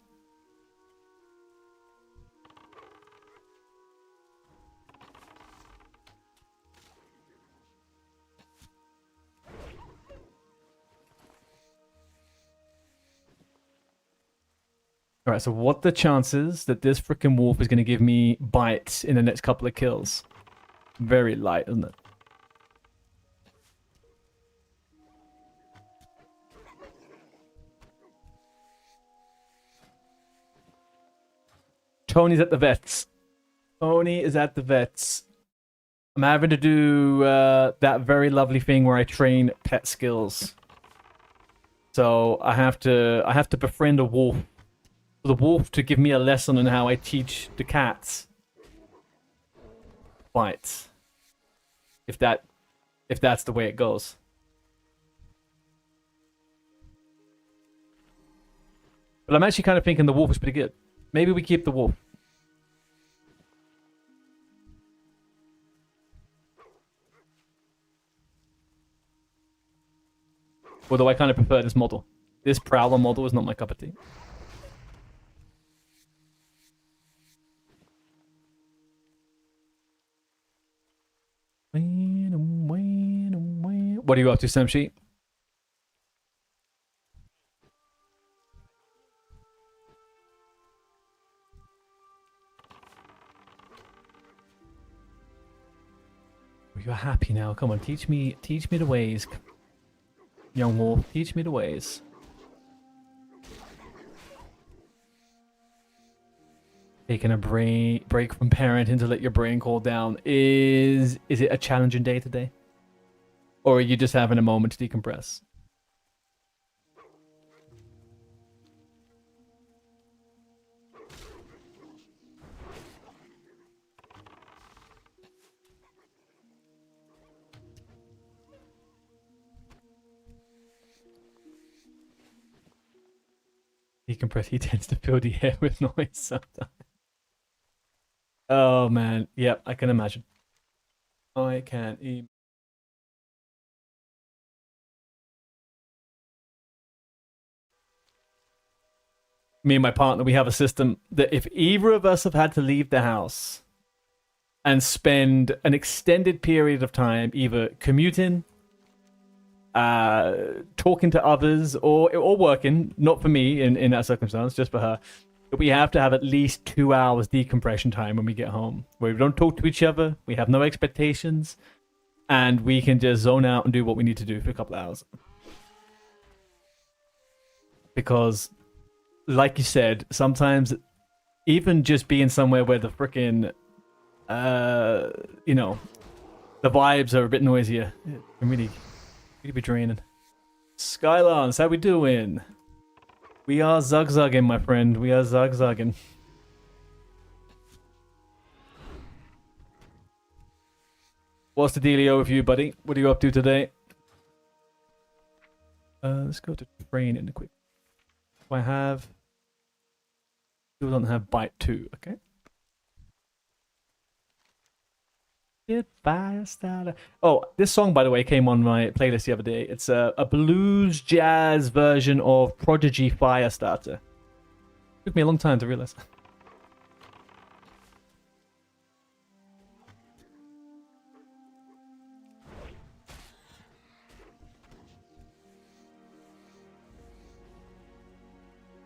Alright, so what the chances that this freaking wolf is going to give me bites in the next couple of kills? Very light, isn't it? Tony's at the vets. Tony is at the vets. I'm having to do that very lovely thing where I train pet skills. So I have to befriend a wolf. The wolf to give me a lesson on how I teach the cats. Bites. if that's the way it goes. But I'm actually kind of thinking the wolf is pretty good. Maybe we keep the wolf. Although I kind of prefer this model. This Prowler model is not my cup of tea. What are you up to, Samshi? You're happy now. Come on, teach me the ways. Young wolf, teach me the ways. Taking a break from parenting to let your brain cool down. Is it a challenging day today? Or are you just having a moment to decompress? Decompress, he tends to fill the air with noise sometimes. Oh man, yep, I can imagine. I can imagine. Me and my partner, we have a system that if either of us have had to leave the house and spend an extended period of time either commuting, talking to others, or working, not for me in that circumstance, just for her, but we have to have at least 2 hours decompression time when we get home, where we don't talk to each other, we have no expectations, and we can just zone out and do what we need to do for a couple of hours. Because, like you said, sometimes even just being somewhere where the frickin', you know, the vibes are a bit noisier, it can really be draining. Skylance, how we doing? We are zugzugging, my friend. We are zugzugging. What's the dealio with you, buddy? What are you up to today? Let's go to training quick. Do I have... Still don't have bite 2, okay. Firestarter. Oh, this song, by the way, came on my playlist the other day. It's a blues jazz version of Prodigy Firestarter. Took me a long time to realize.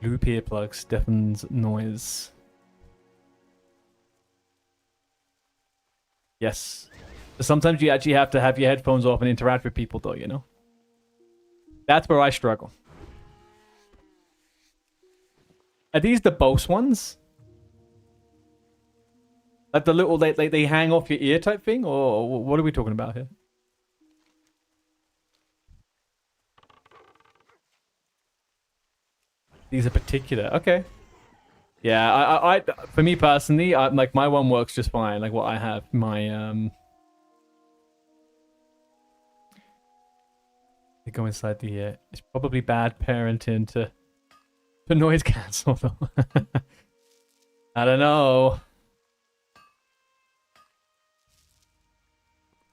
Loop earplugs deafens noise. Yes. Sometimes you actually have to have your headphones off and interact with people, though, you know? That's where I struggle. Are these the Bose ones? Like the little, they hang off your ear type thing? Or what are we talking about here? These are particular. Okay. Yeah, I for me personally, like my one works just fine. Like what I have, my they go inside the ear. It's probably bad parenting to noise cancel though. I don't know.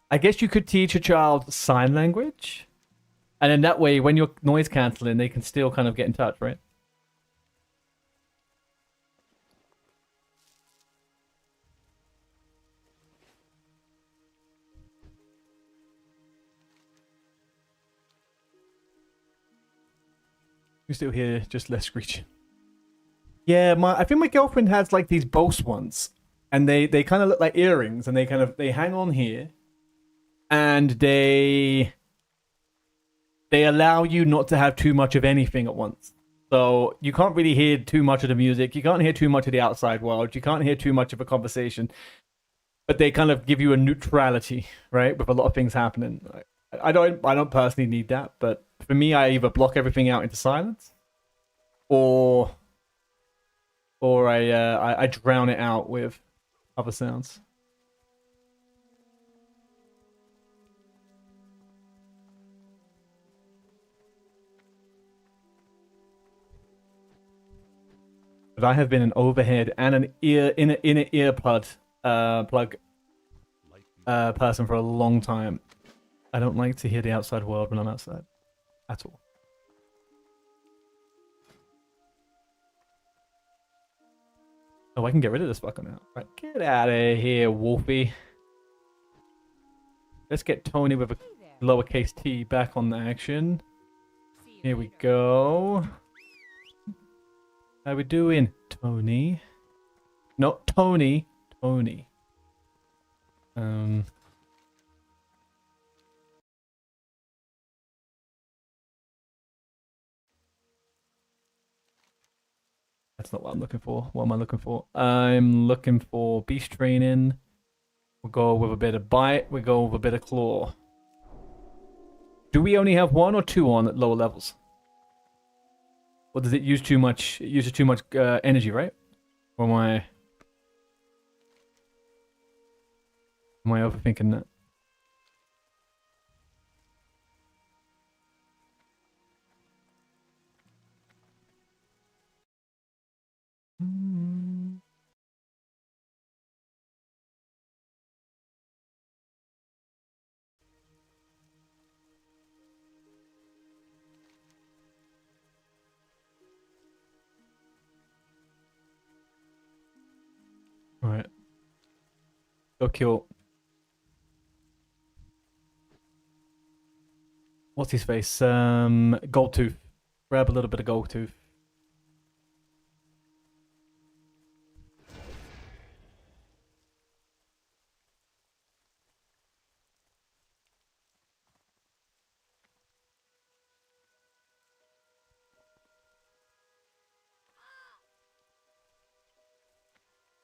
I guess you could teach a child sign language, and in that way, when you're noise canceling, they can still kind of get in touch, right? You're still here, just less screeching. Yeah, I think my girlfriend has like these Bose ones, and they kind of look like earrings, and they hang on here, and they allow you not to have too much of anything at once. So you can't really hear too much of the music, you can't hear too much of the outside world, you can't hear too much of a conversation, but they kind of give you a neutrality, right, with a lot of things happening. I don't personally need that, but for me, I either block everything out into silence, or I drown it out with other sounds. But I have been an overhead and an inner earpod plug person for a long time. I don't like to hear the outside world when I'm outside at all. Oh, I can get rid of this fucker now. Right, get out of here, Wolfie. Let's get Tony with a lowercase t back on the action. Here we go. How we doing, Tony? Not Tony, Tony. That's not what I'm looking for. What am I looking for? I'm looking for beast training. We'll go with a bit of bite. We'll go with a bit of claw. Do we only have 1 or 2 on at lower levels? Or does it use too much? It uses too much energy, right? Or am I overthinking that? Alright. Go kill. What's his face? Gold Tooth. Grab a little bit of Gold Tooth.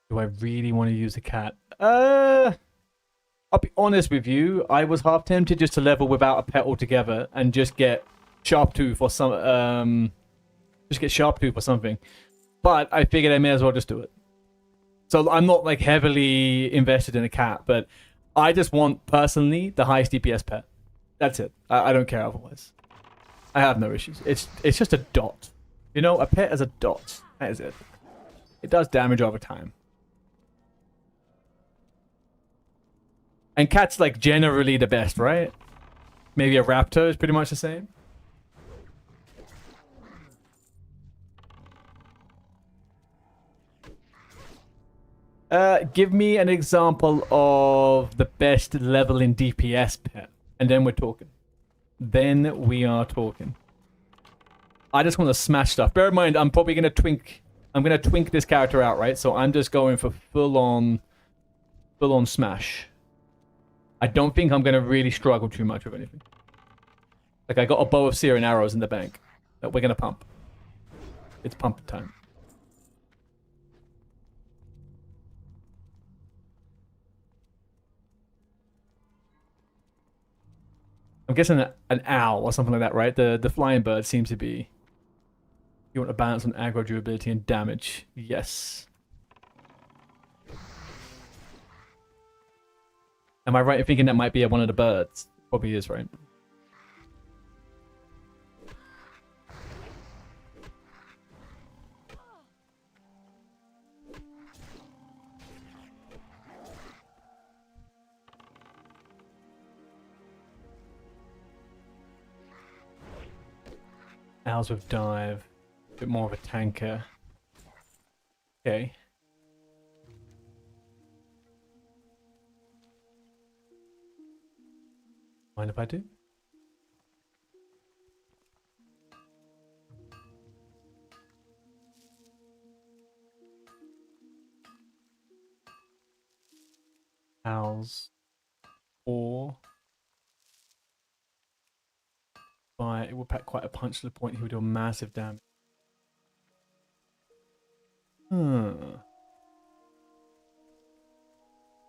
Do I really want to use a cat? I'll be honest with you. I was half tempted just to level without a pet altogether and just get Sharptooth or some just get Sharptooth or something. But I figured I may as well just do it. So I'm not like heavily invested in a cat, but I just want personally the highest DPS pet. That's it. I don't care otherwise. I have no issues. It's just a dot. You know, a pet is a dot. That is it. It does damage over time. And cat's like generally the best, right? Maybe a raptor is pretty much the same. Give me an example of the best level in DPS pet, and then we're talking. Then we are talking. I just want to smash stuff. Bear in mind, I'm probably gonna twink. I'm gonna twink this character out, right? So I'm just going for full on smash. I don't think I'm gonna really struggle too much with anything. Like I got a bow of searing arrows in the bank that we're gonna pump. It's pump time. I'm guessing an owl or something like that, right? The flying bird seems to be. You want to balance on aggro, durability, and damage. Yes. Am I right in thinking that might be one of the birds? Probably is, right? Owls with dive. A bit more of a tanker. Okay. Mind if I do? Owls. Or it will pack quite a punch to the point he will do a massive damage.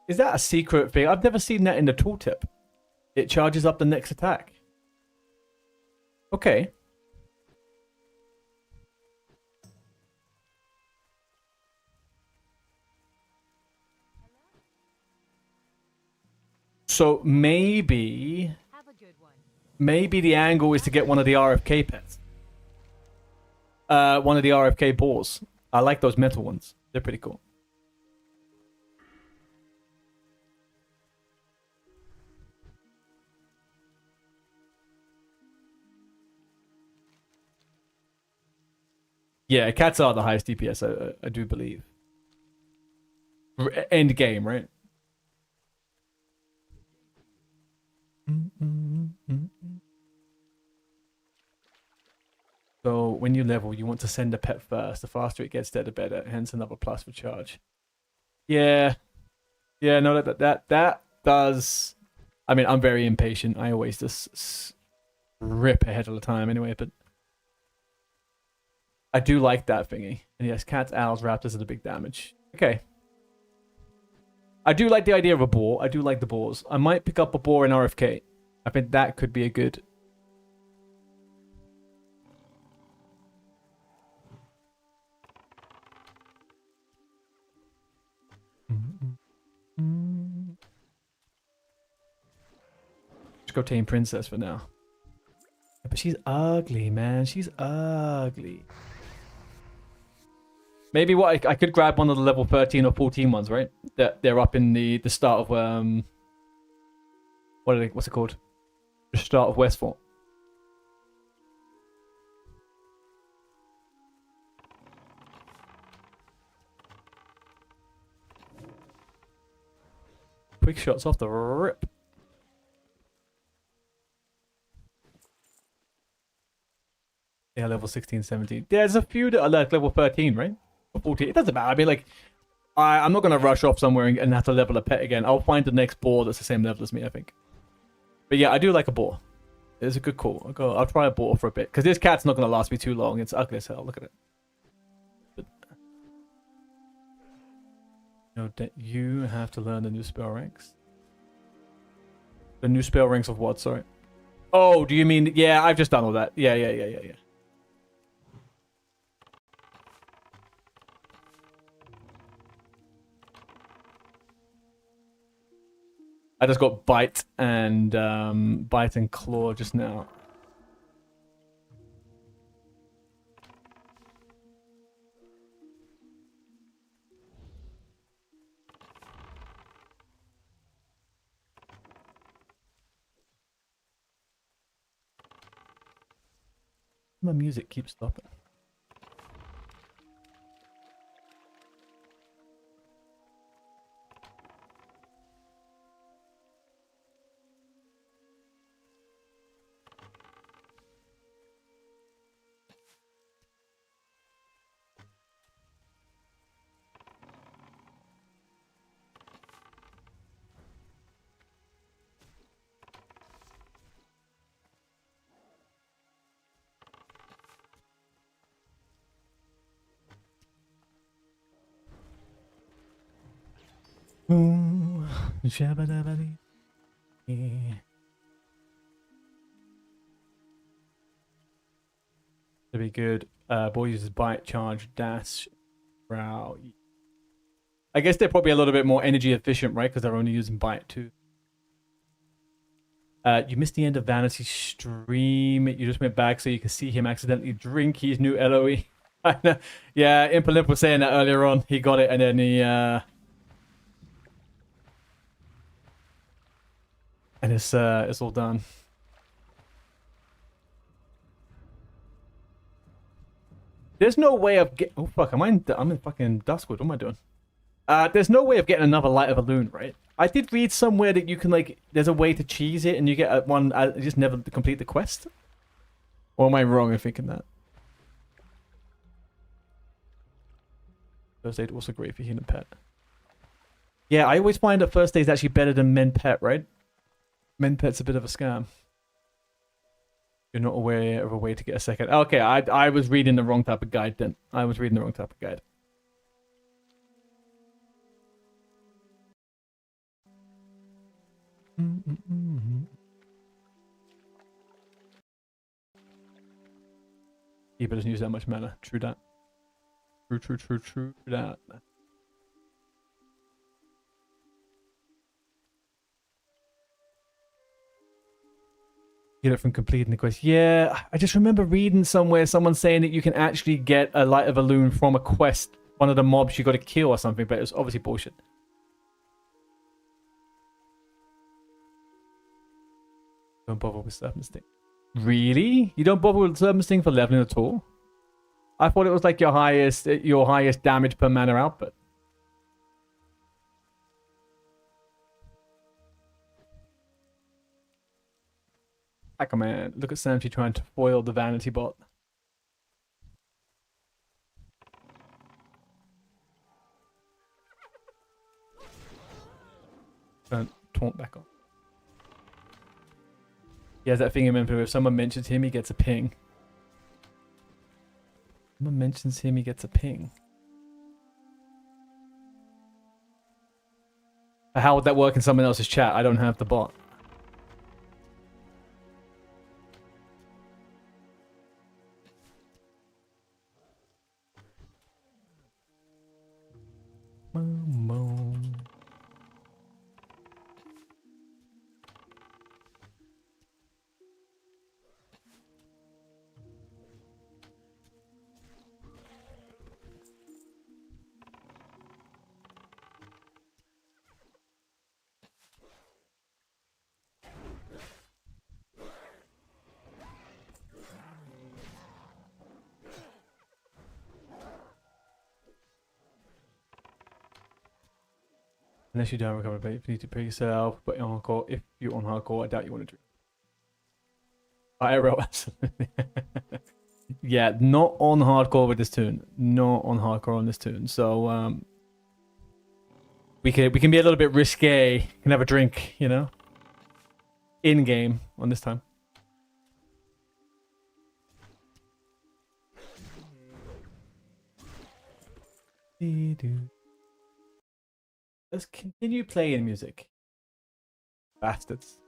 Is that a secret thing? I've never seen that in the tooltip. It charges up the next attack. Okay. So maybe the angle is to get one of the RFK pets. One of the RFK balls. I like those metal ones. They're pretty cool. Yeah, cats are the highest DPS, I do believe. End game, right? So when you level, you want to send a pet first. The faster it gets there, the better. Hence another plus for charge. Yeah, yeah. No, that does. I mean, I'm very impatient. I always just rip ahead of the time anyway. But I do like that thingy. And yes, cats, owls, raptors are the big damage. Okay. I do like the idea of a boar. I do like the boars. I might pick up a boar in RFK. I think that could be a good. Just go tame princess for now. But she's ugly, man. She's ugly. Maybe what I could grab one of the level 13 or 14 ones, right? They're up in the start of what's it called? The start of Westfall. Quick shots off the rip. Yeah, level 16, 17. There's a few that are like level 13, right? Or 14. It doesn't matter. I mean, like, I'm not going to rush off somewhere and have to level a pet again. I'll find the next boar that's the same level as me, I think. But yeah, I do like a boar. It's a good call. I'll try a boar for a bit. Because this cat's not going to last me too long. It's ugly as hell. Look at it. But, you have to learn the new spell ranks. The new spell ranks of what? Sorry. Oh, do you mean... Yeah, I've just done all that. Yeah. I just got bite and claw just now. My music keeps stopping. Ooh, shabba-dabba-dee. Yeah. To be good. Boy uses bite, charge, dash, growl. I guess they're probably a little bit more energy efficient, right? Because they're only using bite too. You missed the end of Vanity's stream. You just went back so you could see him accidentally drink his new LOE. I know. Yeah, Impolimp was saying that earlier on. He got it and then he and it's all done. There's no way of get. Oh fuck! I'm in fucking Duskwood. What am I doing? There's no way of getting another Light of a Loon, right? I did read somewhere that you can like. There's a way to cheese it, and you get one. You just never complete the quest. Or am I wrong in thinking that? First aid also great for human pet. Yeah, I always find that first aid is actually better than men pet, right? Men pet's a bit of a scam. You're not aware of a way to get a second. Okay, I was reading the wrong type of guide then. I was reading the wrong type of guide. Yeah, but doesn't use that much mana. True that. True that. Get it from completing the quest. Yeah, I just remember reading somewhere someone saying that you can actually get a light of a loon from a quest, one of the mobs you got to kill or something, but it was obviously bullshit. Don't bother with Serpent Sting. Really? You don't bother with Serpent Sting for leveling at all? I thought it was like your highest damage per mana output. Hacker man, look at Samsy trying to foil the vanity bot. Turn taunt back on. He has that thing in inventory. If someone mentions him, he gets a ping. Someone mentions him, he gets a ping. How would that work in someone else's chat? I don't have the bot. Unless you don't recover, but if you need to pay yourself, but on hardcore, if you're on hardcore, I doubt you want to drink. IRL, absolutely. Yeah, not on hardcore with this tune. Not on hardcore on this tune. So we can be a little bit risque. Can have a drink, you know, in game on this time. Let's continue playing music. Bastards.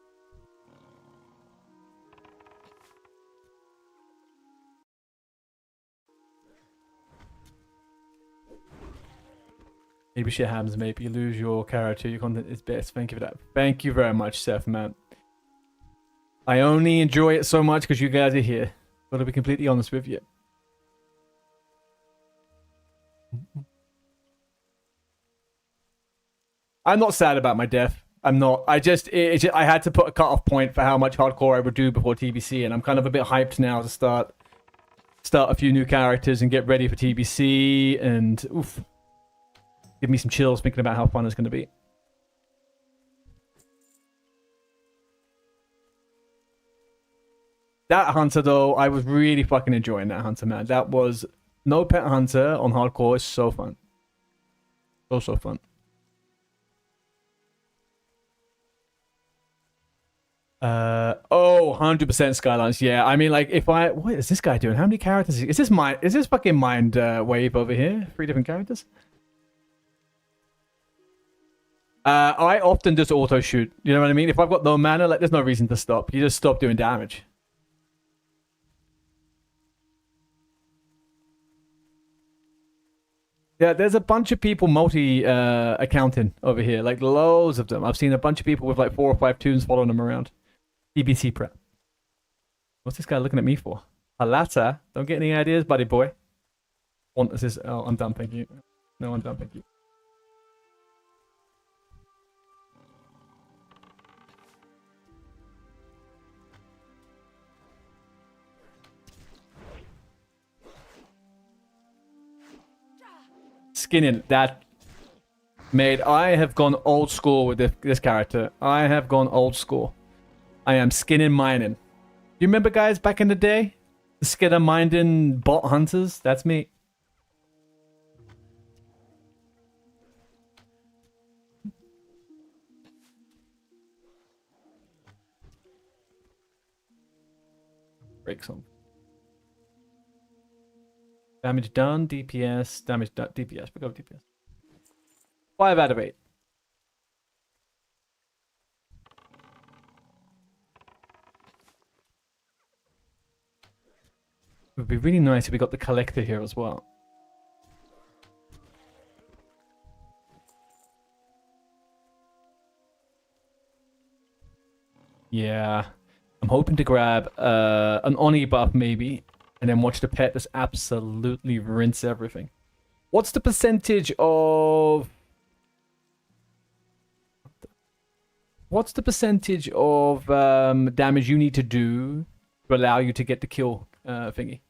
Maybe shit happens, maybe you lose your character, your content is best. Thank you for that. Thank you very much, Seth, man. I only enjoy it so much because you guys are here. Gotta be completely honest with you. I'm not sad about my death. I'm not. I had to put a cutoff point for how much hardcore I would do before TBC, and I'm kind of a bit hyped now to start a few new characters and get ready for TBC, and oof, give me some chills thinking about how fun it's going to be. That hunter though, I was really fucking enjoying that hunter, man. That was no pet hunter on hardcore. It's so fun. So fun. Oh, 100% Skylines. Yeah, I mean, like, what is this guy doing? How many characters is this fucking mind wave over here? 3 different characters? I often just auto shoot. You know what I mean? If I've got no mana, like, there's no reason to stop. You just stop doing damage. Yeah, there's a bunch of people accounting over here, like loads of them. I've seen a bunch of people with like 4 or 5 tunes following them around. TBC prep. What's this guy looking at me for? Halata? Don't get any ideas, buddy boy. Oh, I'm done, thank you. No, I'm done, thank you. Skinning that. Mate, I have gone old school with this character. I have gone old school. I am skinning mining. You remember guys back in the day? The skinner mining bot hunters? That's me. Break some. Damage done, DPS, damage done, DPS. We go DPS. 5 out of 8. It would be really nice if we got the collector here as well. Yeah. I'm I'm hoping to grab an Oni buff maybe, and then watch the pet just absolutely rinse everything. What's the percentage of... What's the percentage of damage you need to do to allow you to get the kill thingy?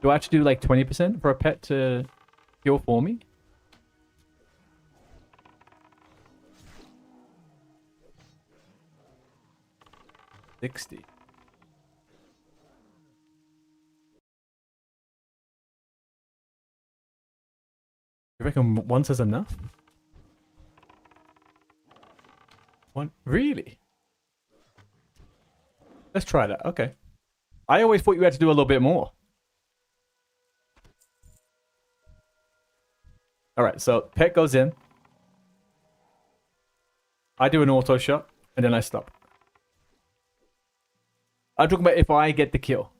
Do I have to do like 20% for a pet to kill for me? $60. You reckon once is enough? One? Really? Let's try that. Okay. I always thought you had to do a little bit more. Alright, so pet goes in. I do an auto shot, and then I stop. I'm talking about if I get the kill.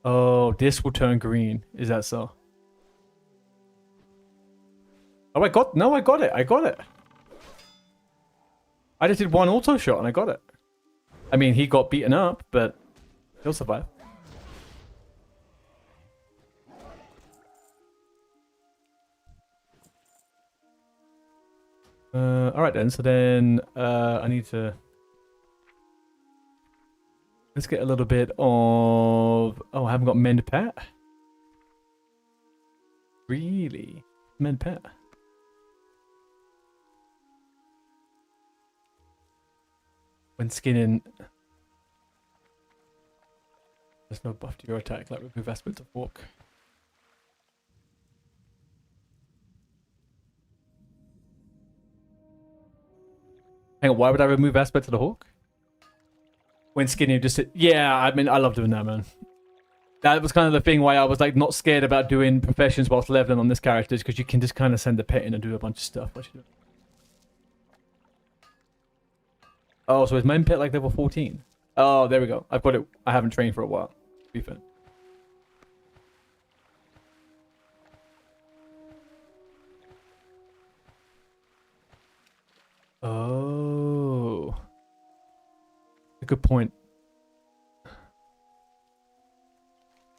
Oh, this will turn green. Is that so? Oh, I got... No, I got it. I got it. I just did one auto shot and I got it. I mean, he got beaten up, but he'll survive. Alright then. So then I need to... Let's get a little bit of... Oh, I haven't got mend pet. Really? Mend pet. When skinning... There's no buff to your attack, like remove aspect of walk. Hang on, why would I remove aspect of the hawk? When skinning, just... Yeah, I mean, I love doing that, man. That was kind of the thing why I was like not scared about doing professions whilst leveling on this character, because you can just kind of send the pet in and do a bunch of stuff. What you do? Oh, so is main pet like level 14? Oh, there we go. I've got it. I haven't trained for a while, to be fair. Oh. A good point.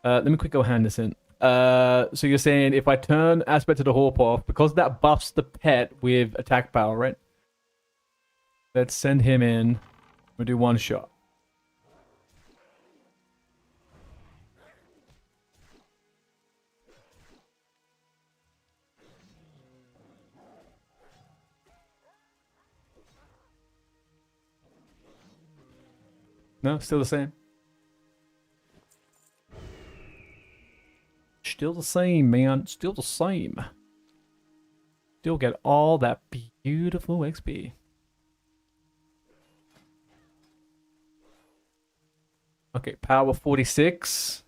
Let me quick go hand this in. So you're saying if I turn aspect of the hawk off, because that buffs the pet with attack power, right? Let's send him in. We'll do one shot. No, still the same. Still the same, man. Still the same. Still get all that beautiful XP. Okay, power 46.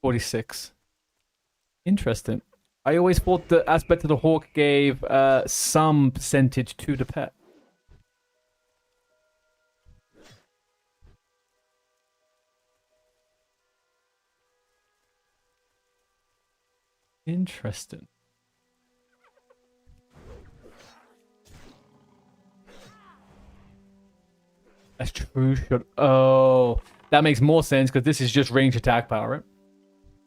46. Interesting. I always thought the aspect of the hawk gave some percentage to the pet. Interesting. That's true. Oh, that makes more sense because this is just range attack power, right?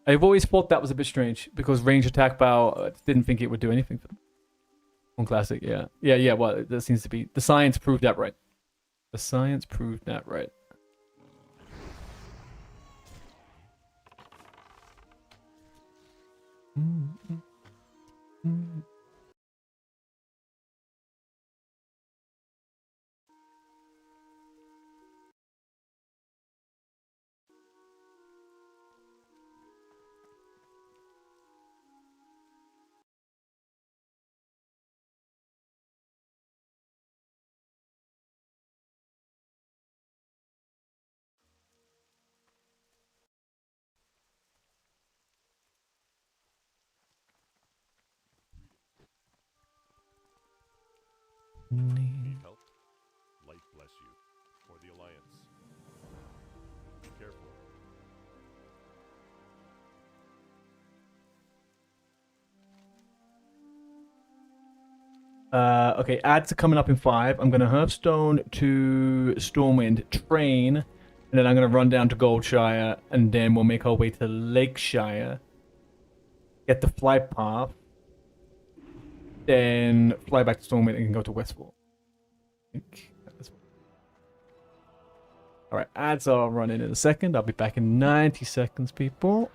I've always thought that was a bit strange because range attack power didn't think it would do anything for them. On classic, yeah. Yeah, well, that seems to be... The science proved that right. The science proved that right. Help? Light bless you. For the Alliance. Be careful. Okay, ads are coming up in 5. I'm gonna Hearthstone to Stormwind, train, and then I'm gonna run down to Goldshire, and then we'll make our way to Lakeshire. Get the flight path, then fly back to Stormwind and go to Westfall. Alright, ads are running in a second. I'll be back in 90 seconds, people.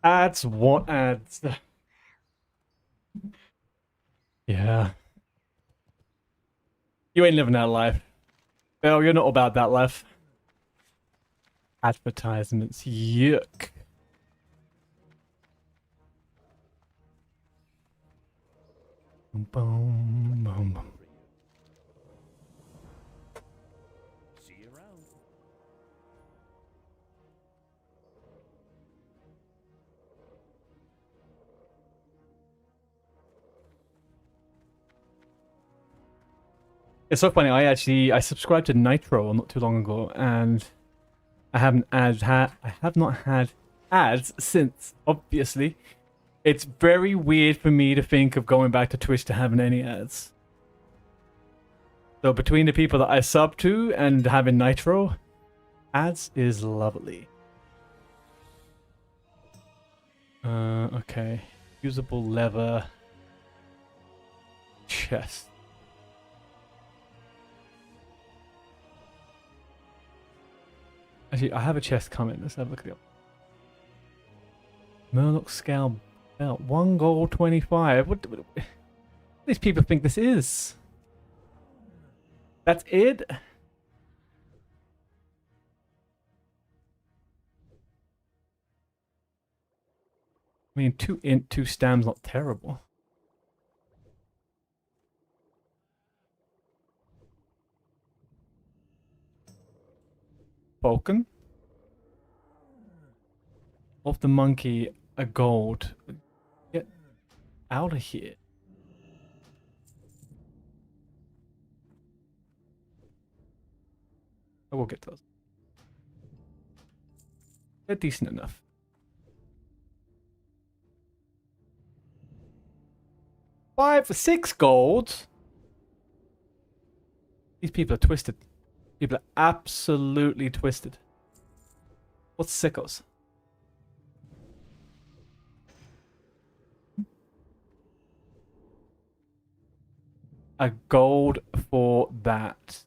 Ads? What ads? Yeah. You ain't living that life. Oh, you're not about that life. Advertisements. Yuck. Boom, boom, boom. See you around. It's so funny. I subscribed to Nitro not too long ago, and I have not had ads since. Obviously, it's very weird for me to think of going back to Twitch to having any ads. So between the people that I sub to and having Nitro, ads is lovely. Okay. Usable leather. Chest. Actually, I have a chest coming. Let's have a look at it. Murloc scale belt. 1 gold, 25. What do these people think this is? That's it? I mean, 2 int, 2 stam's not terrible. Falcon. Of the monkey, a gold. Get out of here. I will get those. They're decent enough. Five for 6 gold. These people are twisted. People are absolutely twisted. What's sickos? A gold for that.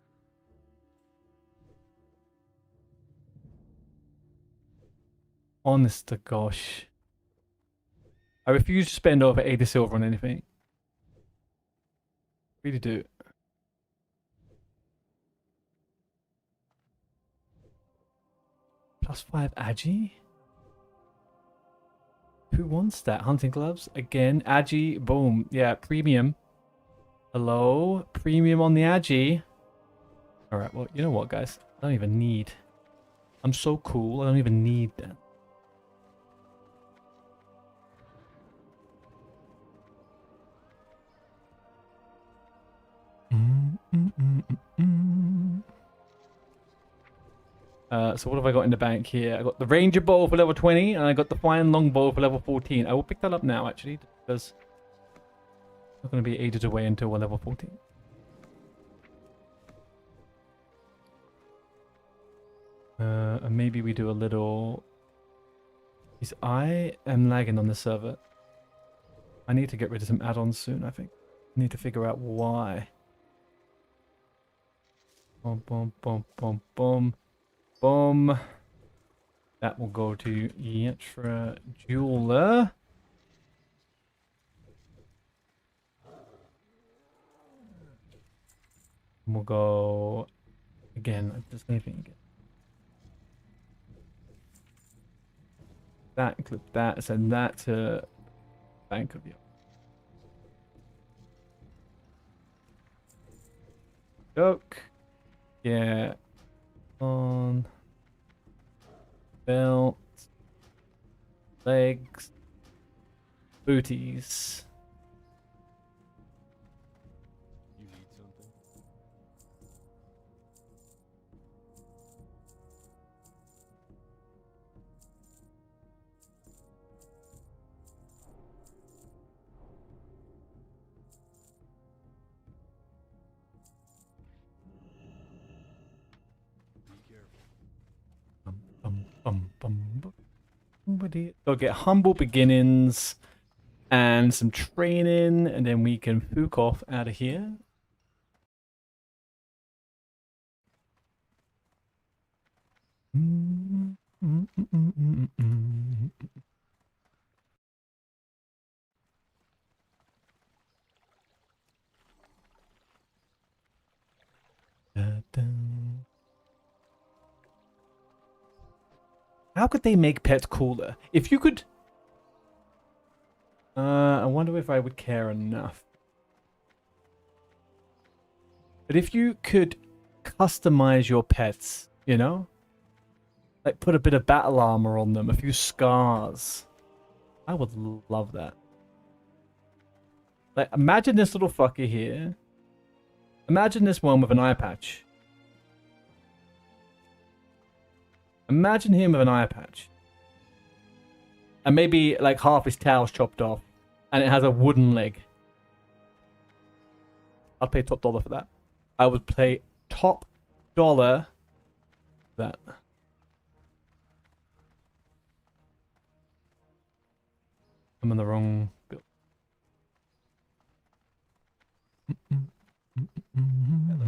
Honest to gosh. I refuse to spend over 80 silver on anything. Really do. +5 Agi? Who wants that? Hunting gloves? Again, Agi, boom. Yeah, premium. Hello? Premium on the Agi. Alright, well, you know what, guys? I don't even need... I'm so cool, I don't even need that. So what have I got in the bank here? I got the Ranger Bow for level 20, and I got the Fine Longbow for level 14. I will pick that up now, actually, because I'm not going to be aided away until we're level 14. And maybe we do a little... Because I am lagging on the server. I need to get rid of some add-ons soon, I think. I need to figure out why. Boom, boom, boom, boom, boom. Boom. That will go to Yetra Jeweler. And we'll go again. Just anything again. That, clip that, send that to Bank of York. Joke. Yeah. On. Belt. Legs. Booties. You need something? Be careful. Go get humble beginnings and some training, and then we can fook off out of here. Da-dum. How could they make pets cooler? If you could... I wonder if I would care enough. But if you could customize your pets, you know? Like put a bit of battle armor on them, a few scars. I would love that. Like, imagine this little fucker here. Imagine this one with an eye patch. Imagine him with an eye patch. And maybe like half his tail's chopped off. And it has a wooden leg. I'd pay top dollar for that. I would pay top dollar for that. I'm in the wrong build. Hello.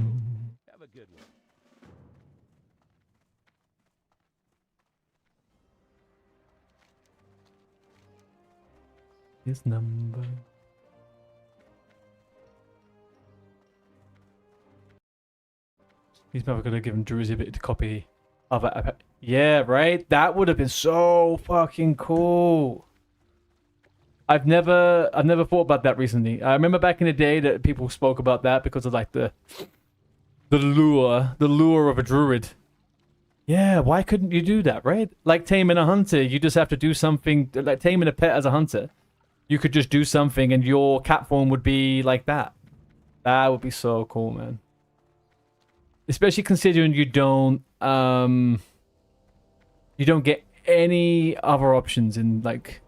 Have a good one. His number. He's probably gonna give him Druzy a bit to copy other. Yeah, right. That would have been so fucking cool. I've never thought about that recently. I remember back in the day that people spoke about that because of like the lure of a druid. Yeah, why couldn't you do that, right? Like taming a hunter, you just have to do something. Like taming a pet as a hunter, you could just do something, and your cat form would be like that. That would be so cool, man. Especially considering you don't get any other options in like.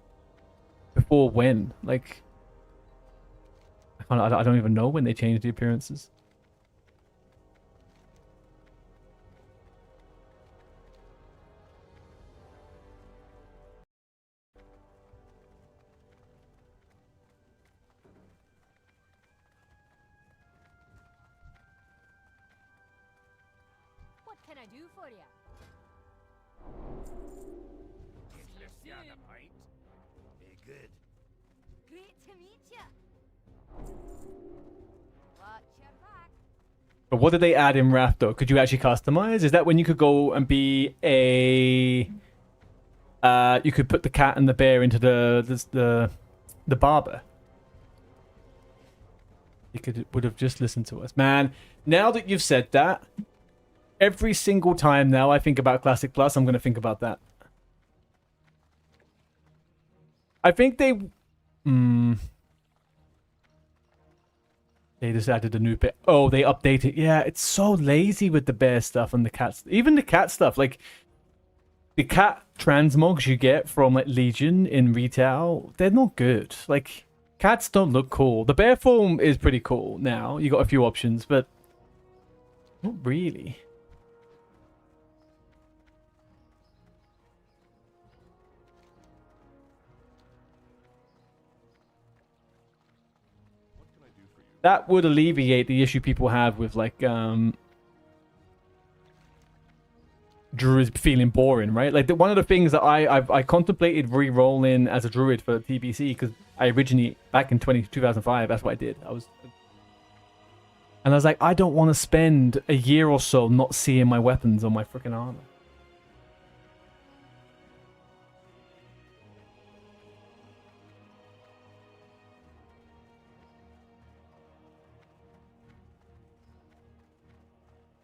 Before when? Like, I don't even know when they changed the appearances. What can I do for you? Good. Great to meet you. Watch your back. But what did they add in Wrath though? Could you actually customize? Is that when you could go and be a you could put the cat and the bear into the barber? You would have just listened to us. Man, now that you've said that, every single time now I think about Classic Plus, I'm gonna think about that. I think they just added a new bit. Oh, they updated. Yeah, it's so lazy with the bear stuff and the cats. Even the cat stuff, like the cat transmogs you get from like Legion in retail, they're not good. Like cats don't look cool. The bear form is pretty cool now. You got a few options, but not really. That would alleviate the issue people have with like druids feeling boring, right? Like one of the things that I contemplated re-rolling as a druid for TBC because I originally back in 2005 that's what I did. And I was like, I don't want to spend a year or so not seeing my weapons on my freaking armor.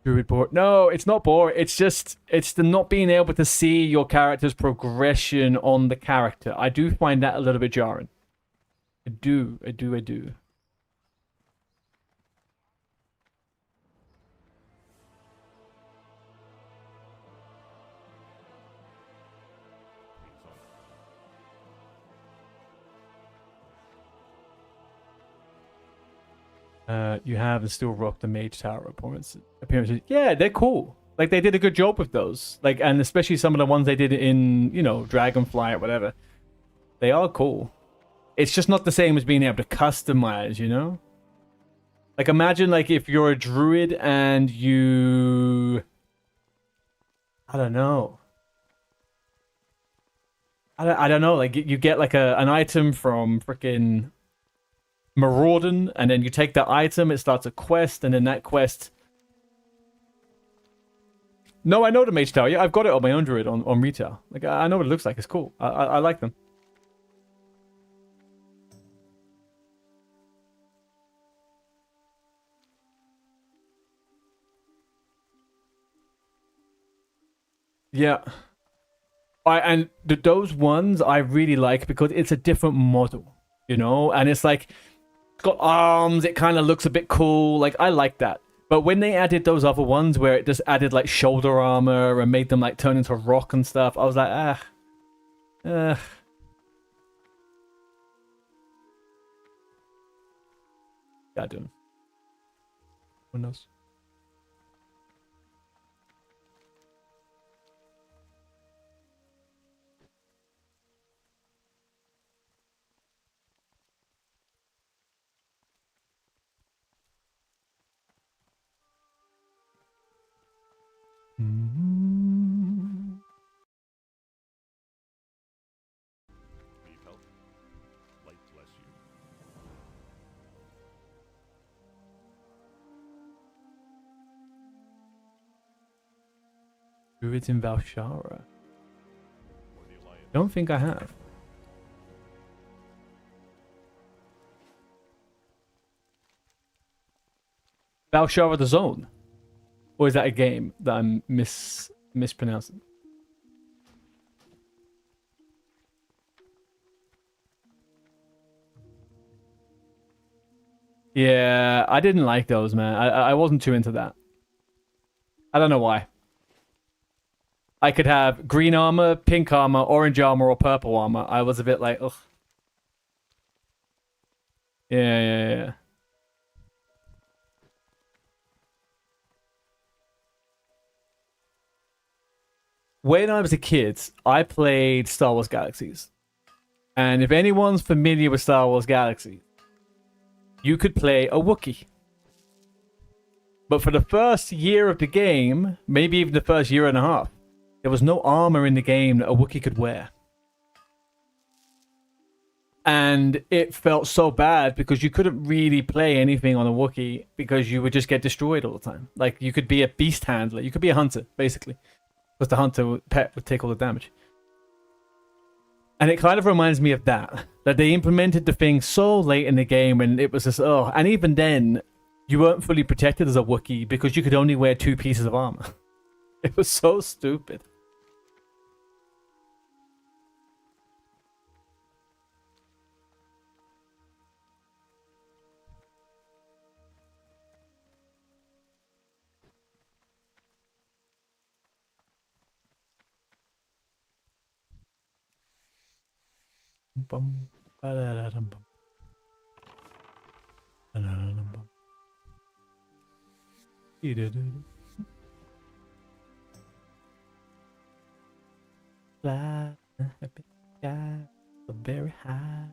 Druid bored. No, it's not bored. It's the not being able to see your character's progression on the character. I do find that a little bit jarring. I do. You have and still rock the Mage Tower appearances. Yeah, they're cool. Like they did a good job with those. Like, and especially some of the ones they did in, you know, Dragonfly or whatever. They are cool. It's just not the same as being able to customize, you know? Like imagine like if you're a druid and you, I don't know. I don't know. Like you get like an item from freaking Maraudon, and then you take that item, it starts a quest, and then that quest No, I know the Mage Tower. Yeah, I've got it on my own druid on retail. Like, I know what it looks like. It's cool. I like them. Yeah. And those ones I really like because it's a different model, you know? And it's like, it's got arms, it kind of looks a bit cool. Like, I like that. But when they added those other ones where it just added like shoulder armor and made them like turn into rock and stuff, I was like, God damn. Who knows? Mm-hmm. Need help? Light bless you. Druids in Valshara. Or the Alliance. Don't think I have. Valshara the Zone? Or is that a game that I'm mispronouncing? Yeah, I didn't like those, man. I wasn't too into that. I don't know why. I could have green armor, pink armor, orange armor, or purple armor. I was a bit like, ugh. Yeah. When I was a kid, I played Star Wars Galaxies. And if anyone's familiar with Star Wars Galaxy, you could play a Wookiee. But for the first year of the game, maybe even the first year and a half, there was no armor in the game that a Wookiee could wear. And it felt so bad because you couldn't really play anything on a Wookiee because you would just get destroyed all the time. Like, you could be a beast handler. You could be a hunter, basically. Because the hunter pet would take all the damage. And it kind of reminds me of that they implemented the thing so late in the game and it was just, oh. And even then, you weren't fully protected as a Wookiee because you could only wear 2 pieces of armor. It was so stupid. Bum, ba-da-da-dum, bum. Ba-da-da-dum, bum. Dee-da-doo. Fly, happy sky, so very high.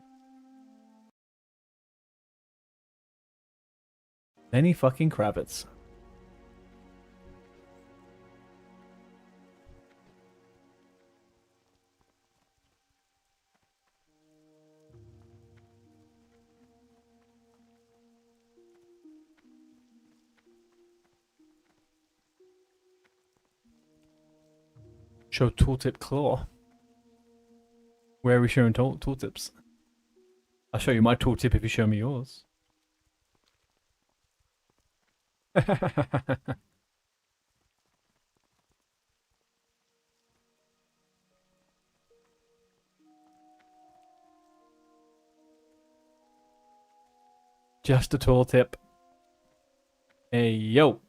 Lenny fucking Kravitz. Show tooltip claw. Where are we showing tooltips? I'll show you my tooltip if you show me yours. Just a tooltip. Hey, yo.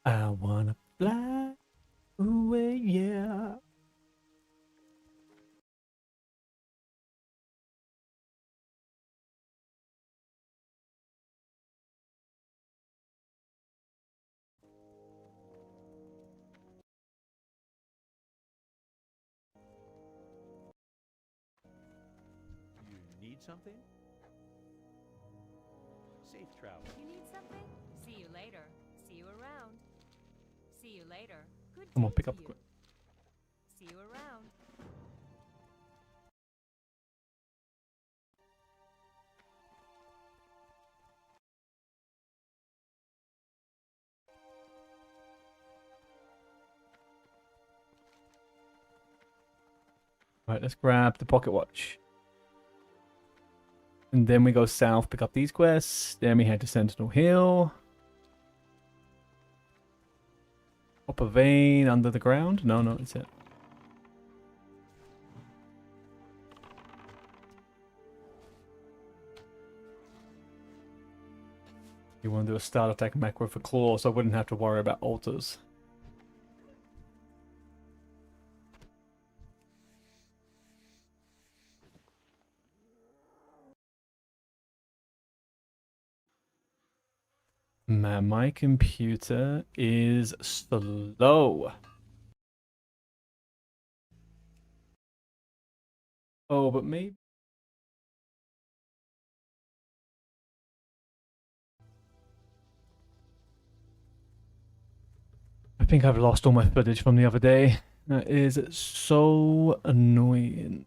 I wanna fly away, yeah. You need something? Safe travel. You need something? See you later. you around. See you later. Good Come on, day pick to up the you. quest. See you around. Right, let's grab the pocket watch. And then we go south, pick up these quests. Then we head to Sentinel Hill. Up a vein under the ground. No, it's it. You want to do a start attack macro for claw, so I wouldn't have to worry about altars. Man, my computer is slow. Oh, but maybe... I think I've lost all my footage from the other day. That is so annoying.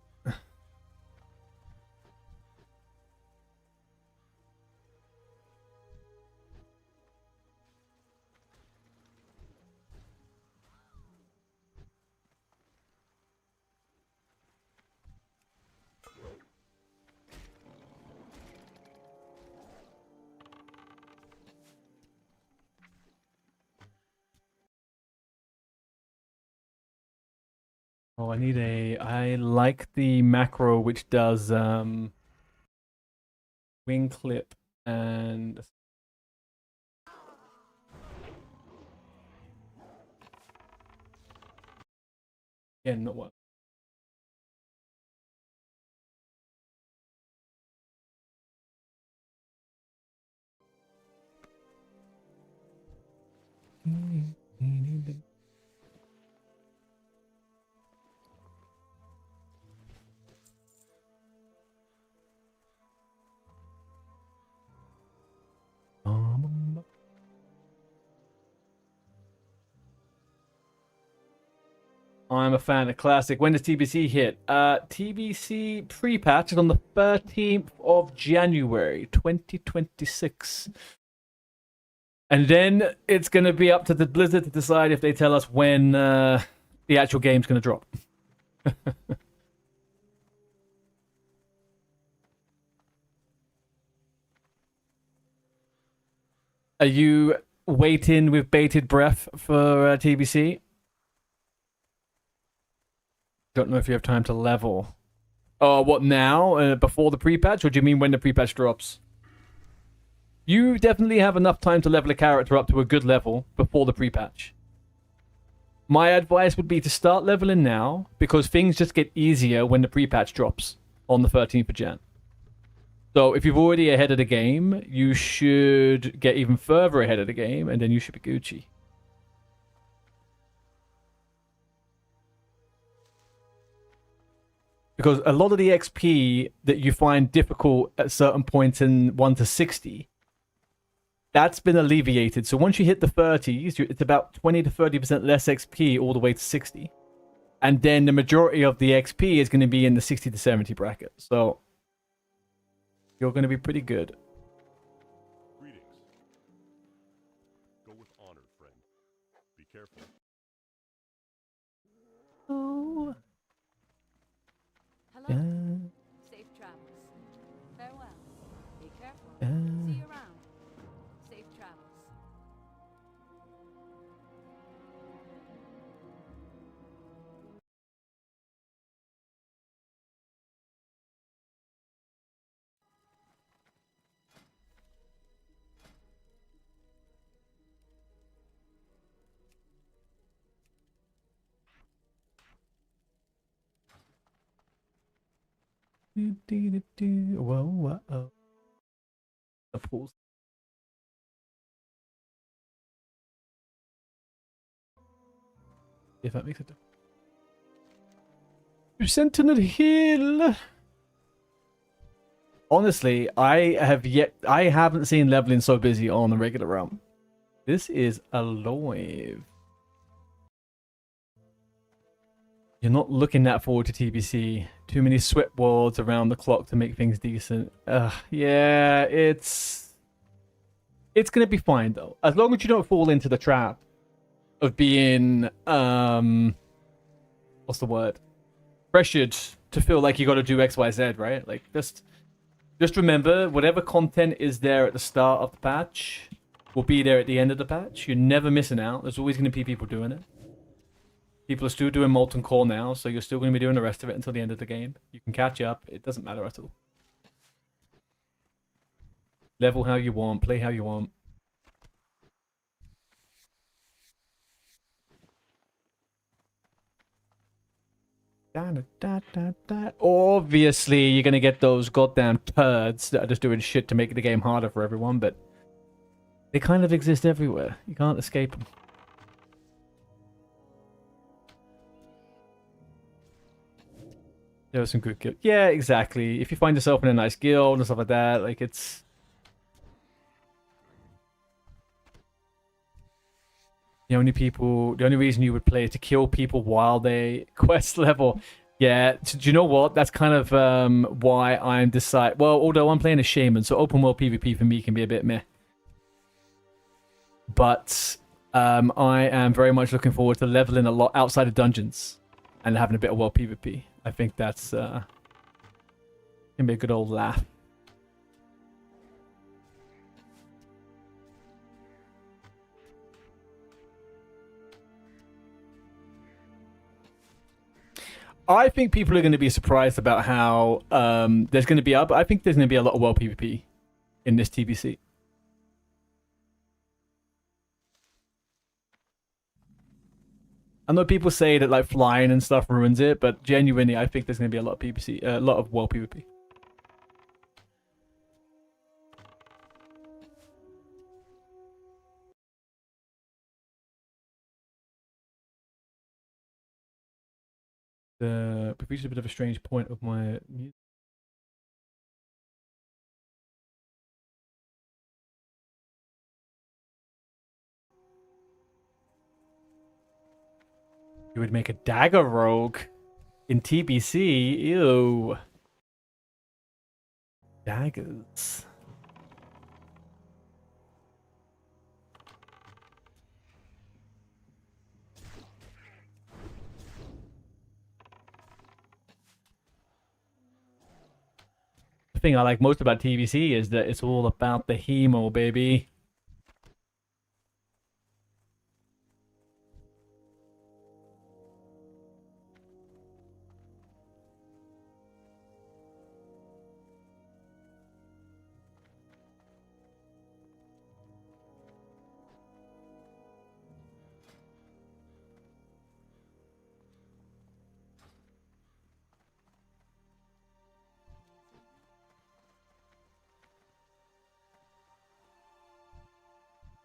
Oh, I need a... I like the macro which does wing clip and... Yeah, not what? I'm a fan of classic. When does TBC hit? TBC pre-patch is on the 13th of January, 2026. And then it's going to be up to the Blizzard to decide if they tell us when the actual game's going to drop. Are you waiting with bated breath for TBC? Don't know if you have time to level. Oh, what now? Before the pre-patch? Or do you mean when the pre-patch drops? You definitely have enough time to level a character up to a good level before the pre-patch. My advice would be to start leveling now, because things just get easier when the pre-patch drops on the 13th of Jan. So if you're already ahead of the game, you should get even further ahead of the game, and then you should be Gucci. Because a lot of the XP that you find difficult at certain points in 1 to 60, that's been alleviated. So once you hit the 30s, it's about 20 to 30% less XP all the way to 60. And then the majority of the XP is going to be in the 60 to 70 bracket. So you're going to be pretty good. Greetings. Go with honor, friend. Be careful. Oh. Hello. Safe travels. Farewell. Be careful. See you around. Safe travels. Whoa, whoa. The pools. If that makes it. Sentinel Hill. Honestly, I haven't seen leveling so busy on the regular realm. This is alive. You're not looking that forward to TBC. Too many sweat wards around the clock to make things decent. Yeah, it's gonna be fine though, as long as you don't fall into the trap of being what's the word? Pressured to feel like you got to do X, Y, Z, right? Like just remember, whatever content is there at the start of the patch will be there at the end of the patch. You're never missing out. There's always going to be people doing it. People are still doing Molten Core now, so you're still going to be doing the rest of it until the end of the game. You can catch up. It doesn't matter at all. Level how you want. Play how you want. Obviously, you're going to get those goddamn turds that are just doing shit to make the game harder for everyone, but they kind of exist everywhere. You can't escape them. There was some good guild. Yeah, exactly. If you find yourself in a nice guild and stuff like that, like it's... The only reason you would play is to kill people while they quest level. Yeah, do you know what? That's kind of why I'm well, although I'm playing a shaman, so open world PvP for me can be a bit meh. But I am very much looking forward to leveling a lot outside of dungeons and having a bit of world PvP. I think that's gonna be a good old laugh. I think people are going to be surprised about how there's going to be I think there's going to be a lot of world PvP in this TBC. I know people say that like flying and stuff ruins it, but genuinely, I think there's going to be a lot of PvP, a lot of world PvP. We've reached a bit of a strange point of my music. You would make a dagger rogue in TBC? Ew. Daggers. The thing I like most about TBC is that it's all about the hemo, baby.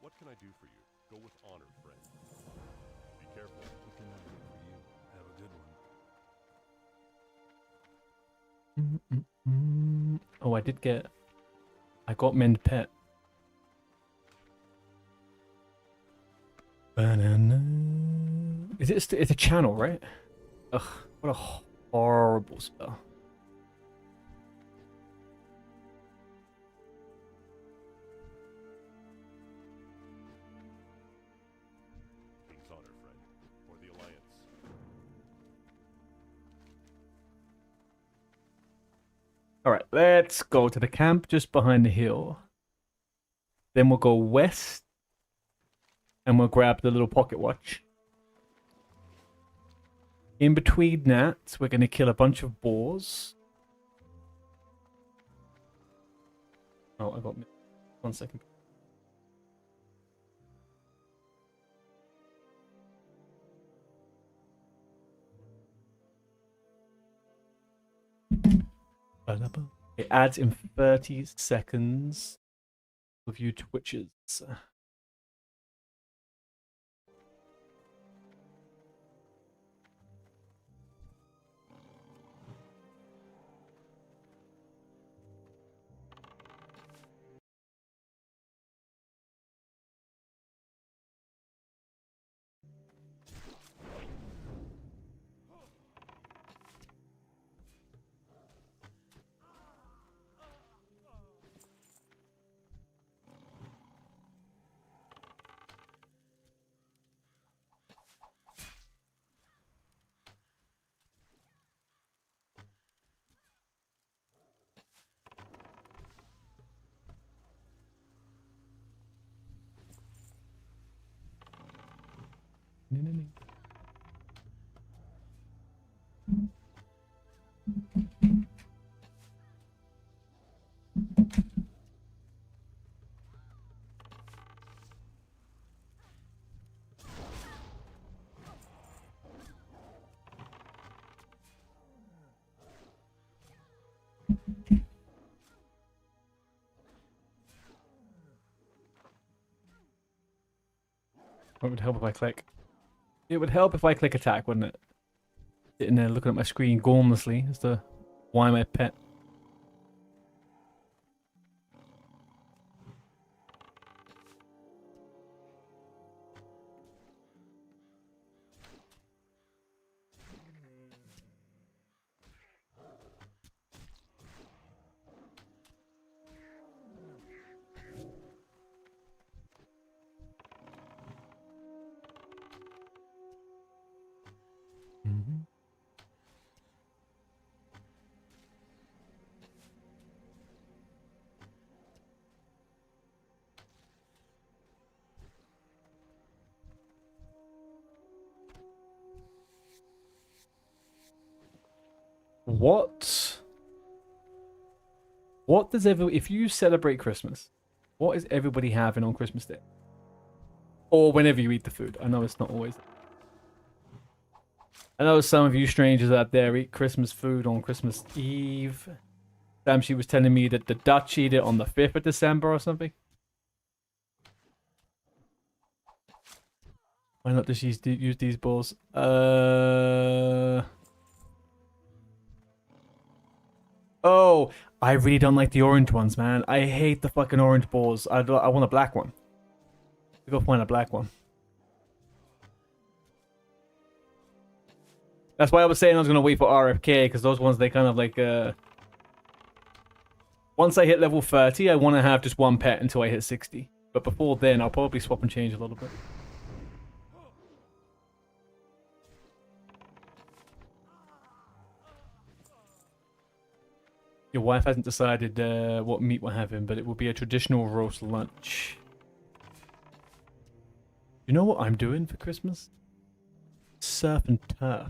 What can I do for you? Go with honor, friend. Be careful. What can I do for you? Have a good one. Oh, I got Mend Pet. Is it? It's a channel, right? Ugh, what a horrible spell. King's honor, friend. For the Alliance. All right, let's go to the camp just behind the hill. Then we'll go west, and we'll grab the little pocket watch. In between that, we're going to kill a bunch of boars. Oh, I got 1 second. It adds in 30 seconds of you twitches. What would help if I click? It would help if I click attack, wouldn't it? Sitting there looking at my screen gormlessly as to why my pet. What does if you celebrate Christmas, what is everybody having on Christmas Day? Or whenever you eat the food. I know it's not always. I know some of you strangers out there eat Christmas food on Christmas Eve. Sam, she was telling me that the Dutch eat it on the 5th of December or something. Why not just use these balls? Oh, I really don't like the orange ones, man. I hate the fucking orange balls. I want a black one. We go find a black one. That's why I was saying I was gonna wait for RFK, because those ones, they kind of like once I hit level 30, I want to have just one pet until I hit 60. But before then, I'll probably swap and change a little bit. Your wife hasn't decided what meat we're having, but it will be a traditional roast lunch. You know what I'm doing for Christmas? Surf and turf.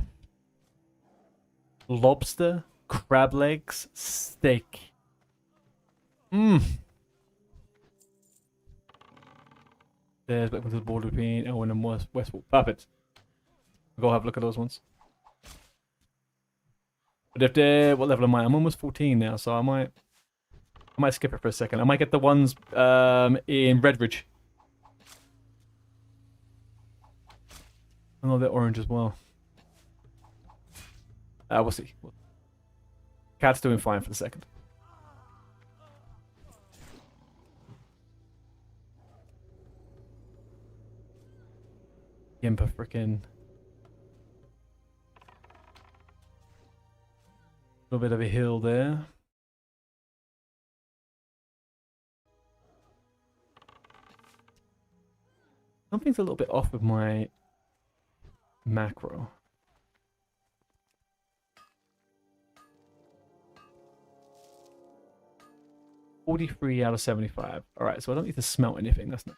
Lobster, crab legs, steak. Mmm. There's back to the border between Owen and Westport. Perfect. Go have a look at those ones. But if they're, what level am I? I'm almost 14 now, so I might skip it for a second. I might get the ones in Redridge. I know they're orange as well. We'll see. Cat's doing fine for the second. Yimpa frickin'. A little bit of a hill there. Something's a little bit off with my macro. $43 out of 75. Alright, so I don't need to smelt anything. That's not.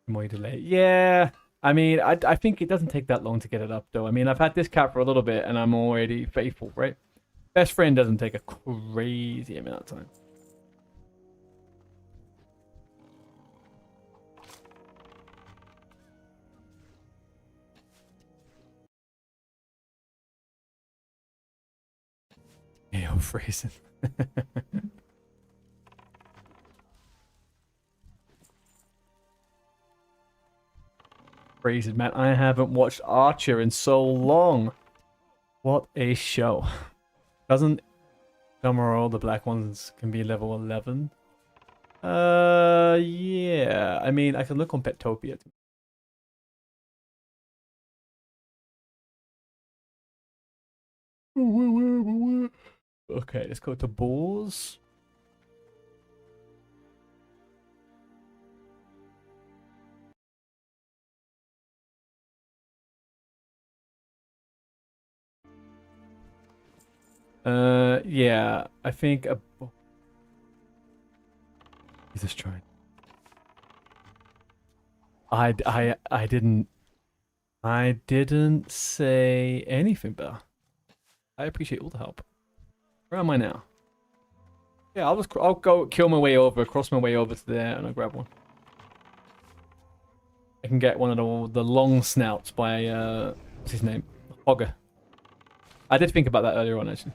More delay. Yeah. I mean, I think it doesn't take that long to get it up, though. I mean, I've had this cat for a little bit, and I'm already faithful, right? Best friend doesn't take a crazy amount of time. Yo, phrasing. Crazy, man. I haven't watched Archer in so long. What a show. Doesn't Gummerall, the black ones, can be level 11? Yeah. I mean, I can look on Petopia. Okay, let's go to Bulls. Yeah, I think Jesus trying. I didn't say anything, Bear. I appreciate all the help. Where am I now? Yeah, I'll go kill my way over, cross my way over to there, and I'll grab one. I can get one of the long snouts by what's his name? Hogger. I did think about that earlier on, actually.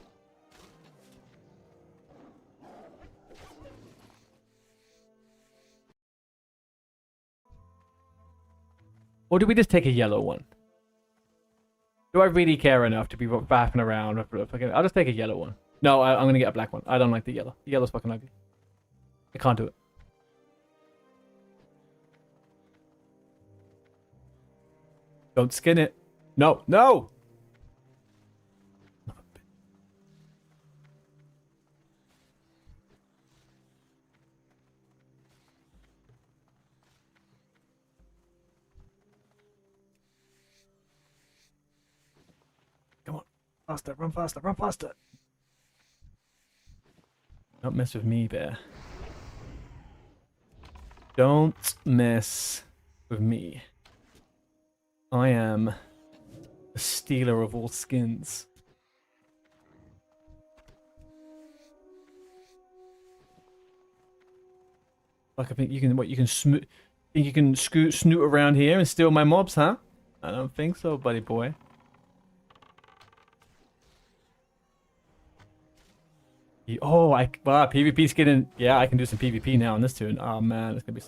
Or do we just take a yellow one? Do I really care enough to be faffing around? I'll just take a yellow one. No, I'm gonna get a black one. I don't like the yellow. The yellow's fucking ugly. I can't do it. Don't skin it. No, no! Come on. Faster, run faster, run faster. Don't mess with me, bear. Don't mess with me. I am the stealer of all skins. Like, I think you can, think you can snoot around here and steal my mobs, huh? I don't think so, buddy boy. Oh, wow, PvP skinning. Yeah, I can do some PvP now on this tune. Oh man, it's gonna be.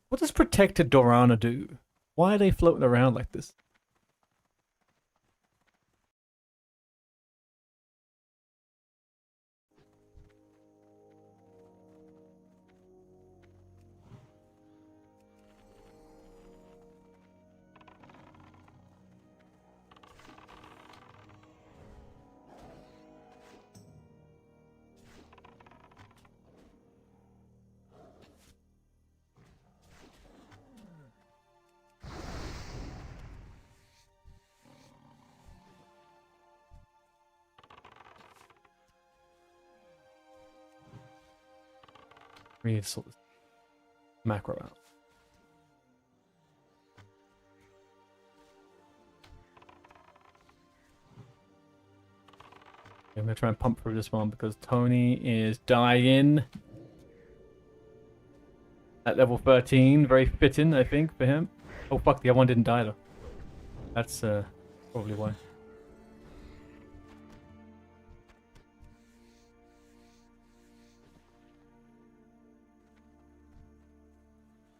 What does Protected Dorana do? Why are they floating around like this? We need to sort this macro out. I'm gonna try and pump through this one because Tony is dying at level 13. Very fitting, I think, for him. Oh fuck, the other one didn't die though. That's probably why.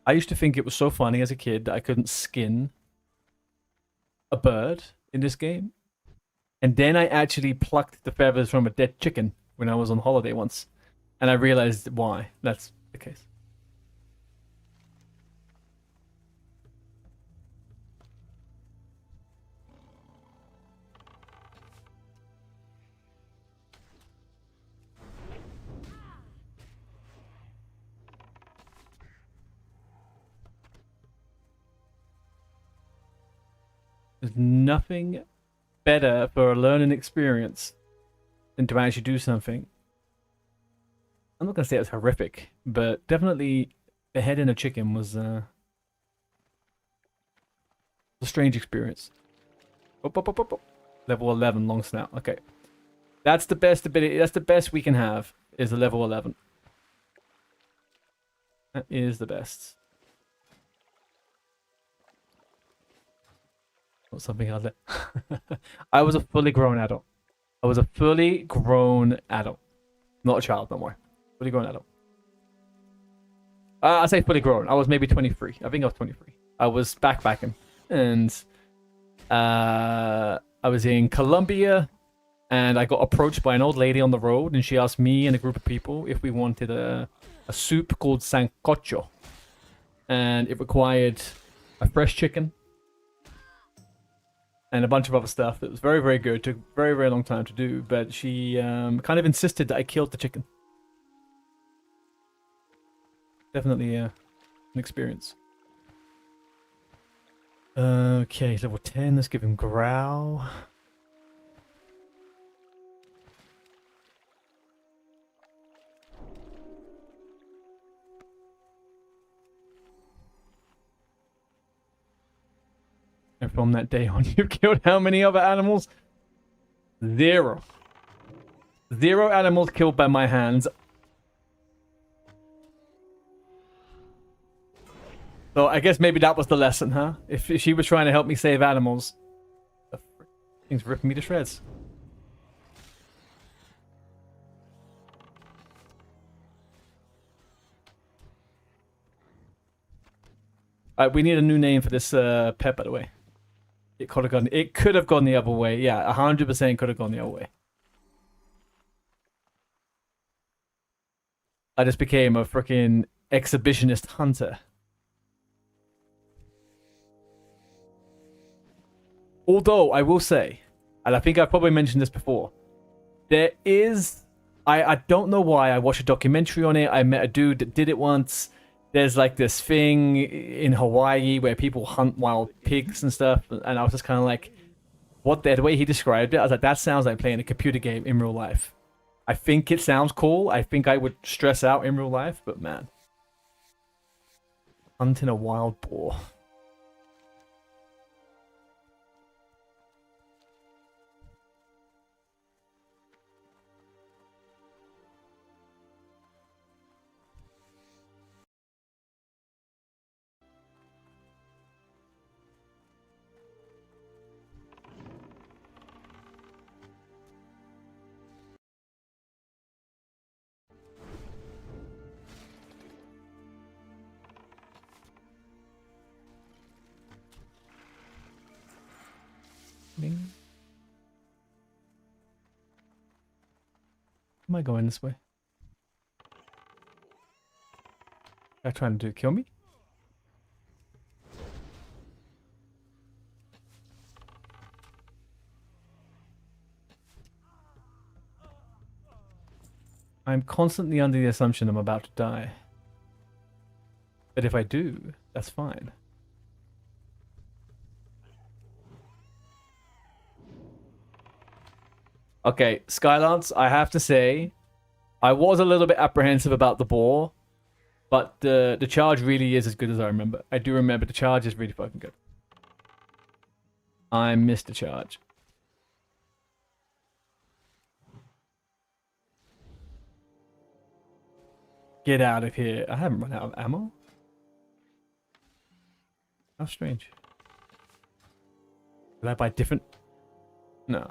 I used to think it was so funny as a kid that I couldn't skin a bird in this game. And then I actually plucked the feathers from a dead chicken when I was on holiday once. And I realized why that's the case. There's nothing better for a learning experience than to actually do something. I'm not going to say it's horrific, but definitely beheading a chicken was a strange experience. Level 11 long snout. Okay. That's the best ability. That's the best we can have is a level 11. That is the best. Something else. I was a fully grown adult. I was a fully grown adult. Not a child, no more. Fully grown adult. I say fully grown. I was maybe 23. I think I was 23. I was backpacking. And I was in Colombia. And I got approached by an old lady on the road. And she asked me and a group of people if we wanted a soup called sancocho. And it required a fresh chicken. and a bunch of other stuff that was very, very good. Took very, very long time to do, but she kind of insisted that I killed the chicken. Definitely an experience. Okay, level 10. Let's give him growl. And from that day on, you've killed how many other animals? 0. 0 animals killed by my hands. So I guess maybe that was the lesson, huh? If she was trying to help me save animals. The thing's ripping me to shreds. Alright, we need a new name for this pet, by the way. It could have gone the other way. Yeah, 100% could have gone the other way. I just became a freaking exhibitionist hunter. Although, I will say, and I think I've probably mentioned this before, there is... I don't know why. I watched a documentary on it. I met a dude that did it once. There's like this thing in Hawaii where people hunt wild pigs and stuff. And I was just kind of like, what the way he described it, I was like, that sounds like playing a computer game in real life. I think it sounds cool. I think I would stress out in real life, but man. Hunting a wild boar. Bing. Am I going this way? Are trying to kill me? I'm constantly under the assumption I'm about to die. But if I do, that's fine. Okay, Skylance, I have to say, I was a little bit apprehensive about the boar, but the charge really is as good as I remember. I do remember the charge is really fucking good. I missed the charge. Get out of here. I haven't run out of ammo. How strange. Did I buy different? No.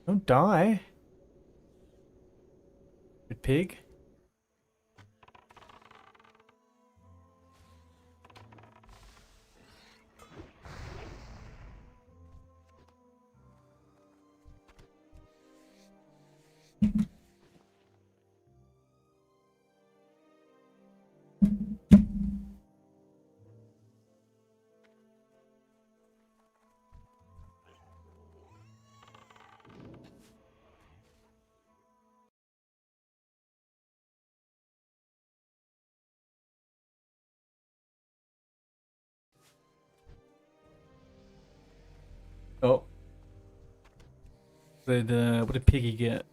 Don't die. Good pig. Oh. What did Piggy get?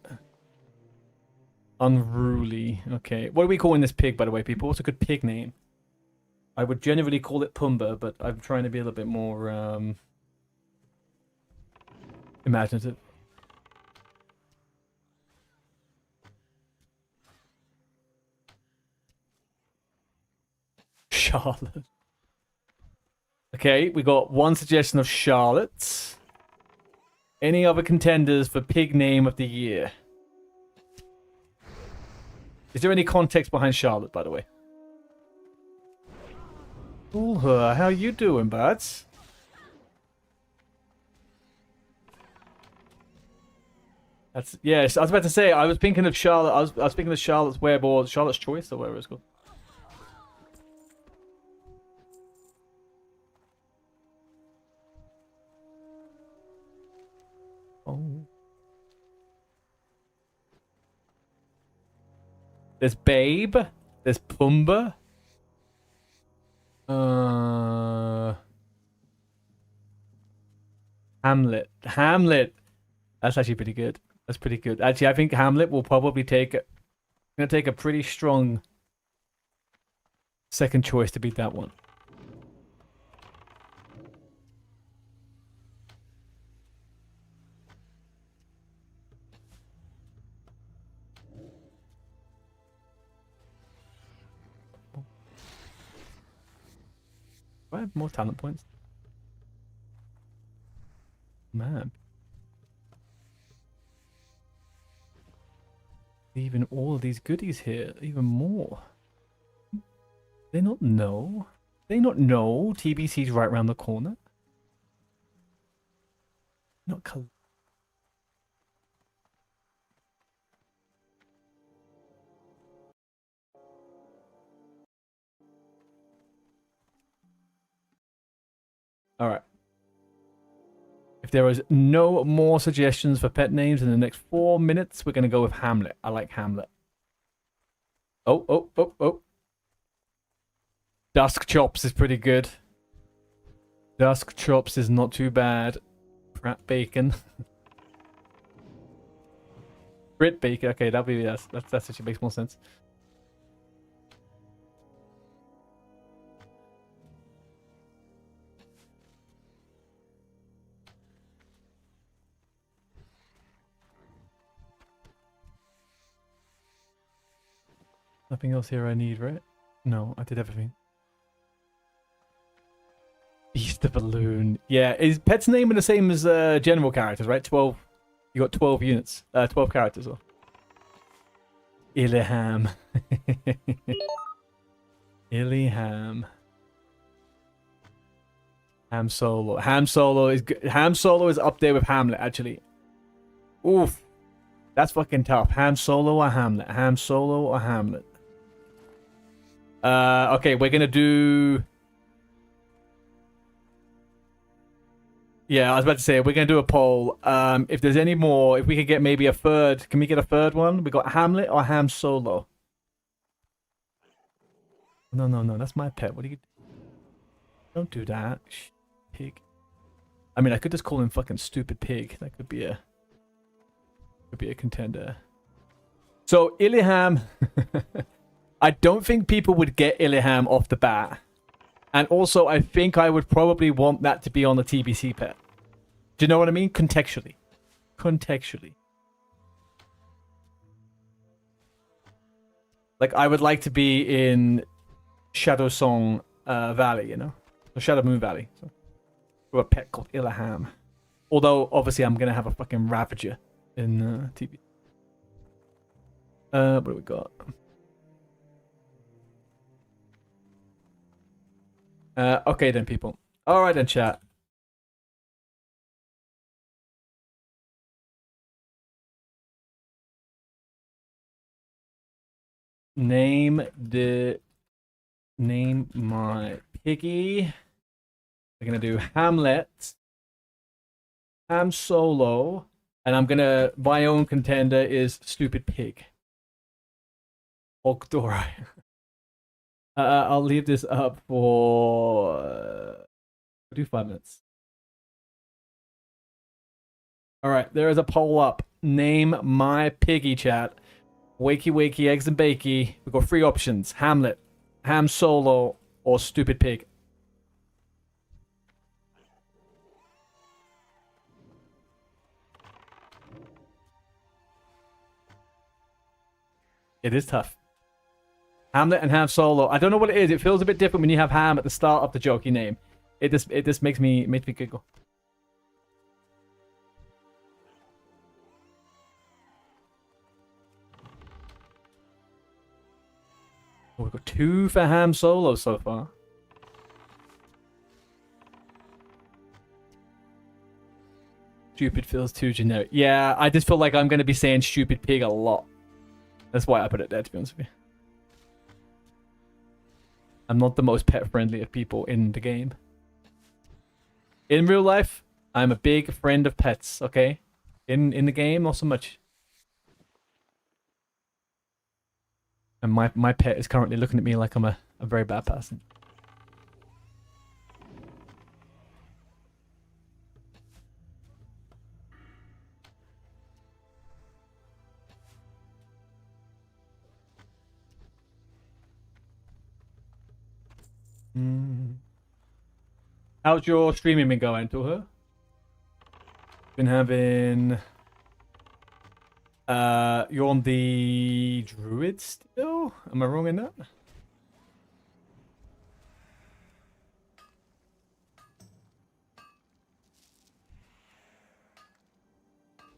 Unruly. Okay. What are we calling this pig, by the way, people? What's a good pig name? I would generally call it Pumbaa, but I'm trying to be a little bit more imaginative. Charlotte. Okay, we got one suggestion of Charlotte. Any other contenders for pig name of the year? Is there any context behind Charlotte, by the way? Ooh, how you doing, buds? That's yes. I was about to say I was thinking of Charlotte. I was thinking of Charlotte's Web or Charlotte's Choice or whatever it's called. There's Babe. There's Pumbaa. Hamlet. Hamlet. That's actually pretty good. That's pretty good. Actually, I think Hamlet will probably take it. Gonna take a pretty strong second choice to beat that one. Do I have more talent points? Man. Even all of these goodies here, even more. They not know? They not know TBC's right around the corner? Not col- Alright. If there is no more suggestions for pet names in the next 4 minutes, we're going to go with Hamlet. I like Hamlet. Oh. Dusk Chops is pretty good. Dusk Chops is not too bad. Pratt Bacon. Brit Bacon. Okay, that actually makes more sense. Nothing else here I need, right? No, I did everything. Easter Balloon. Yeah, is Pet's name the same as general characters, right? 12. You got 12 units. 12 characters. Or Illiham. Illiham. Ham Solo. Ham Solo is good. Ham Solo is up there with Hamlet, actually. Oof. That's fucking tough. Ham Solo or Hamlet? Ham Solo or Hamlet? Okay, we're gonna do... Yeah, I was about to say, we're gonna do a poll. If there's any more, if we could get maybe a third... Can we get a third one? We got Hamlet or Ham Solo? No, that's my pet. What do you... Don't do that. Pig. I mean, I could just call him fucking Stupid Pig. That could be a... Could be a contender. So, Illiham... I don't think people would get Illiham off the bat. And also, I think I would probably want that to be on the TBC pet. Do you know what I mean? Contextually. Like, I would like to be in Shadow Song Valley, you know? Or Shadow Moon Valley. So, with a pet called Illiham. Although, obviously, I'm going to have a fucking Ravager in TBC. What do we got? Okay then, people. Alright then, chat. Name my piggy. We're gonna do Hamlet, Ham Solo, and I'm gonna... My own contender is Stupid Pig. Ogdorai. I'll leave this up for... we'll do 5 minutes. Alright, there is a poll up. Name my piggy, chat. Wakey, eggs and bakey. We've got 3 options. Hamlet, Ham Solo, or Stupid Pig. It is tough. Hamlet and Ham Solo. I don't know what it is. It feels a bit different when you have Ham at the start of the jokey name. It just makes me giggle. Oh, we've got 2 for Ham Solo so far. Stupid feels too generic. Yeah, I just feel like I'm going to be saying Stupid Pig a lot. That's why I put it there, to be honest with you. I'm not the most pet-friendly of people in the game. In real life, I'm a big friend of pets, okay? In the game, not so much. And my pet is currently looking at me like I'm a very bad person. How's your streaming been going, to her? Been having... you're on the druid still? Am I wrong in that?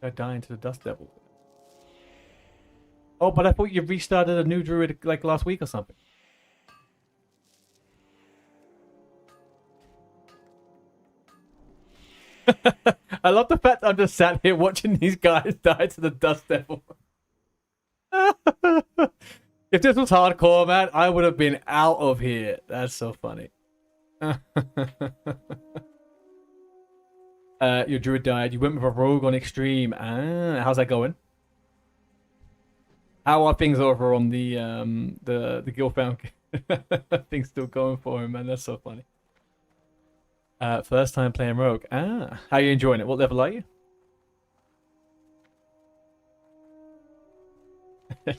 I die into the dust devil. Oh, but I thought you restarted a new druid like last week or something. I love the fact I'm just sat here watching these guys die to the dust devil. If this was hardcore, man, I would have been out of here. That's so funny. Your druid died. You went with a rogue on extreme. How's that going? How are things over on the Guildbound? Things still going for him, man. That's so funny. First time playing rogue. How are you enjoying it? What level are you?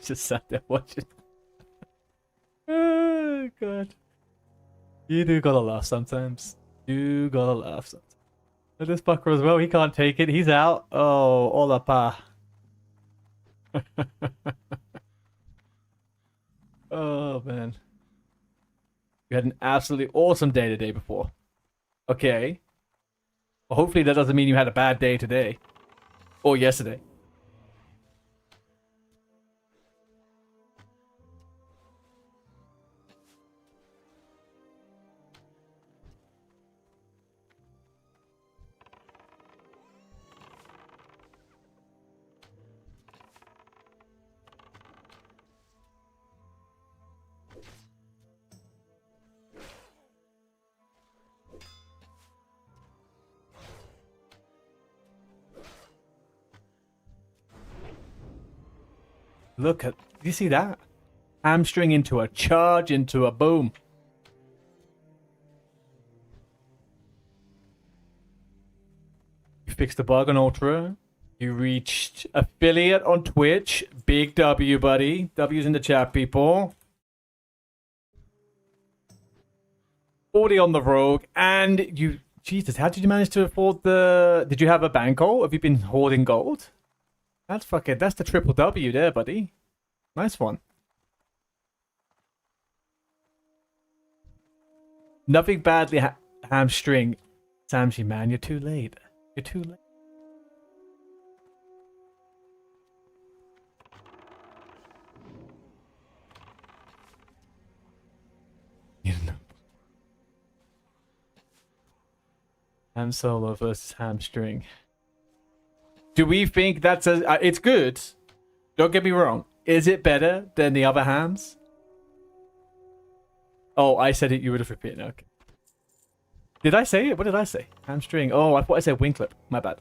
Just sat there watching. Oh god. You do gotta laugh sometimes. You gotta laugh sometimes. And this fucker as well, he can't take it. He's out. Oh, hola pa. Oh man. You had an absolutely awesome day the day before. Okay. Well, hopefully that doesn't mean you had a bad day today. Or yesterday. Look at, you see that? Hamstring into a charge, into a boom. You fixed the bug on Ultra. You reached affiliate on Twitch. Big W, buddy. W's in the chat, people. 40 on the Rogue. And you, Jesus, how did you manage to afford the, did you have a bank goal? Have you been hoarding gold? That's fucking, that's the triple W there, buddy. Nice one. Nothing badly hamstring. Samshi, man, you're too late. You're too late. You know. Ham Solo versus hamstring. Do we think that's a... it's good. Don't get me wrong. Is it better than the other hams? Oh, I said it. You would have repeated. Okay. Did I say it? What did I say? Hamstring. Oh, I thought I said wing clip. My bad.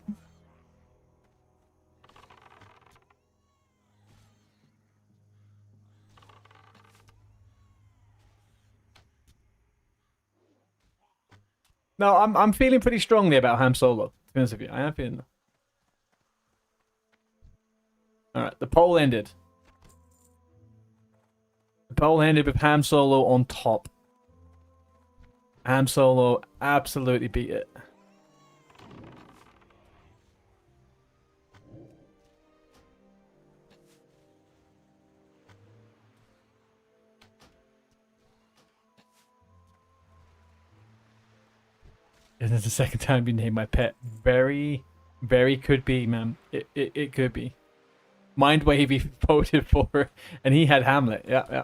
No, I'm feeling pretty strongly about Ham Solo. To be honest with you, I am feeling. All right, the poll ended. The poll ended with Ham Solo on top. Ham Solo absolutely beat it. This is the second time you named my pet. Very, very could be, man. It could be. Mindwavy voted for her, and he had Hamlet. Yeah.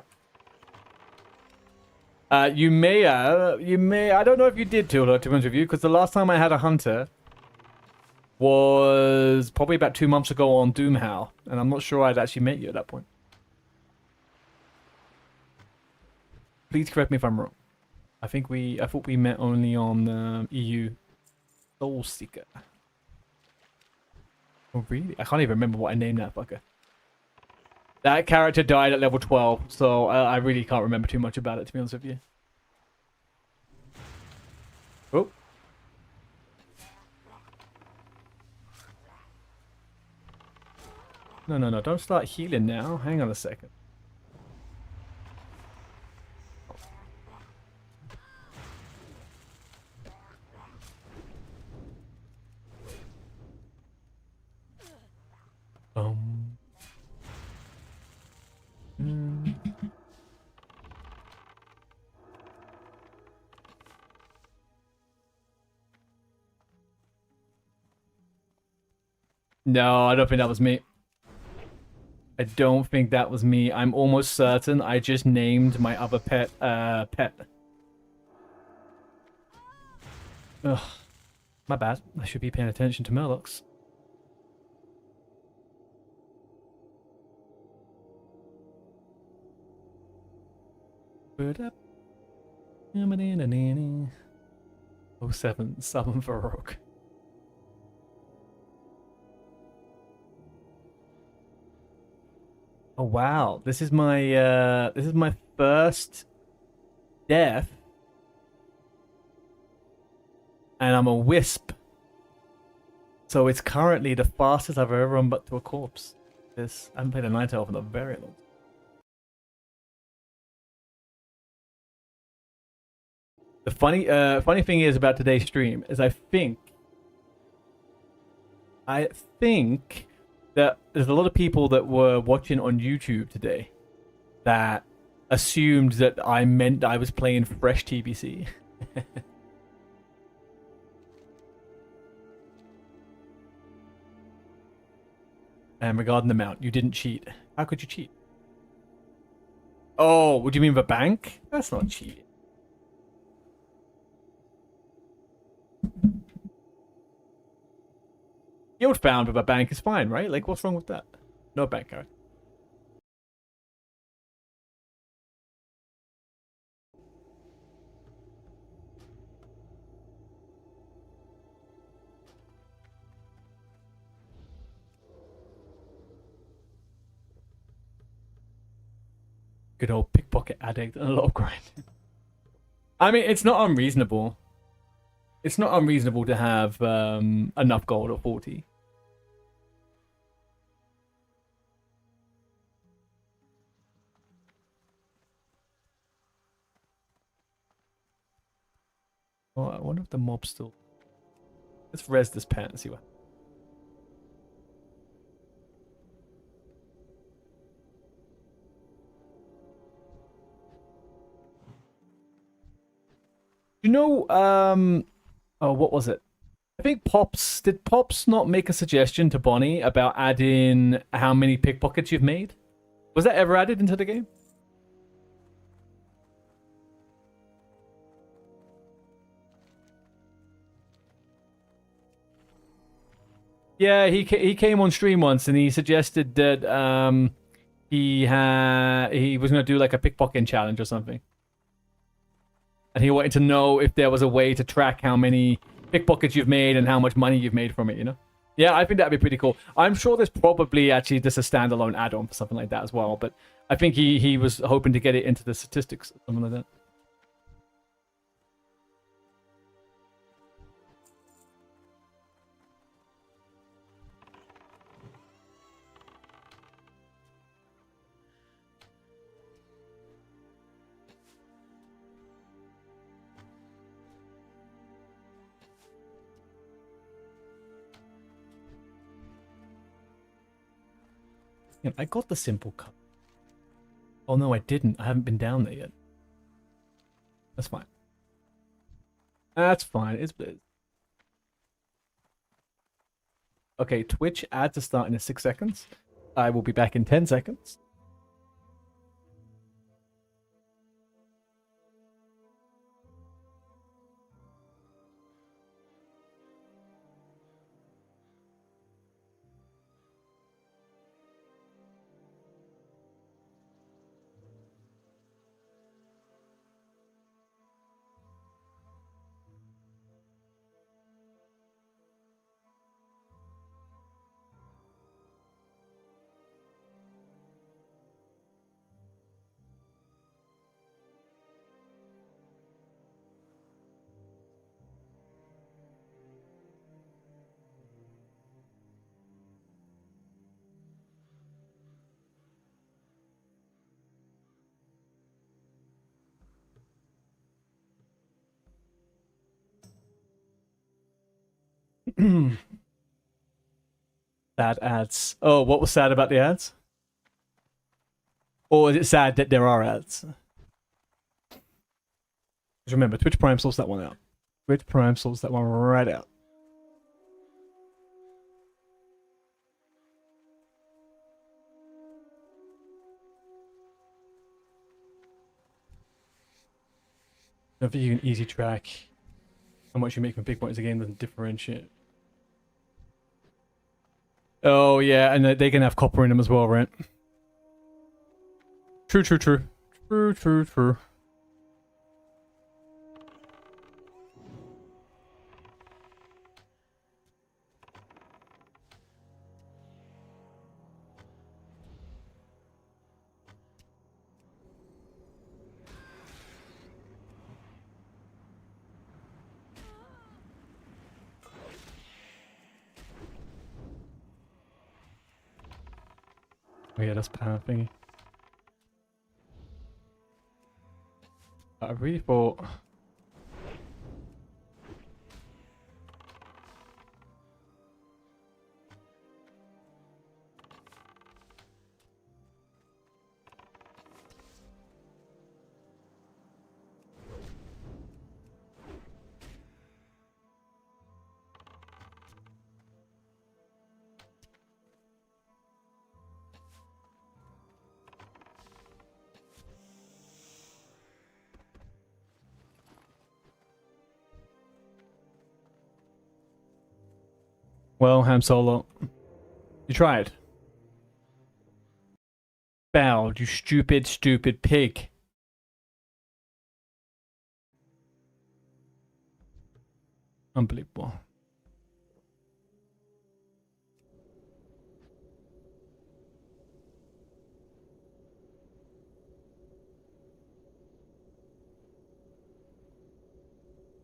You may, I don't know if you did, Tilda, to be honest with you, because the last time I had a hunter was probably about 2 months ago on Doomhow, and I'm not sure I'd actually met you at that point. Please correct me if I'm wrong. I thought we met only on EU Soul Seeker. Oh really? I can't even remember what I named that fucker. That character died at level 12, so I really can't remember too much about it, to be honest with you. Oh. No, don't start healing now. Hang on a second. Mm. No, I don't think that was me. I don't think that was me. I'm almost certain I just named my other pet, pet. Ugh. My bad. I should be paying attention to Murlocs. Up. 07, summon for rock. Oh wow, this is my first death. And I'm a wisp. So it's currently the fastest I've ever run but to a corpse. I haven't played a Night Elf in a very long time. The funny thing is about today's stream is I think that there's a lot of people that were watching on YouTube today that assumed that I meant I was playing fresh TBC. And regarding the mount, you didn't cheat. How could you cheat? Oh, what do you mean the bank? That's not cheating. Yield found with a bank is fine, right? Like, what's wrong with that? No bank card. Good old pickpocket addict and a lot of grind. I mean, it's not unreasonable. It's not unreasonable to have enough gold at 40. Oh, I wonder if the mob's still... Let's res this pet and see what... You know, oh, what was it? I think did Pops not make a suggestion to Bonnie about adding how many pickpockets you've made? Was that ever added into the game? Yeah, he came on stream once and he suggested that he was gonna do like a pickpocketing challenge or something. And he wanted to know if there was a way to track how many pickpockets you've made and how much money you've made from it, you know? Yeah, I think that'd be pretty cool. I'm sure there's probably actually just a standalone add-on for something like that as well, but I think he was hoping to get it into the statistics or something like that. Yeah, I got the simple cup. Oh no, I didn't. I haven't been down there yet. That's fine. That's fine. It's okay. Twitch ad to start in 6 seconds. I will be back in 10 seconds. Sad ads. Oh, what was sad about the ads? Or is it sad that there are ads? Just remember, Twitch Prime sorts that one out. Twitch Prime sorts that one right out. I don't think you can easy track how much you make from pickpockets again doesn't differentiate. Oh yeah, and they can have copper in them as well, right? True, true, true. True, true, true. Oh yeah, that's power thingy. I really thought... Well, Ham Solo, you tried. Bowed, you stupid, stupid pig. Unbelievable.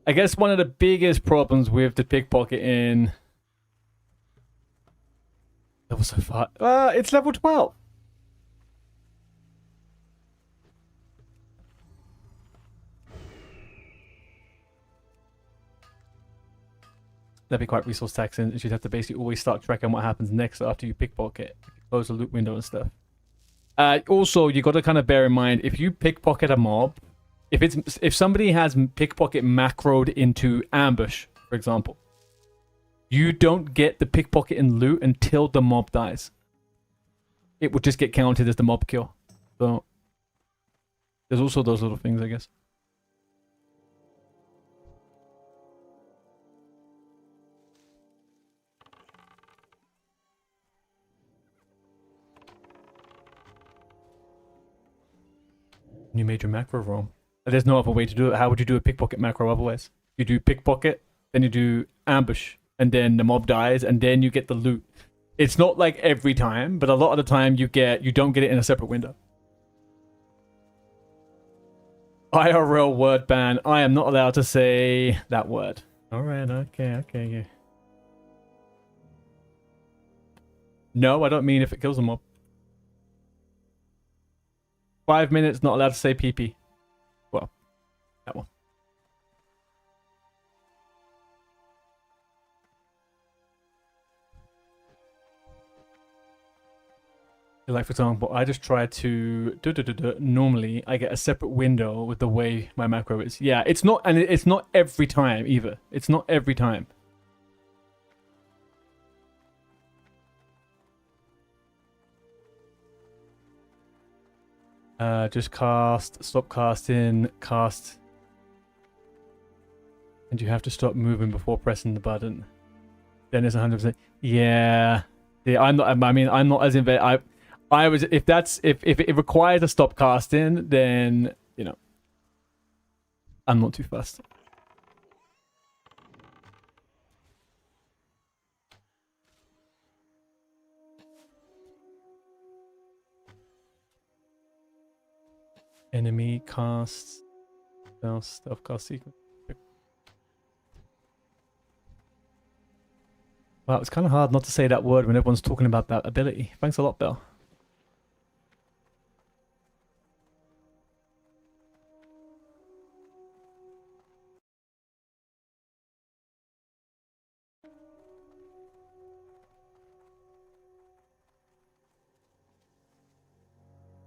I guess one of the biggest problems with the pickpocketing... Level so far. It's level 12. That'd be quite resource taxing. You'd have to basically always start tracking what happens next after you pickpocket. If you close the loot window and stuff. Also, you got to kind of bear in mind, if you pickpocket a mob, if somebody has pickpocket macroed into ambush, for example, you don't get the pickpocket and loot until the mob dies. It would just get counted as the mob kill. So there's also those little things, I guess. You made your macro wrong. There's no other way to do it. How would you do a pickpocket macro otherwise? You do pickpocket, then you do ambush, and then the mob dies, and then you get the loot. It's not like every time, but a lot of the time you don't get it in a separate window. IRL word ban. I am not allowed to say that word. Alright, okay, yeah. No, I don't mean if it kills a mob. 5 minutes, not allowed to say PP. Well, that one. Like, for example, I just try to... Normally, I get a separate window with the way my macro is. Yeah, it's not... And it's not every time, either. It's not every time. Just cast, stop casting, cast. And you have to stop moving before pressing the button. Then it's 100%. Yeah. Yeah, I'm not... I mean, I'm not as invested... I was, if it requires a stop casting, then, you know, I'm not too fast. Enemy cast, stealth cast sequence. Wow, it's kind of hard not to say that word when everyone's talking about that ability. Thanks a lot, Bell.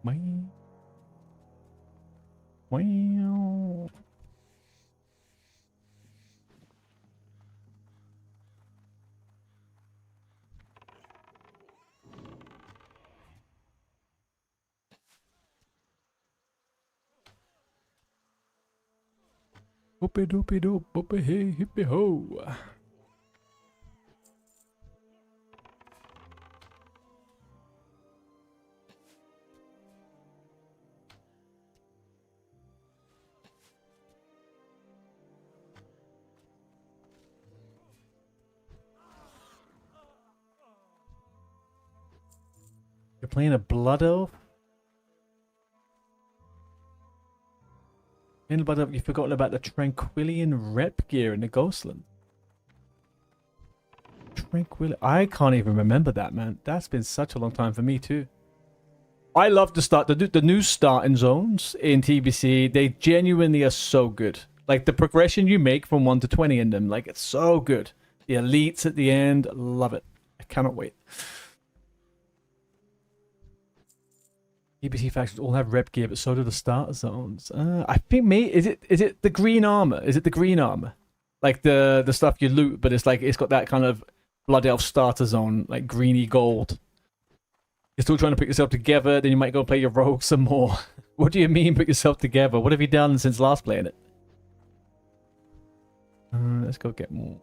Wow. Wow. Whoopie doopie doop, whoopie hey, hippie ho. You're playing a Blood Elf? Playing a Blood Elf, you've forgotten about the Tranquillian rep gear in the Ghostland. Tranquil. I can't even remember that, man. That's been such a long time for me too. I love the new starting zones in TBC. They genuinely are so good. Like the progression you make from 1 to 20 in them, like it's so good. The elites at the end, love it. I cannot wait. TBC factions all have rep gear, but so do the starter zones. I think is it the green armor? Is it the green armor? Like the stuff you loot, but it's like it's got that kind of Blood Elf starter zone, like greeny gold. You're still trying to put yourself together, then you might go play your rogue some more. What do you mean put yourself together? What have you done since last playing it? Let's go get more.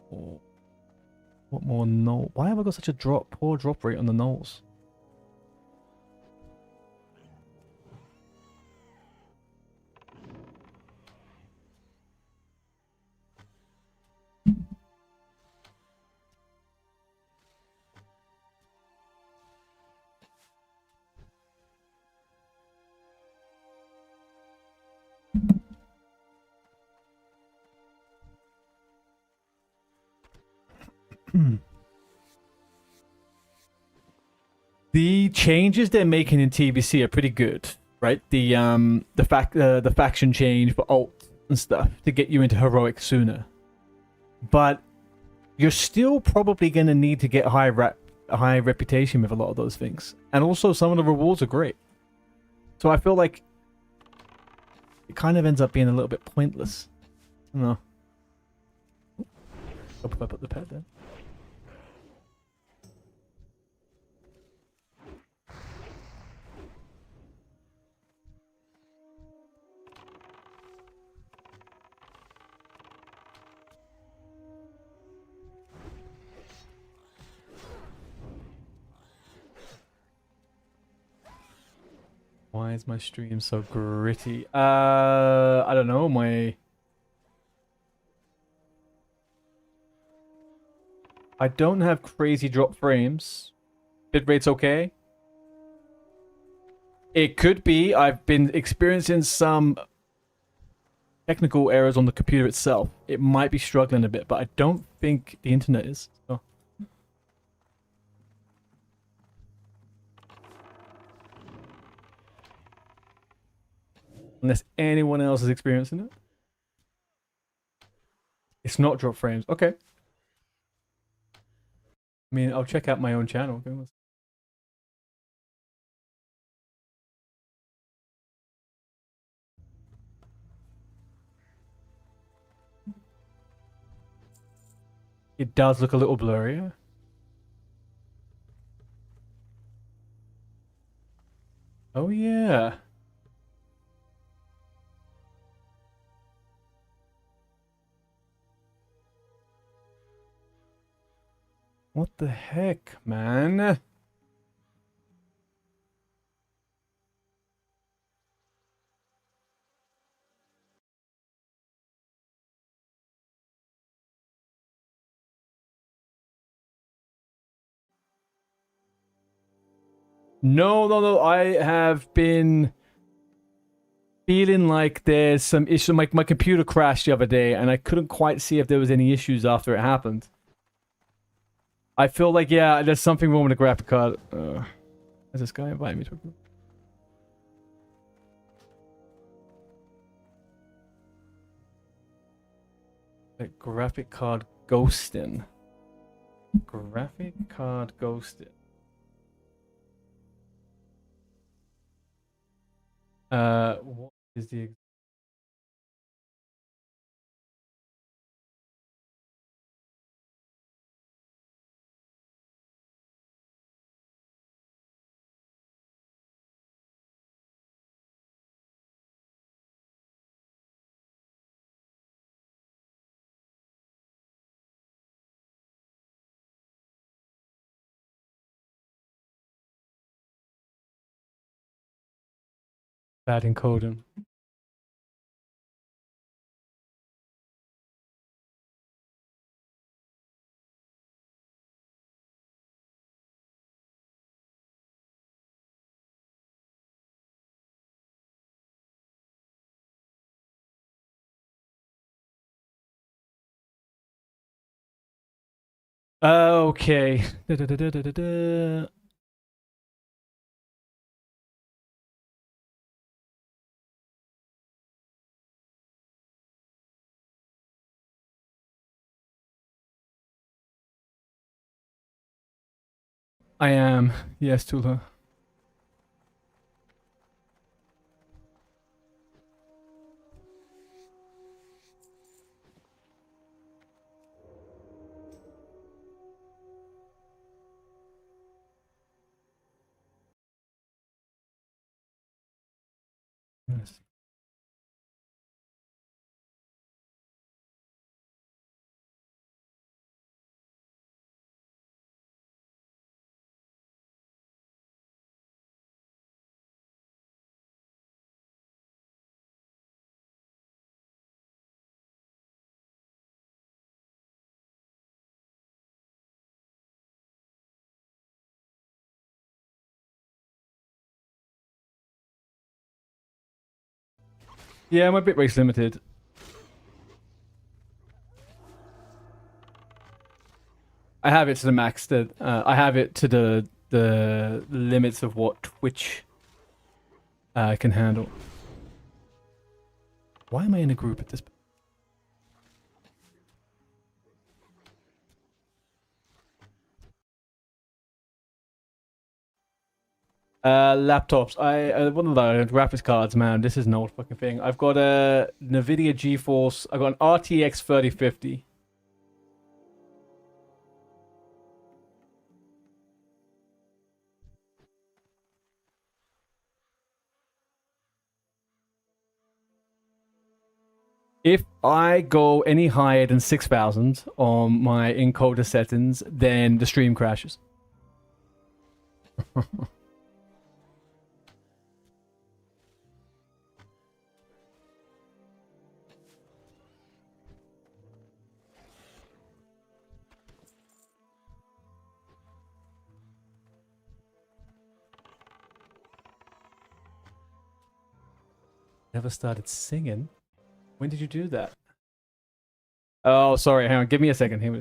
What more knoll? Why have I got such a poor drop rate on the knolls? The changes they're making in TBC are pretty good, right? The faction change for alt and stuff to get you into heroic sooner, but you're still probably going to need to get a high reputation with a lot of those things, and also some of the rewards are great. So I feel like it kind of ends up being a little bit pointless. I don't know. Hope if I put the pet there. Why is my stream so gritty? I don't know, I don't have crazy drop frames. Bitrate's okay. It could be I've been experiencing some technical errors on the computer itself. It might be struggling a bit, but I don't think the internet is. So. Unless anyone else is experiencing it. It's not drop frames. Okay. I mean, I'll check out my own channel. It does look a little blurry. Oh, yeah. What the heck, man? No. I have been feeling like there's some issue. My computer crashed the other day, and I couldn't quite see if there was any issues after it happened. I feel like, yeah, there's something wrong with the graphic card. Has this guy invited me to a group? The graphic card ghosting. Graphic card ghosting. What is the bad encoding? Okay. Da-da-da-da-da-da. I am. Yes, Tula. Yes. Yeah, my bitrate's limited. I have it to the max. That I have it to the limits of what Twitch can handle. Why am I in a group at this point? Laptops. One of the graphics cards, man. This is an old fucking thing. I've got a NVIDIA GeForce. I've got an RTX 3050. If I go any higher than 6,000 on my encoder settings, then the stream crashes. Never started singing? When did you do that? Oh, sorry. Hang on. Give me a second. Here.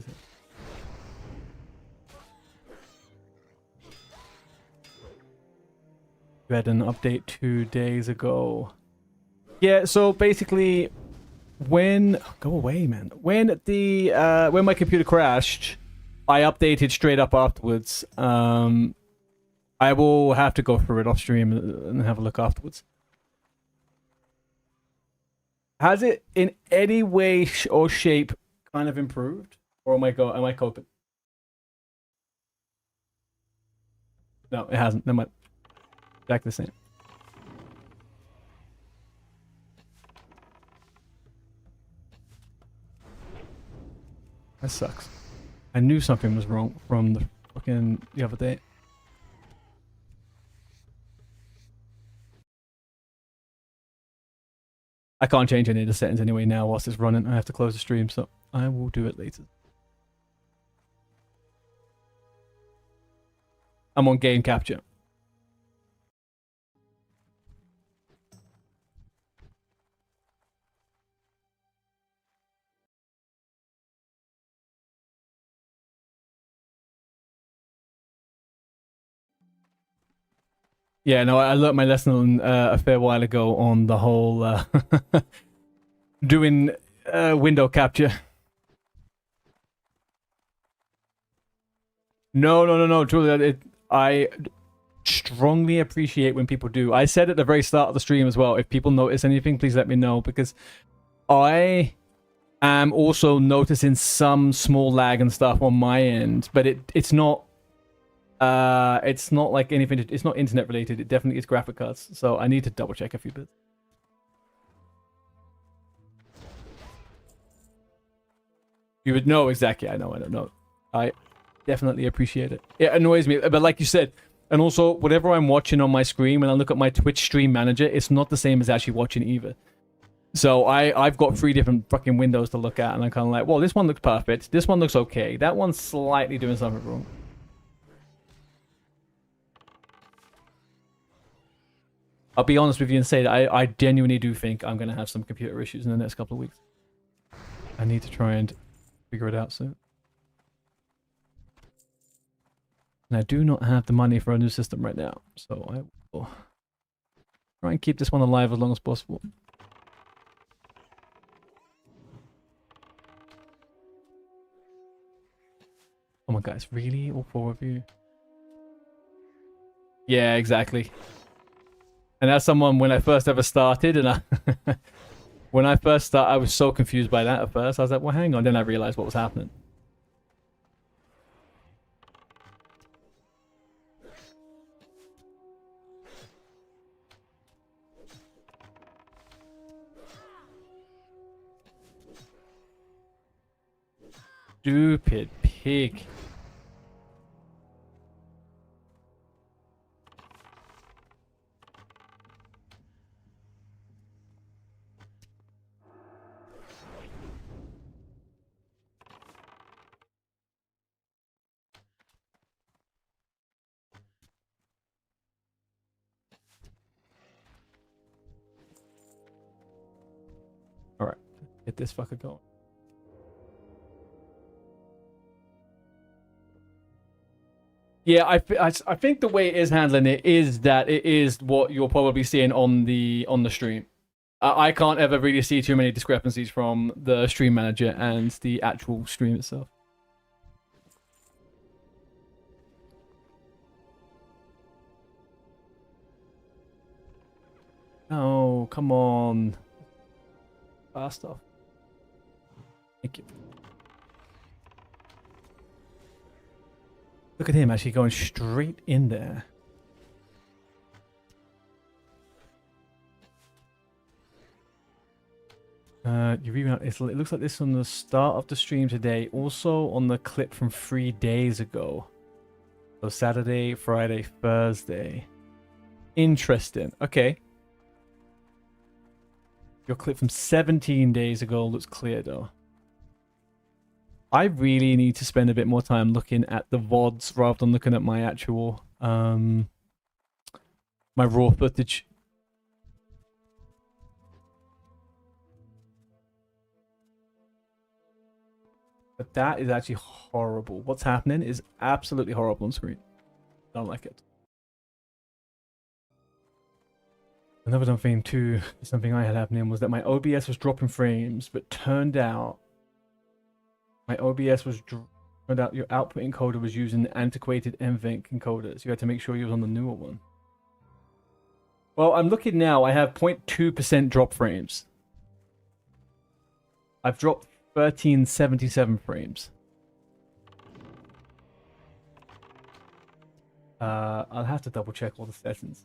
You had an update 2 days ago. Yeah, so basically, when... Go away, man. When my computer crashed, I updated straight up afterwards. I will have to go through it off stream and have a look afterwards. Has it in any way or shape kind of improved, or am I coping? No, it hasn't. Never mind. Exactly the same. That sucks. I knew something was wrong from the other day. I can't change any of the settings anyway now whilst it's running. I have to close the stream, so I will do it later. I'm on game capture. Yeah, no, I learnt my lesson a fair while ago on the whole doing window capture. No. Truly, strongly appreciate when people do. I said at the very start of the stream as well, if people notice anything, please let me know, because I am also noticing some small lag and stuff on my end, but it's not like anything, it's not internet related. It definitely is graphic cards, so I need to double check a few bits. You would know exactly. I don't know. I definitely appreciate it. It annoys me, but like you said, and also whatever I'm watching on my screen, when I look at my Twitch stream manager, it's not the same as actually watching either. So I've got 3 different fucking windows to look at, and I'm kind of like, well, this one looks perfect. This one looks okay. That one's slightly doing something wrong. I'll be honest with you and say that I genuinely do think I'm going to have some computer issues in the next couple of weeks. I need to try and figure it out soon. And I do not have the money for a new system right now, so I will try and keep this one alive as long as possible. Oh my guys, really? All 4 of you? Yeah, exactly. And as someone, when I first ever started, and when I first started, I was so confused by that at first. I was like, well, hang on. Then I realized what was happening. Stupid pig. Alright, get this fucker going. Yeah, I think the way it is handling it is that it is what you're probably seeing on the stream. I can't ever really see too many discrepancies from the stream manager and the actual stream itself. Oh, come on. Fast off. Thank you. Look at him actually going straight in there. It looks like this on the start of the stream today. Also on the clip from 3 days ago. So Saturday, Friday, Thursday. Interesting. Okay. Your clip from 17 days ago looks clear though. I really need to spend a bit more time looking at the VODs rather than looking at my actual my raw footage. But that is actually horrible. What's happening is absolutely horrible on screen. Don't like it. Another dumb thing too, something I had happening was that my OBS was dropping frames, but turned out my OBS was turned out your output encoder was using antiquated NVENC encoders. You had to make sure you was on the newer one. Well, I'm looking now. I have 0.2% drop frames. I've dropped 1377 frames. I'll have to double check all the settings.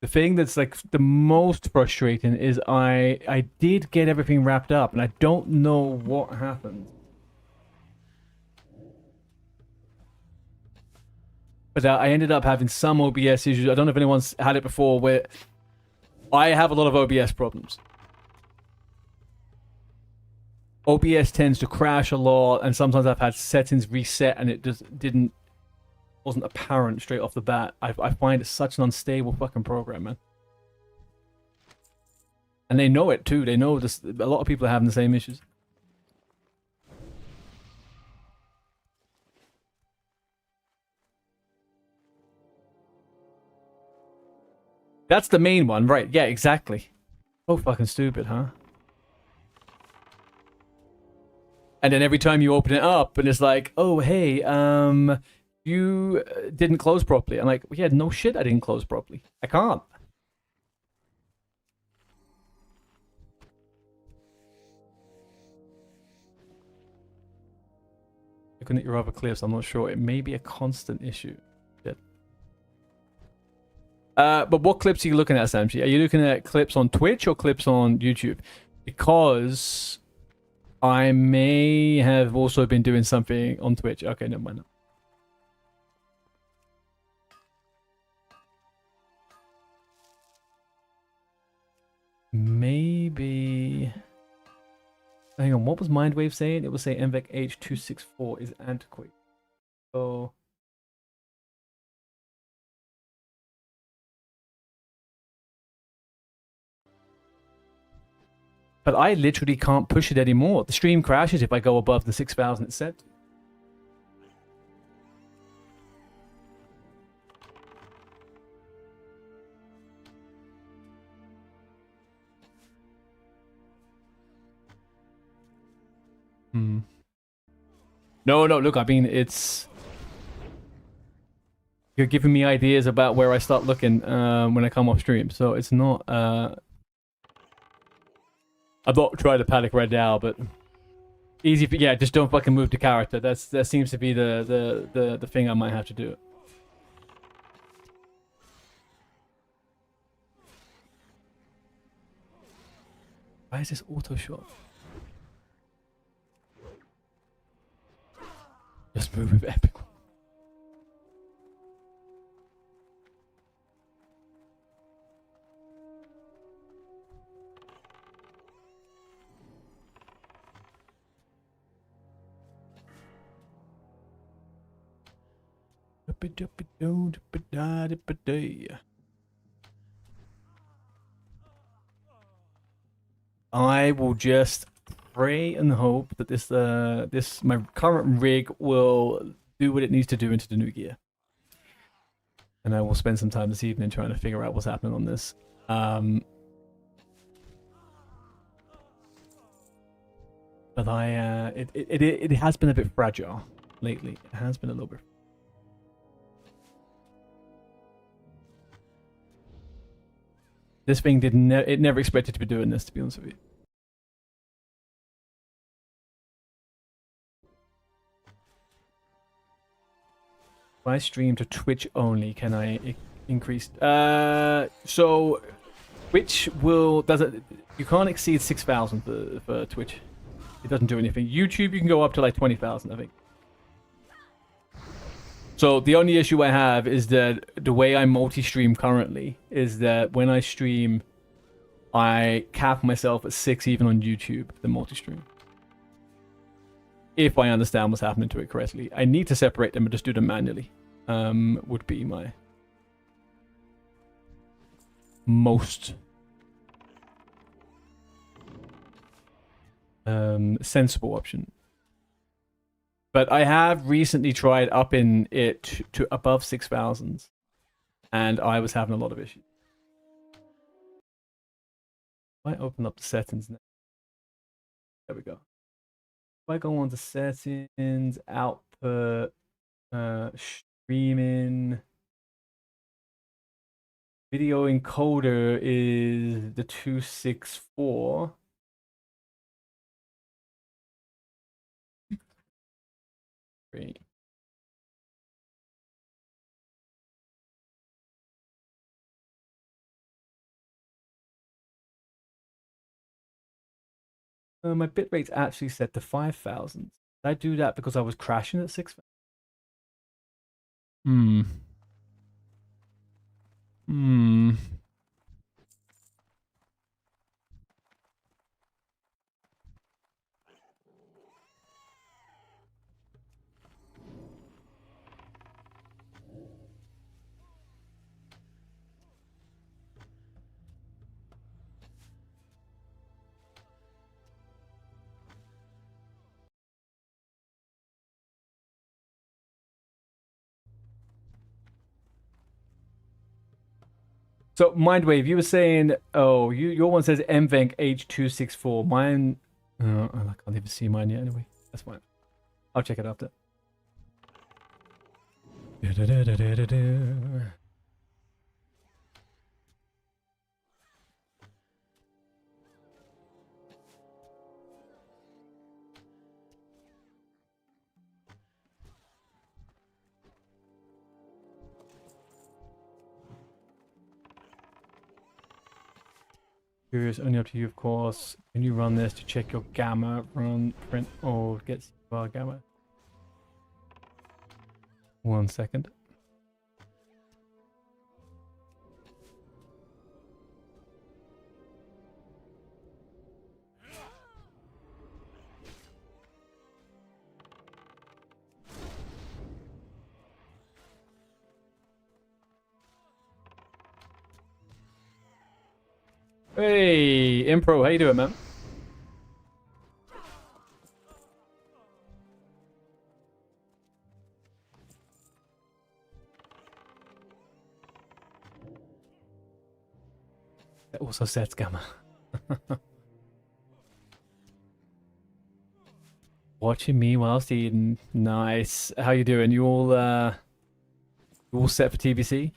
The thing that's like the most frustrating is I did get everything wrapped up and I don't know what happened. But I ended up having some OBS issues. I don't know if anyone's had it before where I have a lot of OBS problems. OBS tends to crash a lot and sometimes I've had settings reset and it just wasn't apparent straight off the bat. I find it such an unstable fucking program, man. And they know it too. They know this. A lot of people are having the same issues. That's the main one, right? Yeah, exactly. So fucking stupid, huh? And then every time you open it up, and it's like, oh hey, you didn't close properly. I'm like, yeah, no shit, I didn't close properly. I can't. Looking at your other clips, I'm not sure. It may be a constant issue. Shit. But what clips are you looking at, Samchi? Are you looking at clips on Twitch or clips on YouTube? Because I may have also been doing something on Twitch. Okay, never mind. Maybe. Hang on, what was Mindwave saying? It was saying MVEC H264 is antiquated. So. But I literally can't push it anymore. The stream crashes if I go above the 6,000 it's set. No, look, I mean, it's... You're giving me ideas about where I start looking when I come off stream, so it's not... I'm not trying to panic right now, but... Easy, yeah, just don't fucking move the character. That seems to be the thing I might have to do. Why is this auto shot? Just move with epic. I will just pray and hope that this my current rig will do what it needs to do into the new gear. And I will spend some time this evening trying to figure out what's happening on this. But it has been a bit fragile lately. It has been a little bit. This thing it never expected to be doing this, to be honest with you. If I stream to Twitch only, can I increase? So Twitch you can't exceed 6,000 for Twitch. It doesn't do anything. YouTube, you can go up to like 20,000, I think. So the only issue I have is that the way I multi-stream currently is that when I stream, I cap myself at 6 even on YouTube, the multi-stream. If I understand what's happening to it correctly. I need to separate them and just do them manually. Would be my most sensible option. But I have recently tried upping it to above 6,000, and I was having a lot of issues. If I open up the settings now, there we go. If I go on to settings, output, streaming, video encoder is the 264. Great. My bitrate's actually set to 5,000. Did I do that because I was crashing at 6,000? So, Mindwave, you were saying, oh, your one says MVenk H264. Mine, I can't even see mine yet anyway. That's fine. I'll check it after. Curious, only up to you, of course. Can you run this to check your gamma? Run, print, or get bar gamma? 1 second. Hey, Impro, how you doing, man? That also sets gamma. Watching me whilst eating. Nice. How you doing? You all set for TBC?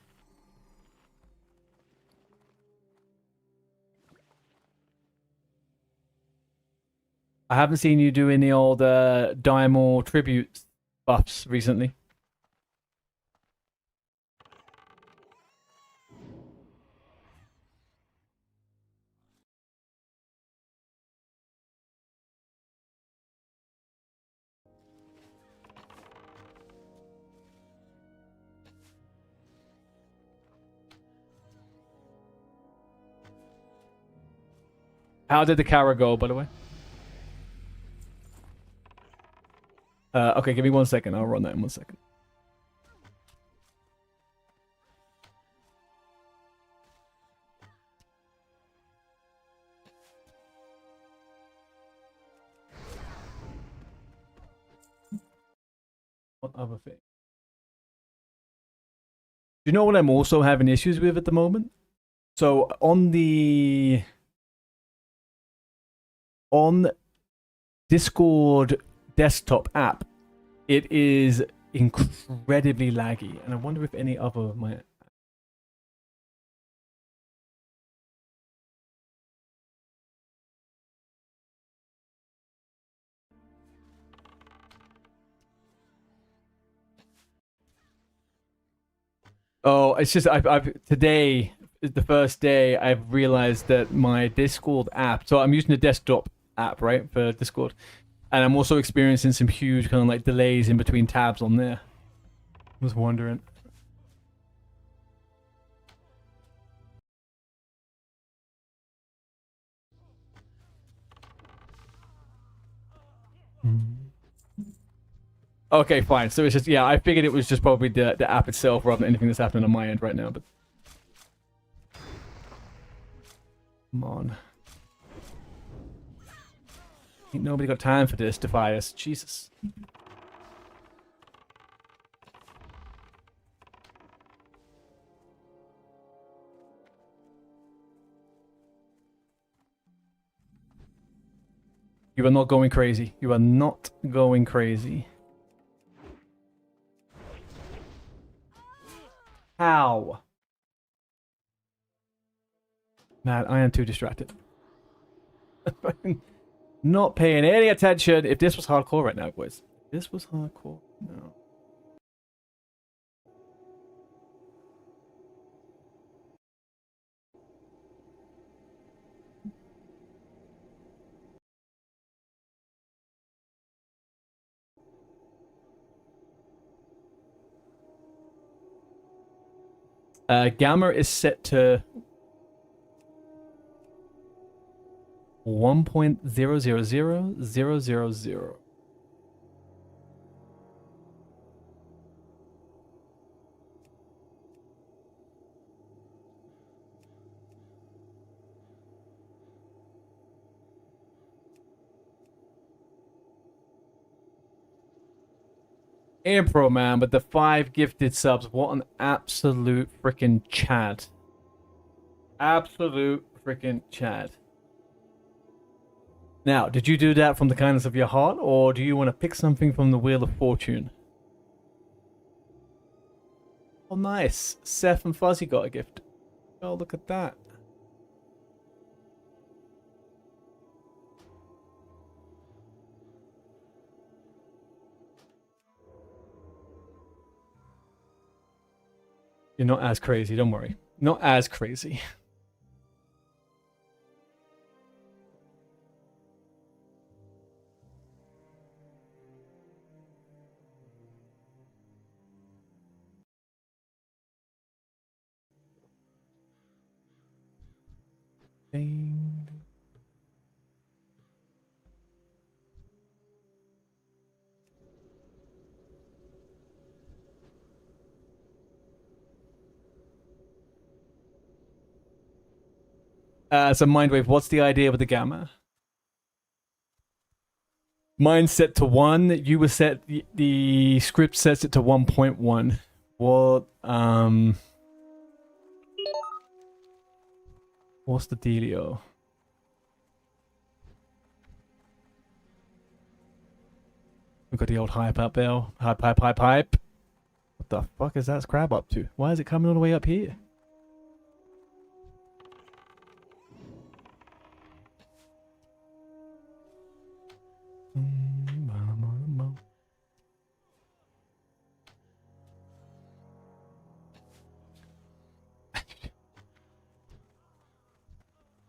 I haven't seen you do any old Diamond tribute buffs recently. How did the Kara go, by the way? Okay, give me 1 second. I'll run that in 1 second. What other thing? Do you know what I'm also having issues with at the moment? So on Discord desktop app, it is incredibly laggy, and I wonder if any other might. Oh, it's just I've today is the first day I've realized that my Discord app. So I'm using the desktop app, right, for Discord, and I'm also experiencing some huge kind of like delays in between tabs on there. I was wondering. Okay, fine. So it's just, yeah, I figured it was just probably the app itself rather than anything that's happening on my end right now, but come on. Ain't nobody got time for this, Defias. Jesus. You are not going crazy. You are not going crazy. How? Man, I am too distracted. Not paying any attention. If this was hardcore right now, boys. If this was hardcore. No. Gamma is set to 1.000000. Impro, man, but the 5 gifted subs, what an absolute freaking Chad. Absolute freaking Chad. Now, did you do that from the kindness of your heart, or do you want to pick something from the Wheel of Fortune? Oh, nice. Seth and Fuzzy got a gift. Oh, look at that. You're not as crazy, don't worry. Not as crazy. Ding. So Mindwave, what's the idea with the gamma? Mine's set to 1. You were set, the script sets it to 1.1. What, what's the dealio? We've got the old hype up there. Hype. What the fuck is that crab up to? Why is it coming all the way up here?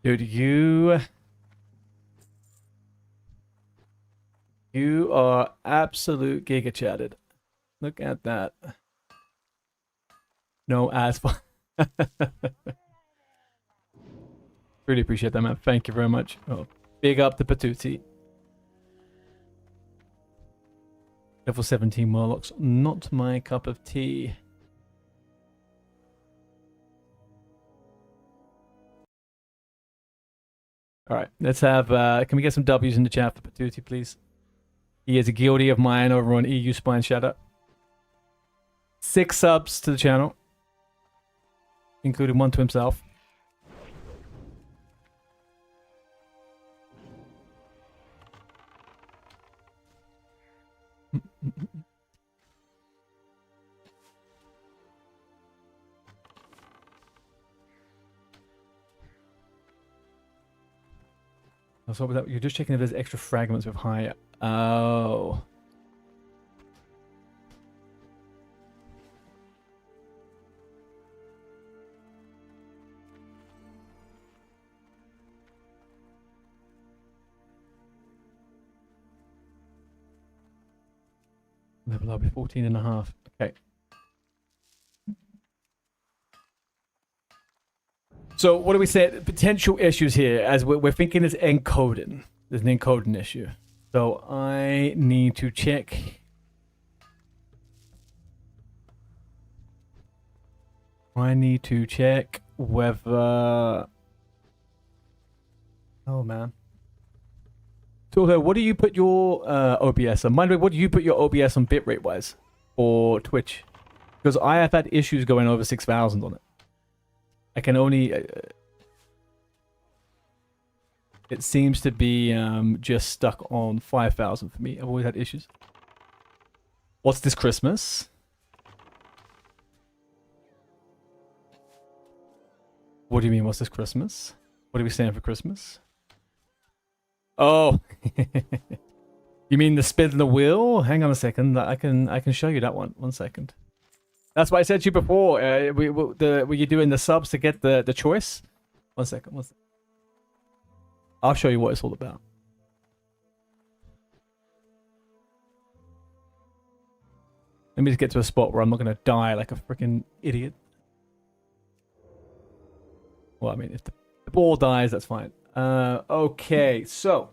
Dude, you are absolute giga chatted. Look at that. No as far. Really appreciate that, man. Thank you very much. Oh, big up the Patootie. Level 17 Murlocs, not my cup of tea. All right, let's have. Can we get some W's in the chat for Patootie, please? He is a guildie of mine over on EU Spineshatter. 6 subs to the channel, including 1 to himself. So with that, you're just checking if there's extra fragments with higher. Oh. Level up 14 and a half. Okay. So what do we say? Potential issues here, as we're thinking is encoding. There's an encoding issue. So I need to check. I need to check whether. Oh man. So what do you put your OBS on? Mind me, what do you put your OBS on bitrate wise for Twitch? Because I have had issues going over 6,000 on it. I can only. It seems to be just stuck on 5,000 for me. I've always had issues. What's this Christmas? What do you mean? What's this Christmas? What are we saying for Christmas? Oh, you mean the spin the wheel? Hang on a second. I can show you that one. 1 second. That's what I said to you before. Were you doing the subs to get the choice? 1 second. 1 second. I'll show you what it's all about. Let me just get to a spot where I'm not going to die like a freaking idiot. Well, I mean, if the ball dies, that's fine. Okay, so.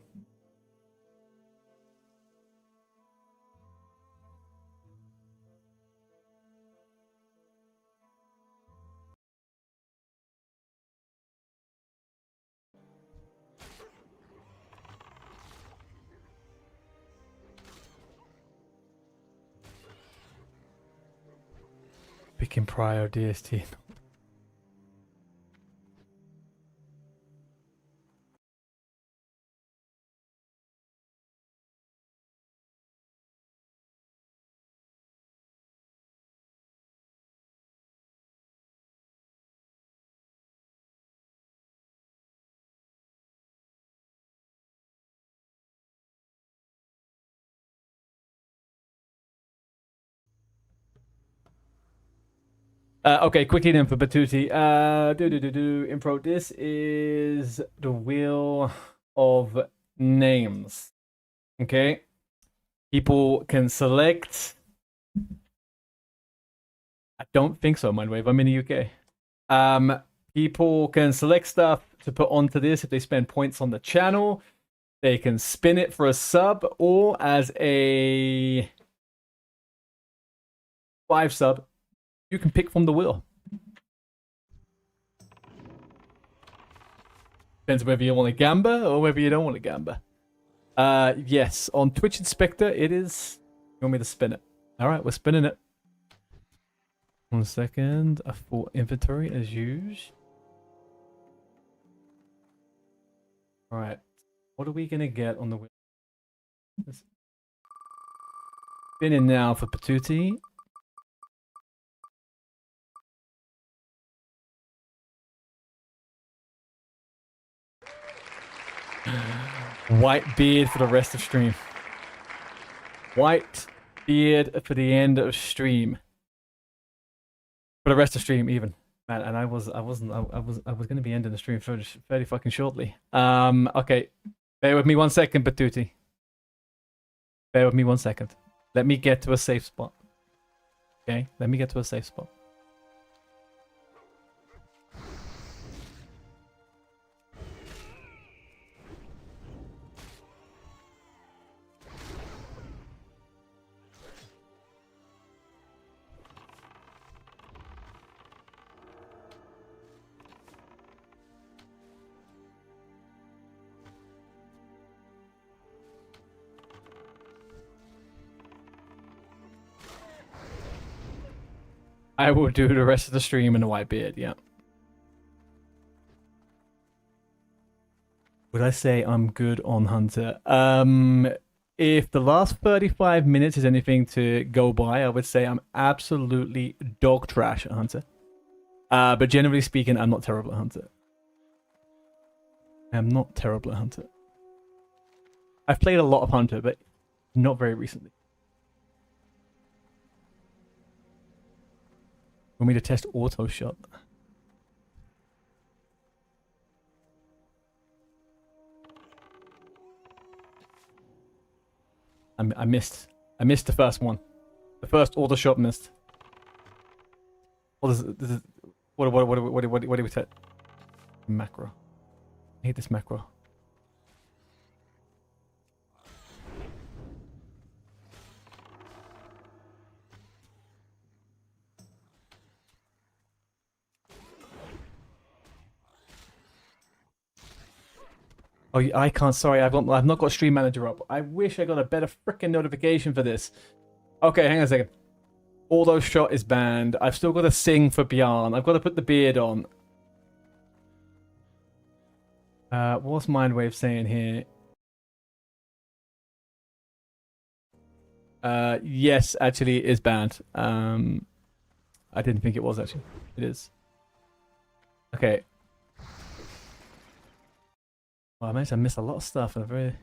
Picking prior DST. Okay, quickly then for Batuti. Impro. This is the wheel of names. Okay. People can select. I don't think so, Mindwave. I'm in the UK. People can select stuff to put onto this if they spend points on the channel. They can spin it for a sub or as a 5 sub. You can pick from the wheel. Depends whether you want a gamba or whether you don't want a gamba. Yes, on Twitch Inspector, it is. You want me to spin it? All right, we're spinning it. 1 second. A full inventory as usual. All right. What are we gonna get on the wheel? Spinning now for Patuti. White beard for the rest of stream. White beard for the end of stream. For the rest of stream, even. Man, and I was gonna be ending the stream fairly fucking shortly. Okay. Bear with me 1 second, Batuti. Bear with me 1 second. Let me get to a safe spot. Okay? Let me get to a safe spot. I will do the rest of the stream in a white beard, yeah. Would I say I'm good on Hunter? If the last 35 minutes is anything to go by, I would say I'm absolutely dog trash at Hunter. But generally speaking, I'm not terrible at Hunter. I'm not terrible at Hunter. I've played a lot of Hunter, but not very recently. Want me to test auto shot? I missed. I missed the first one. The first auto shot missed. What is it? What do we set? Macro. I hate this macro. Oh, I can't. Sorry, I've not got Stream Manager up. I wish I got a better freaking notification for this. Okay, hang on a second. Auto shot is banned. I've still got to sing for Bjarn. I've got to put the beard on. What's Mindwave saying here? Yes, actually, it is banned. I didn't think it was actually. It is. Okay. Well, I managed to miss a lot of stuff in a very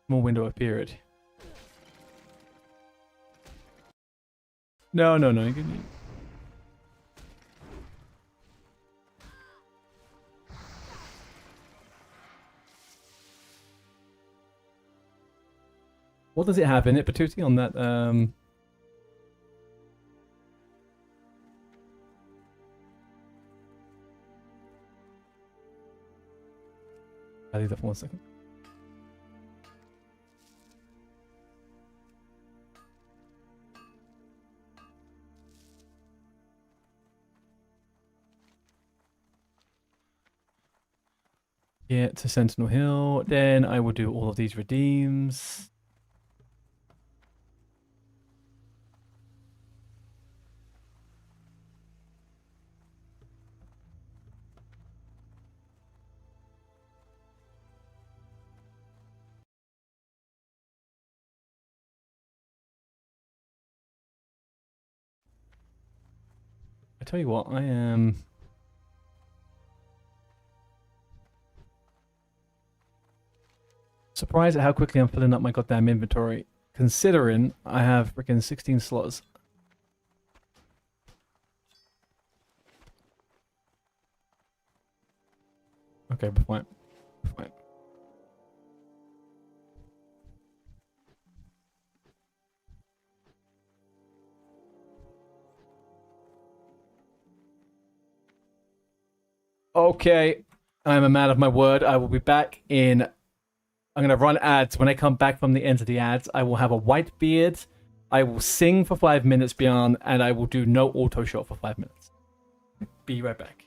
small window of period. No. What does it have in it, Patuti, on that? I'll leave that for 1 second. Yeah, to Sentinel Hill. Then I will do all of these redeems. I tell you what, I am surprised at how quickly I'm filling up my goddamn inventory, considering I have freaking 16 slots. Okay, we're fine. We're fine. Okay, I'm a man of my word. I will be back in. I'm gonna run ads. When I come back from the end of the ads, I will have a white beard. I will sing for 5 minutes beyond, and I will do no auto shot for 5 minutes. Be right back.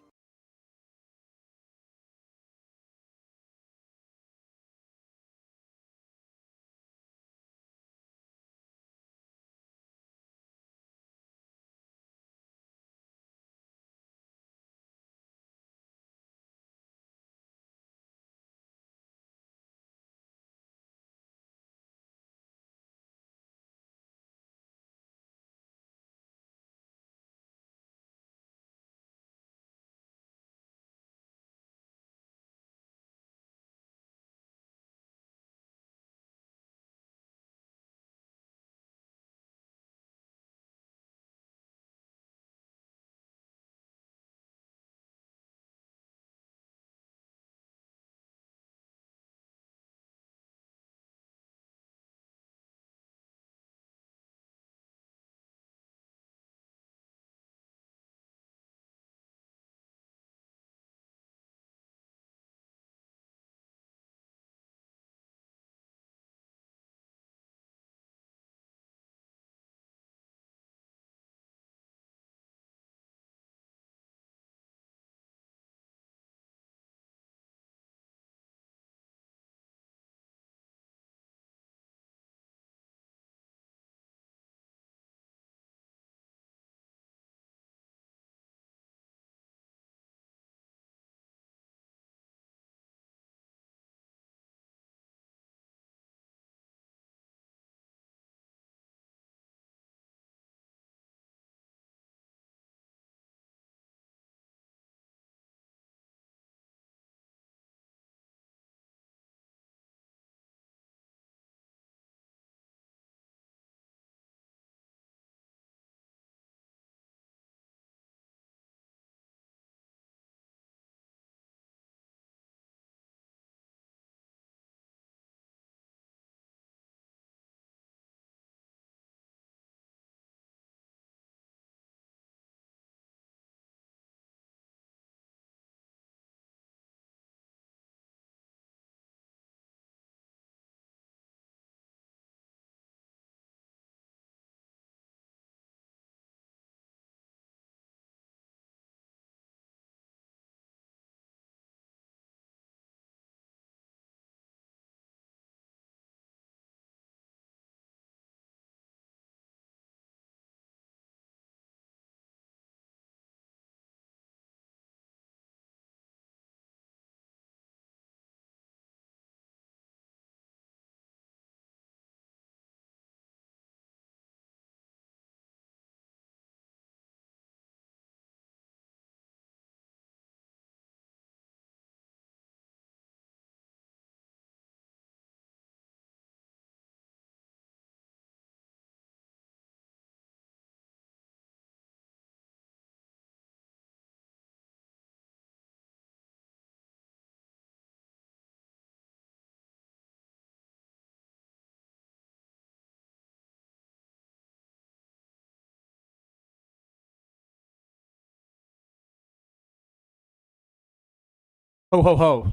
Ho ho ho.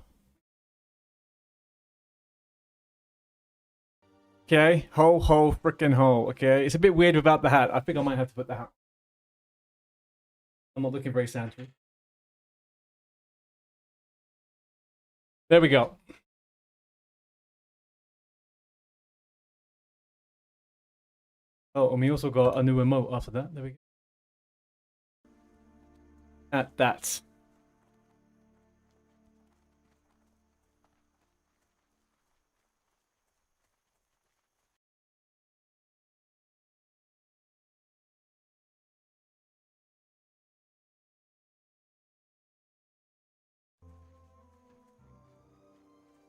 Okay, ho ho frickin' ho. Okay, it's a bit weird without the hat. I think I might have to put the hat. I'm not looking very Santa. There we go. Oh, and we also got a new emote after that. There we go. At that.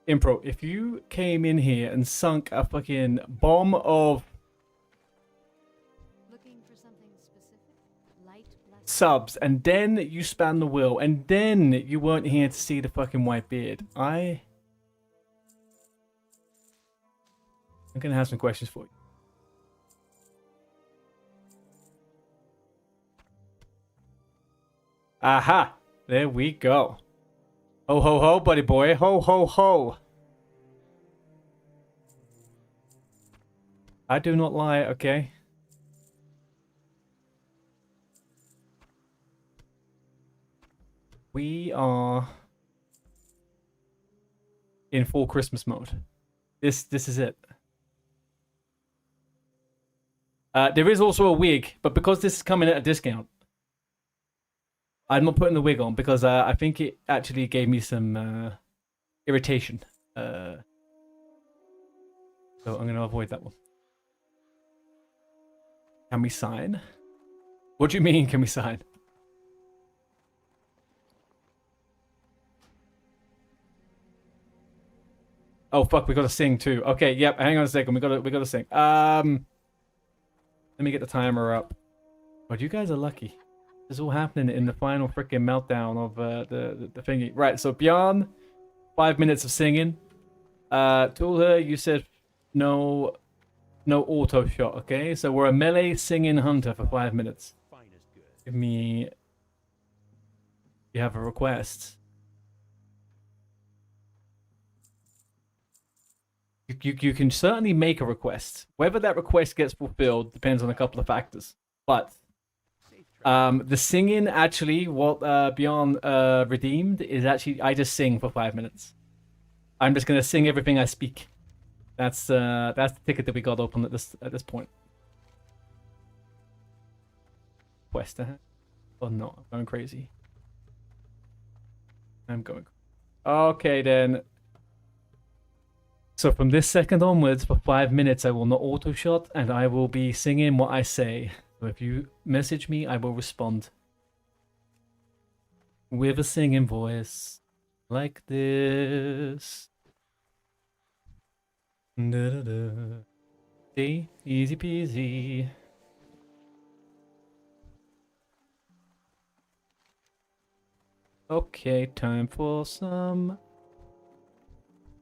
Impro, if you came in here and sunk a fucking bomb of... Looking for something specific? Light black subs, and then you spam the wheel, and then you weren't here to see the fucking white beard. I'm gonna have some questions for you. Aha! There we go. Ho ho ho, buddy boy. Ho ho ho. I do not lie, okay? We are in full Christmas mode. This is it. There is also a wig, but because this is coming at a discount, I'm not putting the wig on because I think it actually gave me some irritation. So I'm going to avoid that one. Can we sign? What do you mean, can we sign? Oh fuck, we gotta sing too. Okay, yep, hang on a second, we gotta sing. Let me get the timer up. But you guys are lucky. This is all happening in the final freaking meltdown of the thingy. Right, so Bjorn, 5 minutes of singing. Tulha, you said no auto shot, okay? So we're a melee singing hunter for 5 minutes. Give me... You have a request. You can certainly make a request. Whether that request gets fulfilled depends on a couple of factors. But the singing, actually, what Bjorn redeemed is actually I just sing for 5 minutes. I'm just gonna sing everything I speak. That's the ticket that we got open at this point. Quest, oh no, I'm going crazy. I'm going. Okay then. So from this second onwards, for 5 minutes, I will not auto shot, and I will be singing what I say. So if you message me, I will respond with a singing voice like this. Da da da. See, easy peasy. Okay, time for some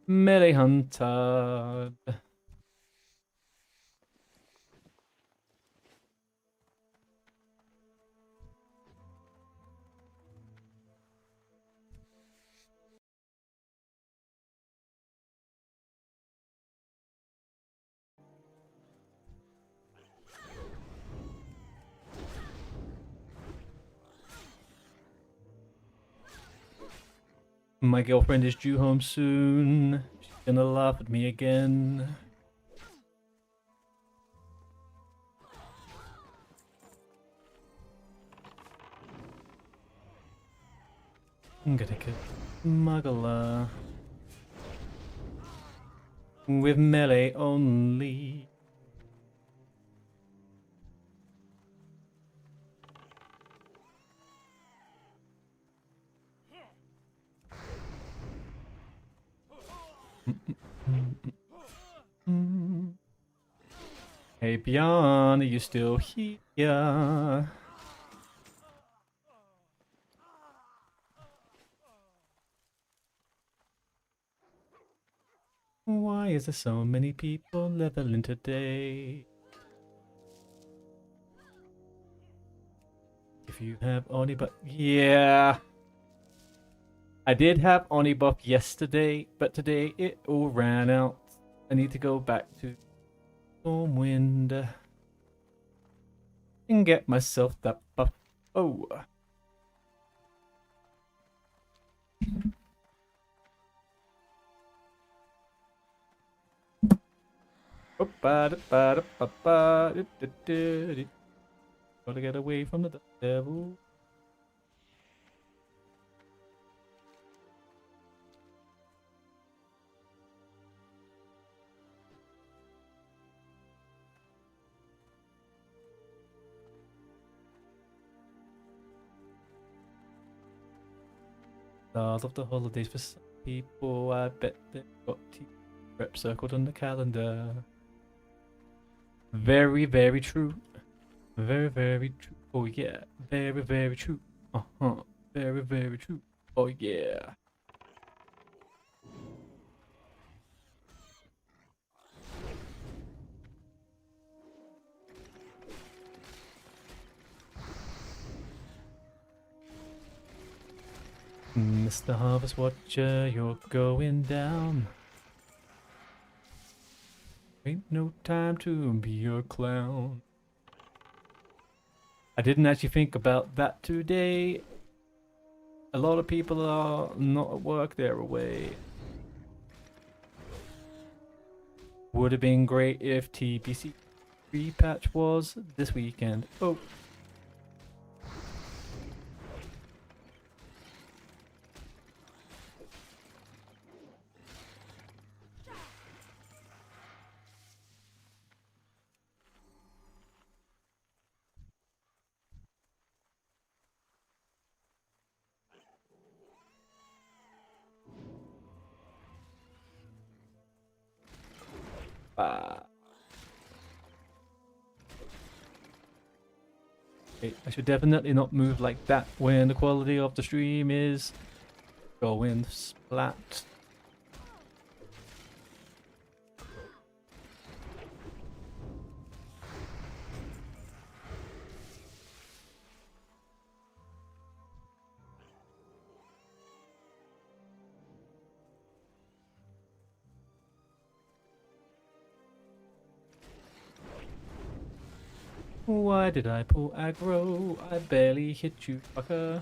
melee hunter. My girlfriend is due home soon. She's gonna laugh at me again. I'm gonna kill Muggler with melee only. Hey Bjorn, are you still here? Why is there so many people leveling today? If you have Oni buff, yeah. I did have Oni buff yesterday, but today it all ran out. I need to go back to Stormwind and get myself that buff. Oh. Gotta get away from the devil. Start of the holidays for some people. I bet they've got prep circled on the calendar. Very, very true. Very, very true. Oh yeah, very, very true. Very, very true. Oh yeah. Mr. Harvest Watcher, you're going down. Ain't no time to be a clown. I didn't actually think about that today. A lot of people are not at work, they're away. Would have been great if TBC repatch was this weekend. Oh. Okay, I should definitely not move like that when the quality of the stream is going splat. Why did I pull aggro? I barely hit you, fucker.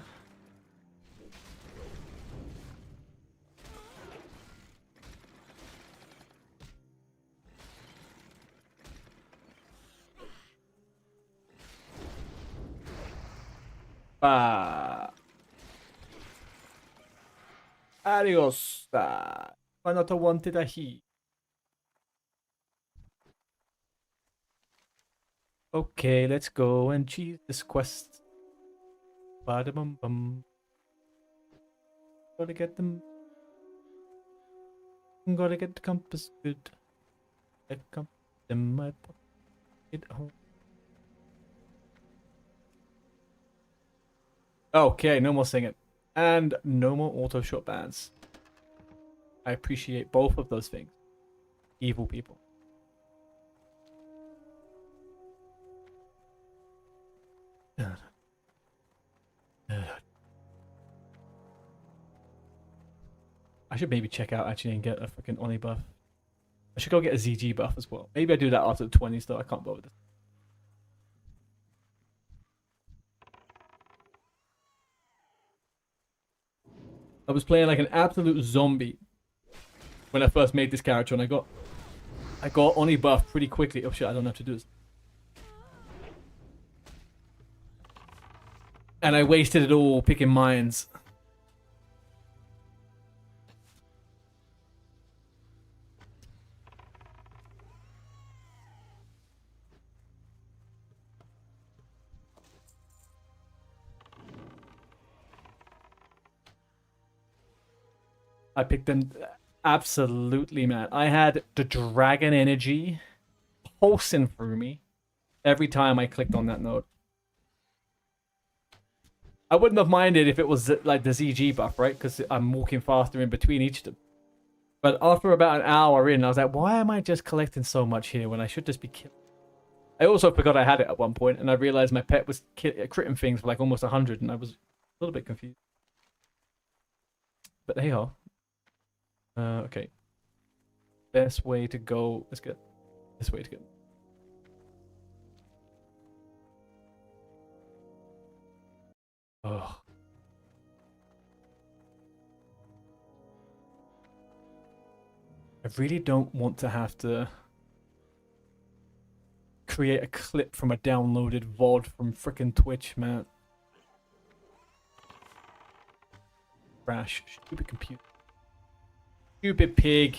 Adios. Why not wanted a he? Okay, let's go and cheese this quest. Bada bum bum. Gotta get them. Gotta get the compass good. The compass in my pocket. Oh. Okay, no more singing. And no more auto shot bans. I appreciate both of those things. Evil people. I should maybe check out actually and get a freaking Oni buff. I should go get a ZG buff as well. Maybe I do that after the 20s though. I can't bother this. I was playing like an absolute zombie when I first made this character, and I got Oni buff pretty quickly. Oh shit, I don't know how to do this. And I wasted it all picking mines. I picked them absolutely, man. I had the dragon energy pulsing through me every time I clicked on that node. I wouldn't have minded if it was like the ZG buff, right? Because I'm walking faster in between each of them. But after about an hour in, I was like, why am I just collecting so much here when I should just be killing? I also forgot I had it at one point, and I realized my pet was critting things for like almost 100, and I was a little bit confused. But hey ho. Okay. Best way to go. Let's get this way to go. Oh. I really don't want to have to create a clip from a downloaded VOD from frickin' Twitch, man. Crash. Stupid computer. Stupid pig.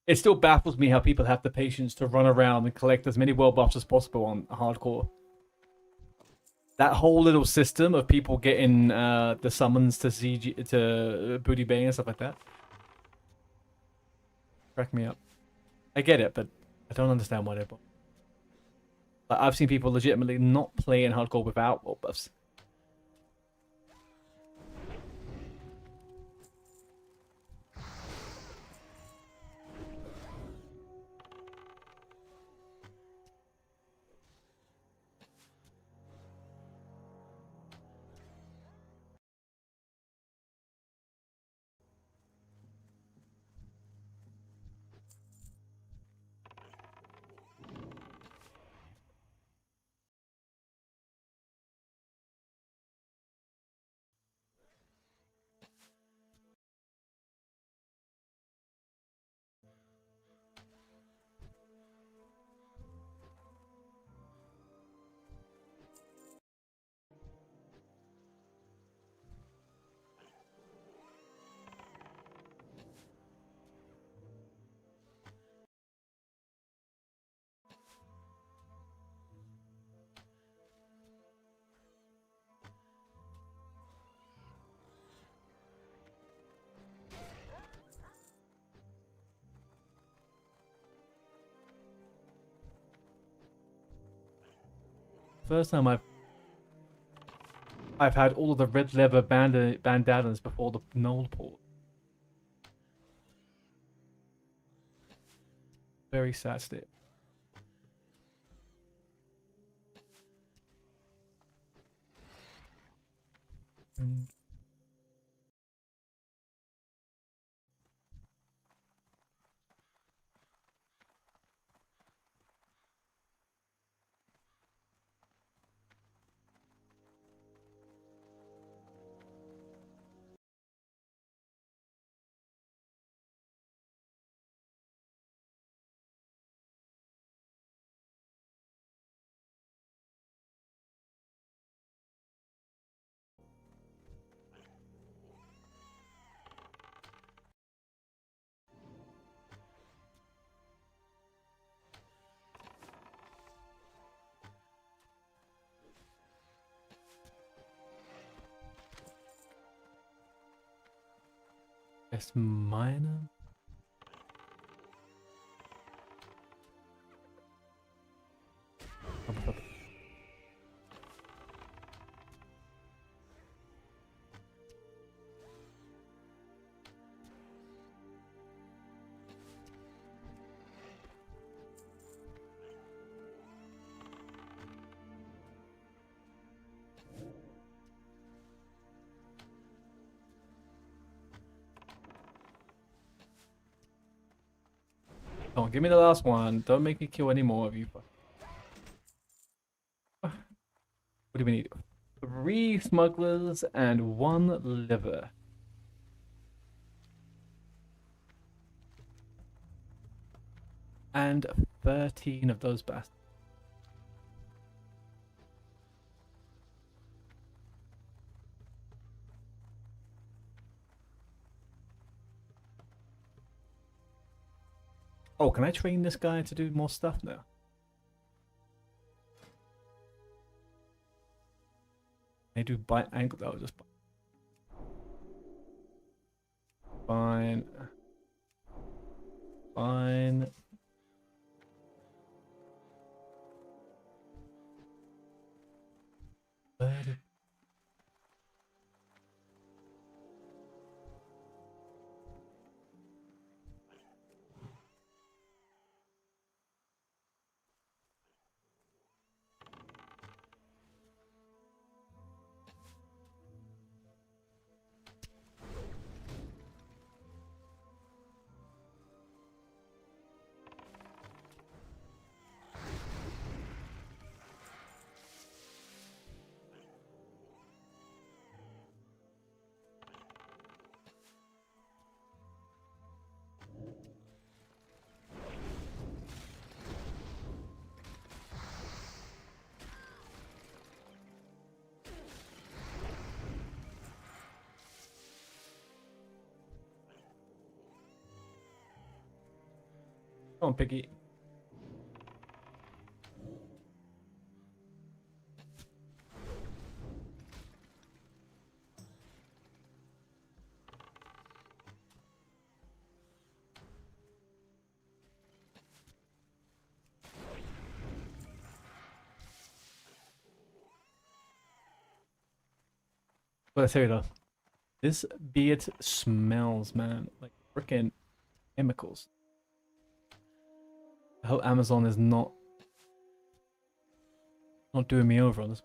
it still baffles me how people have the patience to run around and collect as many world buffs as possible on hardcore. That whole little system of people getting the summons to ZG to Booty Bay and stuff like that. Crack me up. I get it, but I don't understand why they're. Like, I've seen people legitimately not play in hardcore without world buffs. First time I've had all of the red leather bandanas before the Knoll port. Very sad state. Best minor. Come on, give me the last one. Don't make me kill any more of you. What do we need? 3 smugglers and 1 liver. And 13 of those bastards. Oh, can I train this guy to do more stuff now? Can I do bite ankle? Oh, just fine. Fine. Come on, Piggy. But let's hear it. This beard smells, man, like freaking chemicals. I hope Amazon is not doing me over on this.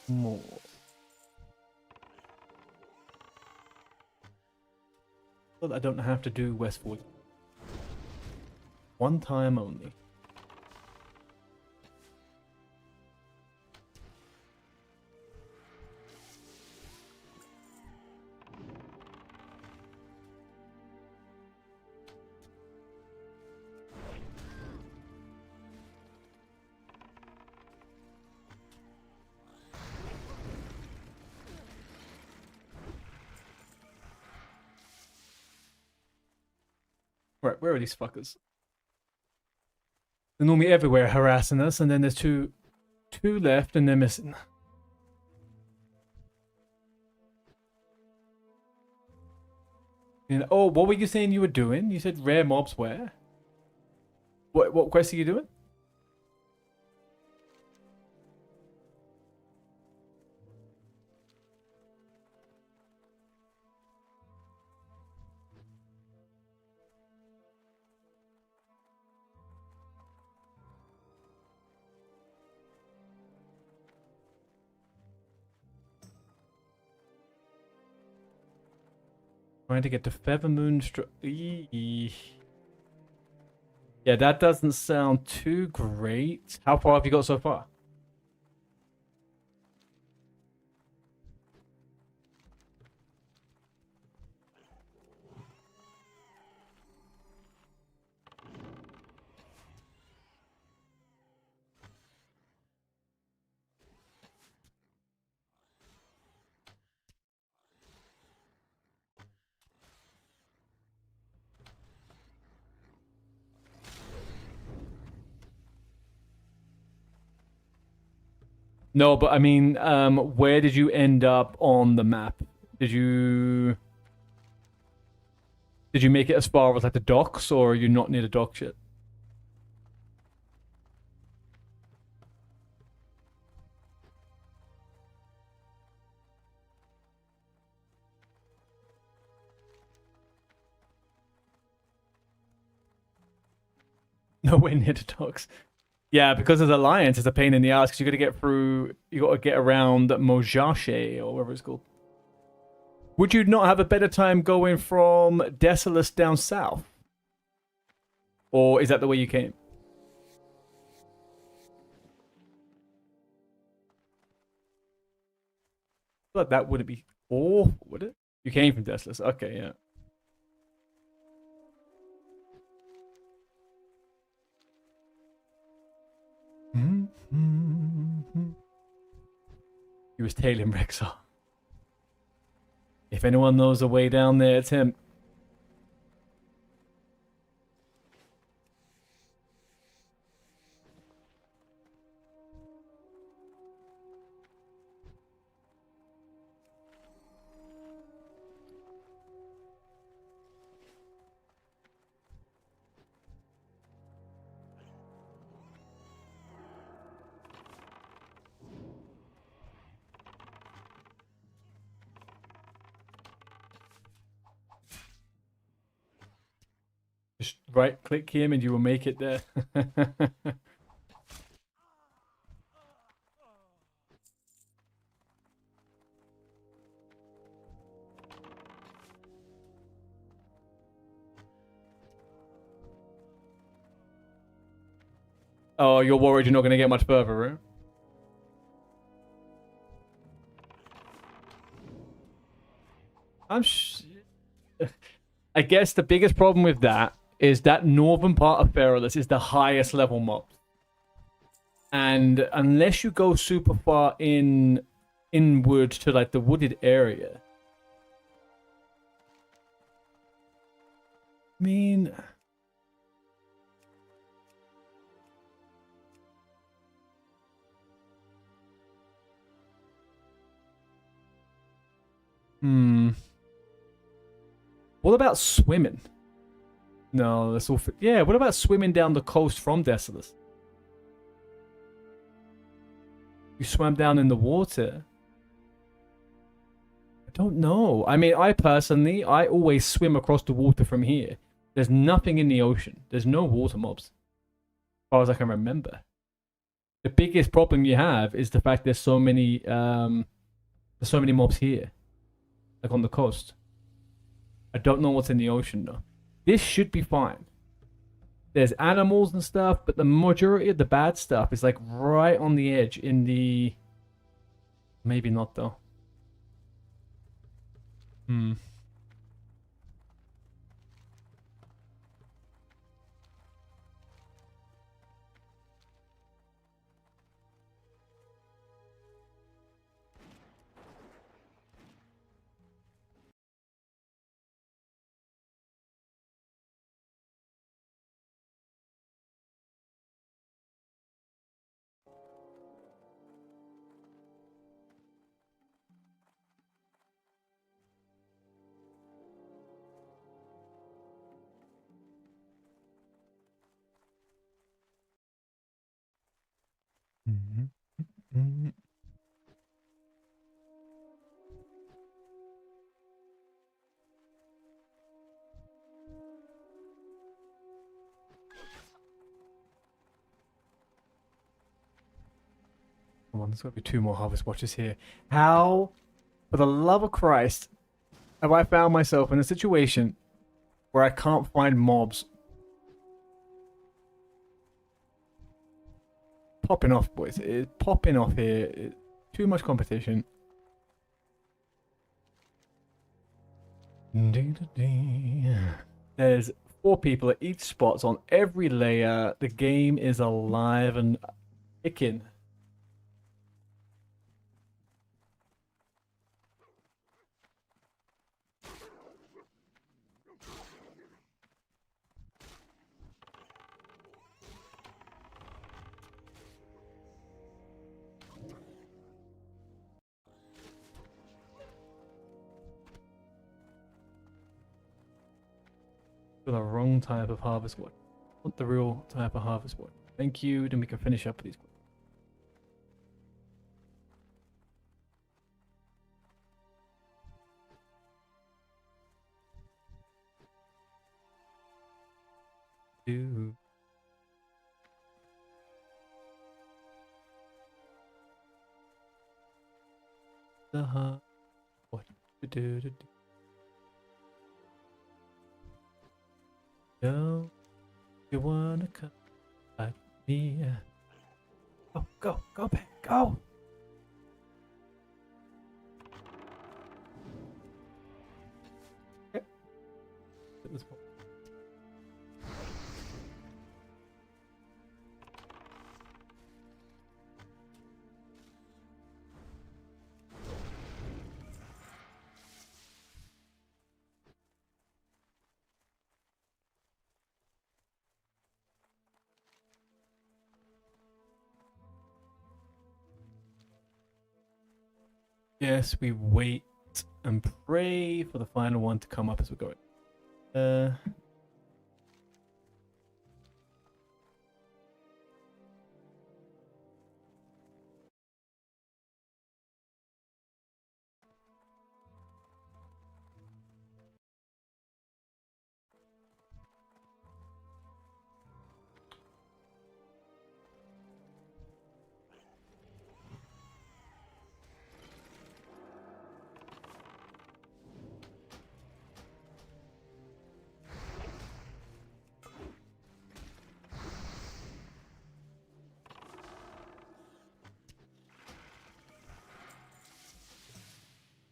More. But I don't have to do Westwood. One time only. Right, where are these fuckers? They're normally everywhere harassing us, and then there's two left, and they're missing. You know, oh, what were you saying you were doing? You said rare mobs where? What quest are you doing? Trying to get to Feathermoon Yeah, that doesn't sound too great. How far have you got so far? No, but I mean, where did you end up on the map? Did you Did you make it as far as like the docks, or are you not near the docks yet? Nowhere near the docks. Yeah, because of the alliance, it's a pain in the ass because you got to get through. You got to get around Mojashe or whatever it's called. Would you not have a better time going from Desolus down south, or is that the way you came? But that wouldn't be awful, would it? You came from Desolus. Okay, yeah. He was tailing Rexar. If anyone knows the way down there, it's him. Just right click him and you will make it there. Oh, you're worried you're not going to get much further, right? I guess the biggest problem with that is that northern part of Feralus is the highest level mob. And unless you go super far inward to like the wooded area. I mean, what about swimming? No, that's all. Yeah, what about swimming down the coast from Desolus? You swam down in the water. I don't know. I mean, I always swim across the water from here. There's nothing in the ocean. There's no water mobs, as far as I can remember. The biggest problem you have is the fact there's so many mobs here, like on the coast. I don't know what's in the ocean though. This should be fine. There's animals and stuff, but the majority of the bad stuff is like right on the edge in the... Maybe not though. Come on, there's got to be 2 more Harvest Watchers here. How, for the love of Christ, have I found myself in a situation where I can't find mobs? Popping off, boys. It's popping off here. Too much competition. There's 4 people at each spot on every layer. The game is alive and kicking. For the wrong type of harvest wood. Want the real type of harvest wood. Thank you. Then we can finish up these. Do. What to do to do. Don't you wanna come like me? Go back, go! Yep. At this point. Yes, we wait and pray for the final one to come up as we're going.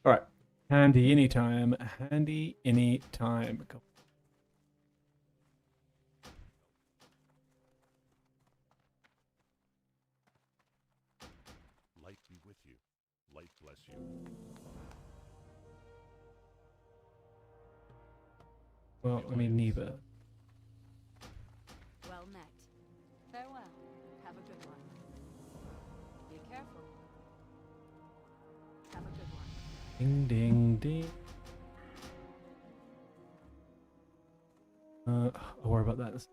All right, handy anytime. Handy anytime. Go. Light be with you. Light bless you. Well, I mean, neither. Well met. Farewell. Have a good one. Be careful. Have a good one. Ding, ding, ding. I'll worry about that.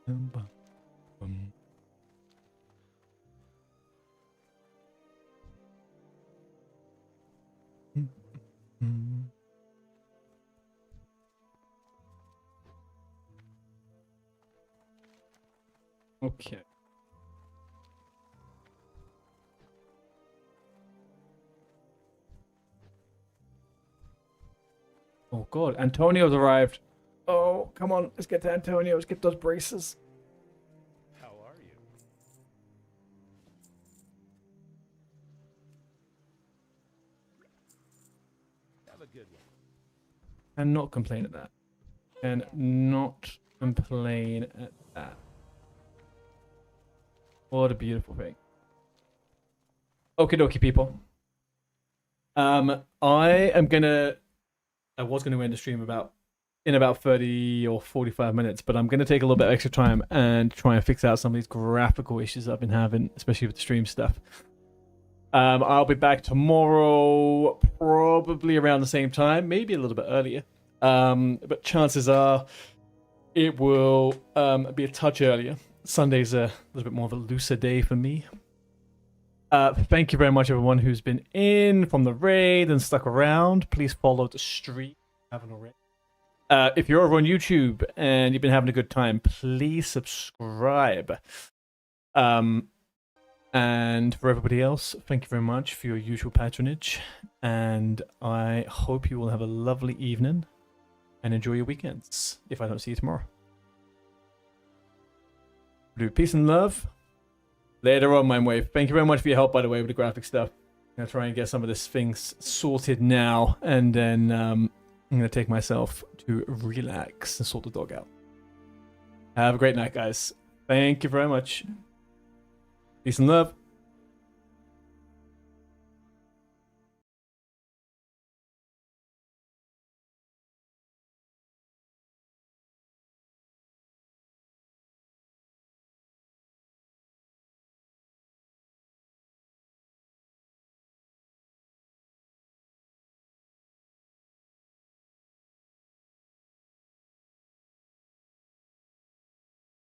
Bum, bum. Mm. Okay. Oh god, Antonio's arrived. Oh, come on, let's get to Antonio. Let's get those braces. How are you? Have a good one. And not complain at that. And not complain at that. What a beautiful thing. Okie dokie, people. I was gonna end the stream in about 30 or 45 minutes, but I'm gonna take a little bit of extra time and try and fix out some of these graphical issues I've been having, especially with the stream stuff. I'll be back tomorrow, probably around the same time, maybe a little bit earlier. But chances are it will be a touch earlier. Sunday's a little bit more of a looser day for me. Thank you very much, everyone who's been in from the raid and stuck around. Please follow the stream if you haven't already. If you're over on YouTube and you've been having a good time, please subscribe. And for everybody else, thank you very much for your usual patronage. And I hope you will have a lovely evening and enjoy your weekends if I don't see you tomorrow. Do peace and love. Later on, Mindwave. Thank you very much for your help, by the way, with the graphic stuff. I'm going to try and get some of this things sorted now, and then I'm going to take myself to relax and sort the dog out. Have a great night, guys. Thank you very much. Peace and love.